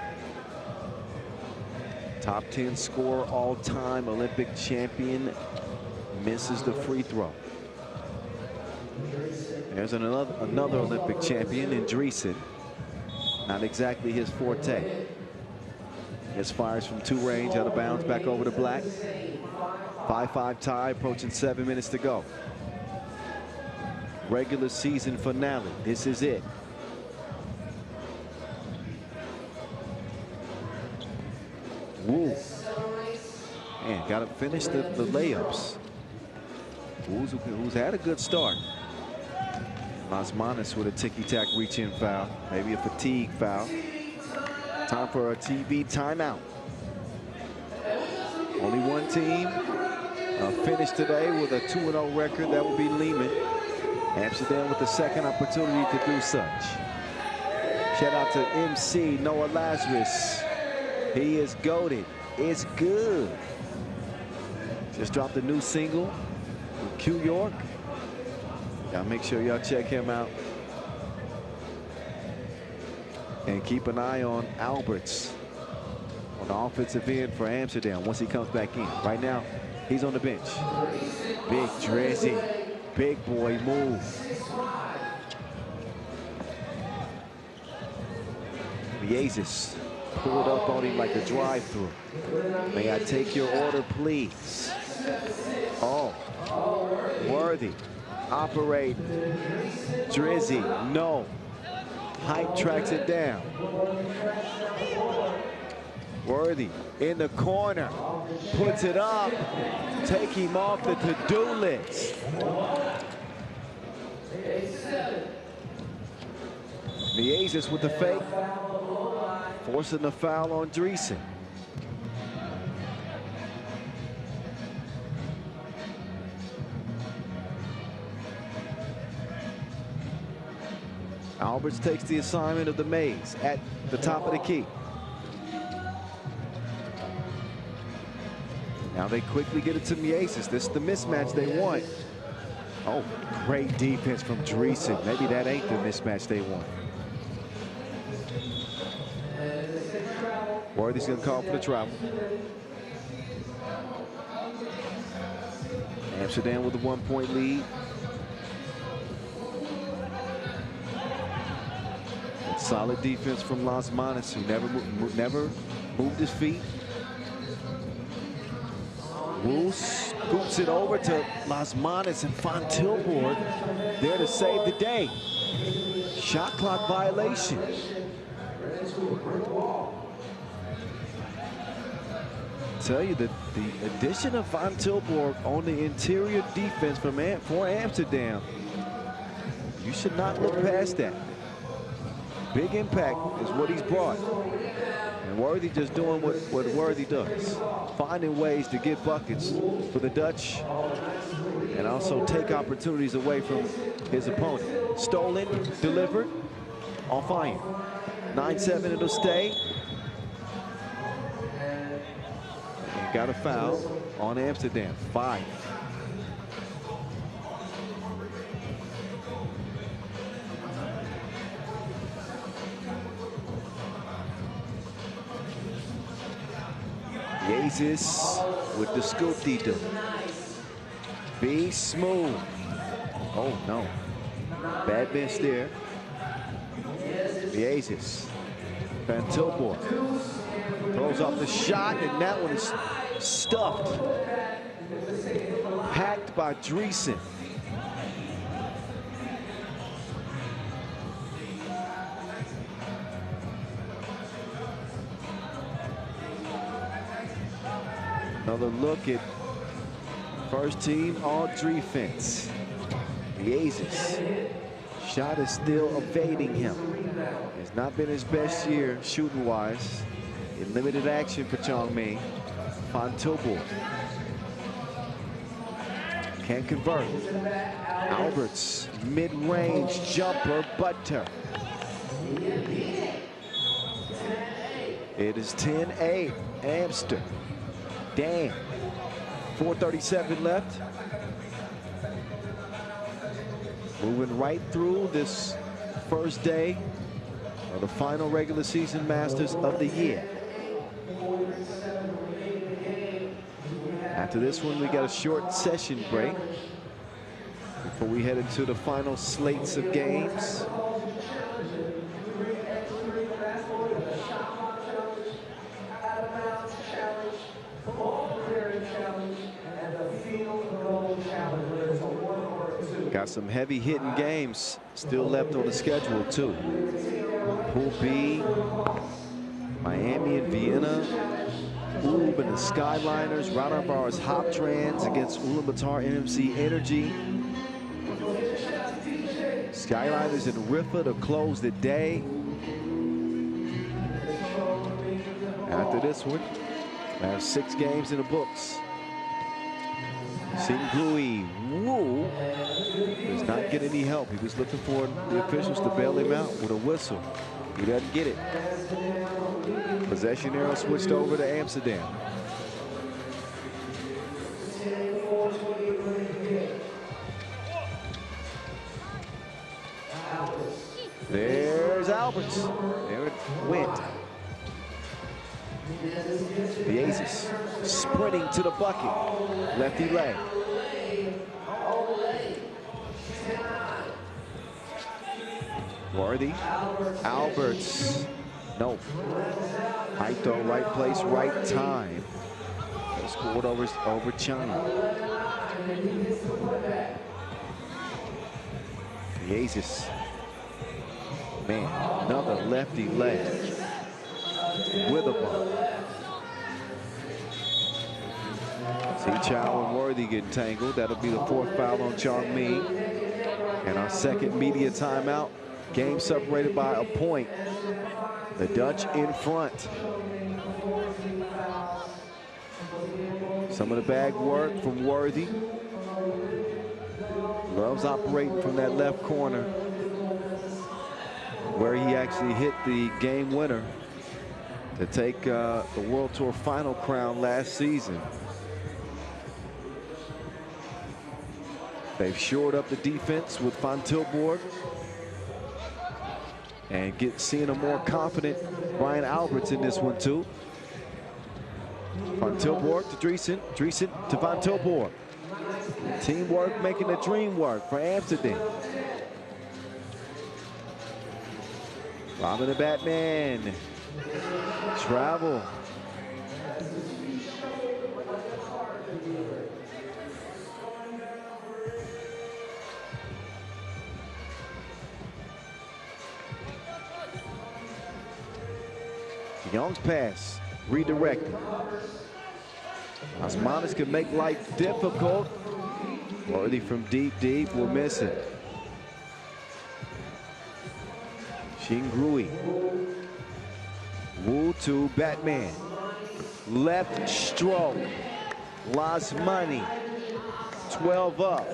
Top 10 scorer all-time, Olympic champion, misses the free throw. There's another Olympic champion in Dreesen. Not exactly his forte. His fires from 2 range, out of bounds, back over to Black. 5-5 tie, approaching 7 minutes to go. Regular season finale. This is it. Woo. Man, got to finish the layups. Who's had a good start. Lasmanis with a ticky-tack reach-in foul. Maybe a fatigue foul. Time for a TV timeout. Only one team finished today with a 2-0 record. That would be Liman. Amsterdam with the second opportunity to do such. Shout out to MC Noah Lazarus. He is goated. It's good. Just dropped a new single with Q York. Y'all make sure y'all check him out. And keep an eye on Alberts on the offensive end for Amsterdam once he comes back in. Right now, he's on the bench. Big Drizzy, big boy move. Beasis pulled up on him like a drive-through. May I take your order, please? Oh, Worthy. Operate. Drizzy, no. Hype tracks it down. Worthy in the corner. Puts it up. Take him off the to-do list. Beasis with the fake. Forcing the foul on Dreesen. Alberts takes the assignment of the maze at the top of the key. Now they quickly get it to Beasis. This is the mismatch they want. Oh, great defense from Dreesen. Maybe that ain't the mismatch they want. Worthy's gonna call for the travel. Amsterdam with a 1-point lead. Solid defense from Lasmanis, who never moved his feet. Wu scoops it over to Lasmanis, and Van Tilburg there to save the day. Shot clock violation. Tell you that the addition of Van Tilburg on the interior defense for Amsterdam, you should not look past that. Big impact is what he's brought. And Worthy just doing what Worthy does. Finding ways to get buckets for the Dutch and also take opportunities away from his opponent. Stolen, delivered, on fire. 9-7, it'll stay. And got a foul on Amsterdam, 5. Beasis with the scoop deedle. Be smooth. Oh no. Bad miss there. Beasis. Van Tilburg throws off the shot, and that one is stuffed. Hacked by Dreesen. Another look at first team all defense. Beasis. Shot is still evading him. It's not been his best year shooting wise. In limited action for Chongming. Van Tilburg can't convert. Alberts mid-range jumper, butter. It is 10-8 Amsterdam. Damn. 4:37 left. Moving right through this first day of the final regular season Masters of the year. After this one, we got a short session break before we head into the final slates of games. Got some heavy hitting games still left on the schedule too. Pool B, Miami and Vienna, Ub and the Skyliners, Raudondvaris Hoptrans against Ulaanbaatar NMC Energy. Skyliners and Riffa to close the day. After this one, I have 6 games in the books. Singlui Wu does not get any help. He was looking for the officials to bail him out with a whistle. He doesn't get it. Possession arrow switched over to Amsterdam. There's Alberts. There it went. The Aces sprinting to the bucket. Lefty leg. Worthy. Alberts. No. High throw, right place, right time. Scored over China. The Aces. Man, another lefty leg. With a bump. See Chow and Worthy get tangled. That'll be the 4th foul on Chongming. And our second media timeout. Game separated by a point. The Dutch in front. Some of the bag work from Worthy. Loves operating from that left corner, where he actually hit the game winner to take the World Tour final crown last season. They've shored up the defense with Van Tilburg and seeing a more confident Brian Alberts in this one too. Van Tilburg to Driesen, Driesen to Van Tilburg. Teamwork making the dream work for Amsterdam. Robin the Batman. Travel. Young's pass redirected. Osmanis can make life difficult. Worthy from deep will miss it. Shingrui. Wu to Batman. Left stroke. Lost money. 12 up.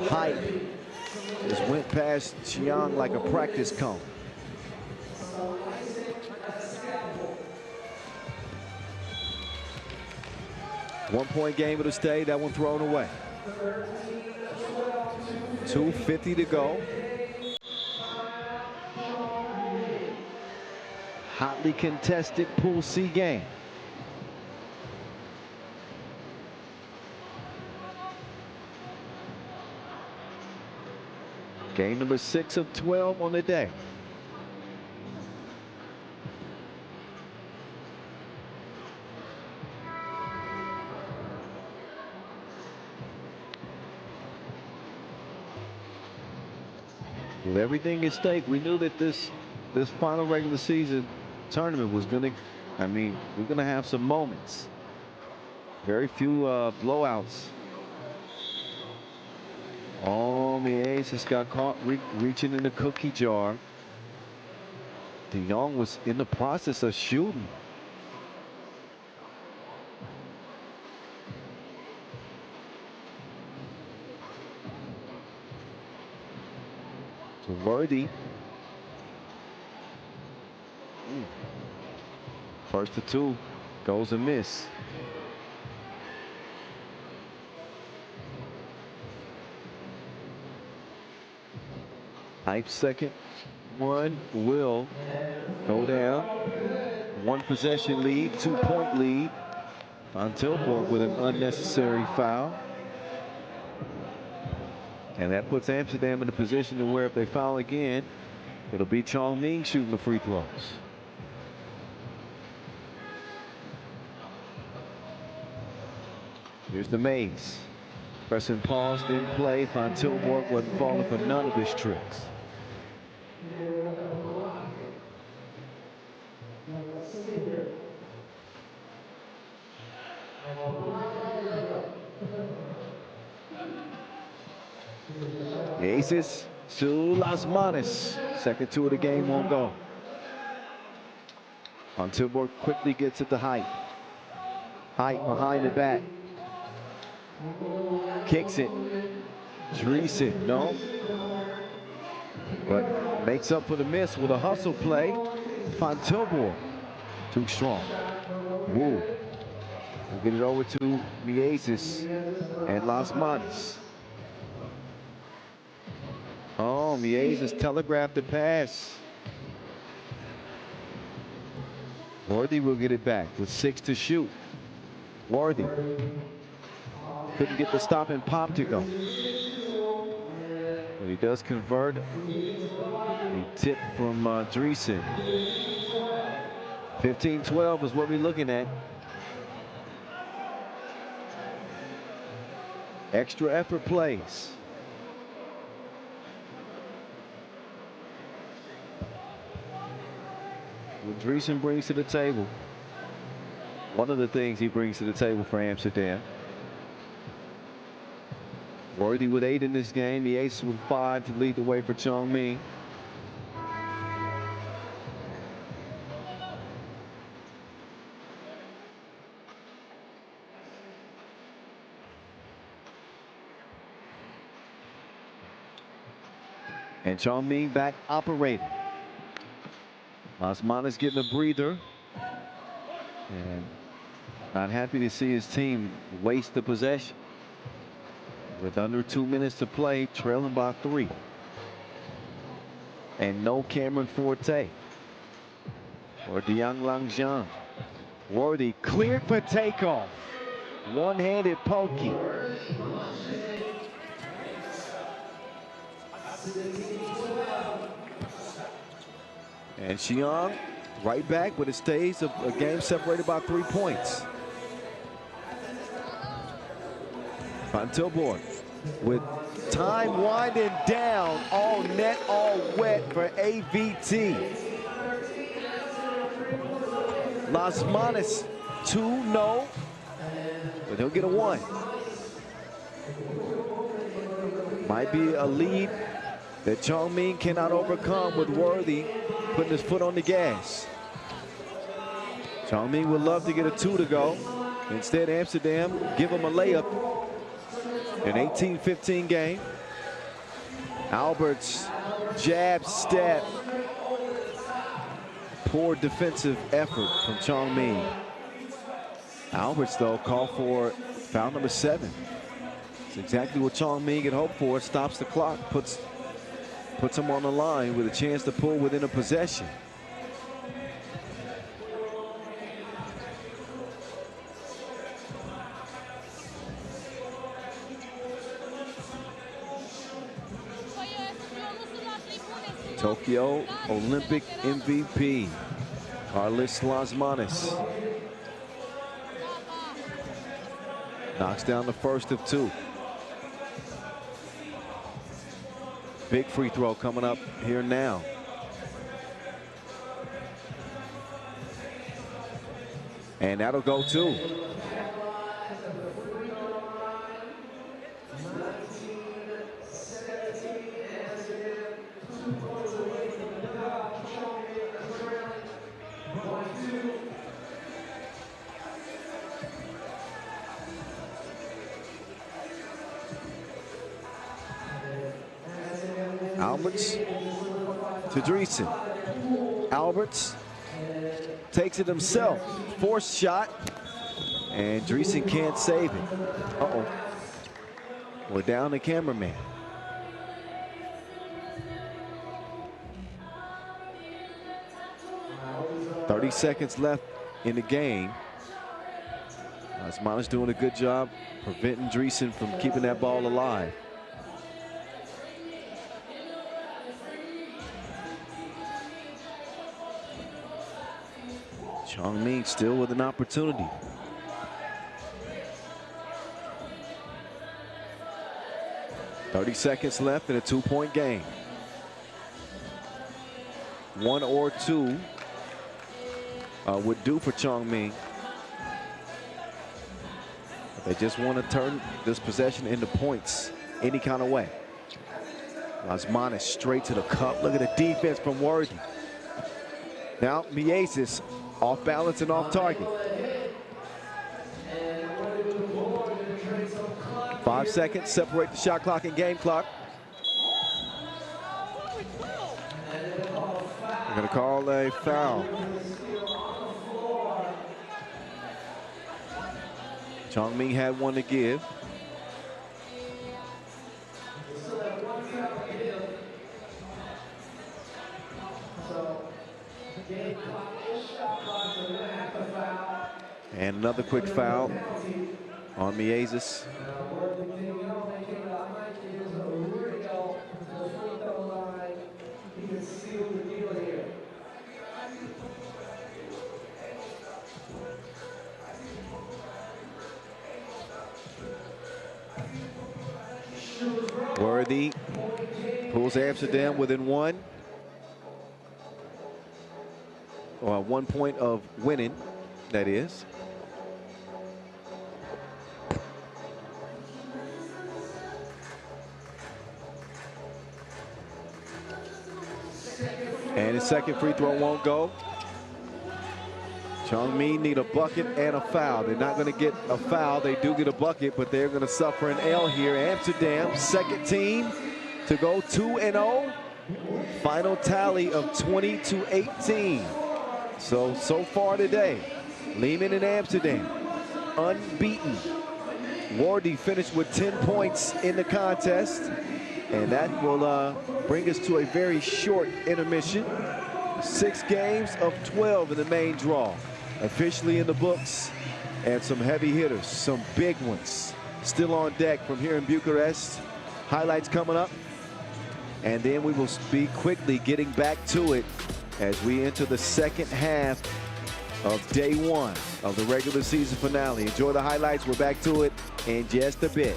Height. Just went past Chiang like a practice cone. One-point game it'll stay. That one thrown away. 2:50 to go. Hotly contested Pool C game. Game number 6 of 12 on the day. With everything at stake, we knew that this final regular season tournament was going to, we're going to have some moments. Very few blowouts. Oh, the ace just got caught reaching in the cookie jar. De Jong was in the process of shooting. So Worthy. First to 2 goes a miss. Hype second one will go down. 1 possession lead, 2-point lead. Van Tilburg with an unnecessary foul. And that puts Amsterdam in a position to where if they foul again, it'll be Chongming shooting the free throws. Here's the Maze. Pressing pause, then play. Van Tilburg wasn't falling for none of his tricks. The aces to Las Manos. Second two of the game won't go. Van Tilburg quickly gets it to Height. Height behind the back. Kicks it. Dreesen, no. But makes up for the miss with a hustle play. Van Tilburg, too strong. Woo. We'll get it over to the aces and Las Manos. Oh, the aces telegraphed the pass. Worthy will get it back with 6 to shoot. Worthy couldn't get the stop and pop to go. But he does convert. A tip from Dreesen. 15-12 is what we're looking at. Extra effort plays. What Dreesen brings to the table. One of the things he brings to the table for Amsterdam. Worthy with 8 in this game. The ace with 5 to lead the way for Chongming. And Chongming back operating. Las Manos getting a breather. And not happy to see his team waste the possession. With under 2 minutes to play, trailing by 3. And no Cameron Forte. Or DeYoung Langjian. Worthy cleared for takeoff. One-handed pokey. And Xiong right back, but it stays a game separated by 3 points. Van Tilburg with time winding down, all net, all wet for AVT. Las Manos 2, no, but he'll get a 1. Might be a lead that Chongming cannot overcome with Worthy putting his foot on the gas. Chongming would love to get a 2 to go. Instead, Amsterdam give him a layup. An 18-15 game. Alberts jab step. Poor defensive effort from Chongming. Alberts though called for foul number 7. It's exactly what Chongming had hoped for. Stops the clock, puts him on the line with a chance to pull within a possession. Tokyo Olympic MVP, Carlos Las Manos. Knocks down the first of 2. Big free throw coming up here now. And that'll go too. Alberts to Dreesen. Alberts takes it himself. Forced shot. And Dreesen can't save it. Uh-oh. We're down the cameraman. .30 seconds left in the game. Las Manos doing a good job preventing Dreesen from keeping that ball alive. Chongming still with an opportunity. 30 seconds left in a 2-point game. 1 or 2 would do for Chongming. But they just want to turn this possession into points any kind of way. Liman straight to the cup. Look at the defense from Worthy. Now Miezis off balance and off target. 5 seconds separate the shot clock and game clock. They're going to call a foul. Chongming had one to give. And another quick foul on Miezis. Worthy pulls Amsterdam within 1. Or 1 point of winning, that is. And his second free throw won't go. Chongming need a bucket and a foul. They're not going to get a foul. They do get a bucket, but they're going to suffer an L here. Amsterdam, second team to go 2-0. Final tally of 20-18. So far today, Liman and Amsterdam unbeaten. Worthy finished with 10 points in the contest. And that will bring us to a very short intermission. 6 games of 12 in the main draw. Officially in the books. And some heavy hitters, some big ones, still on deck from here in Bucharest. Highlights coming up. And then we will be quickly getting back to it as we enter the second half of day 1 of the regular season finale. Enjoy the highlights. We're back to it in just a bit.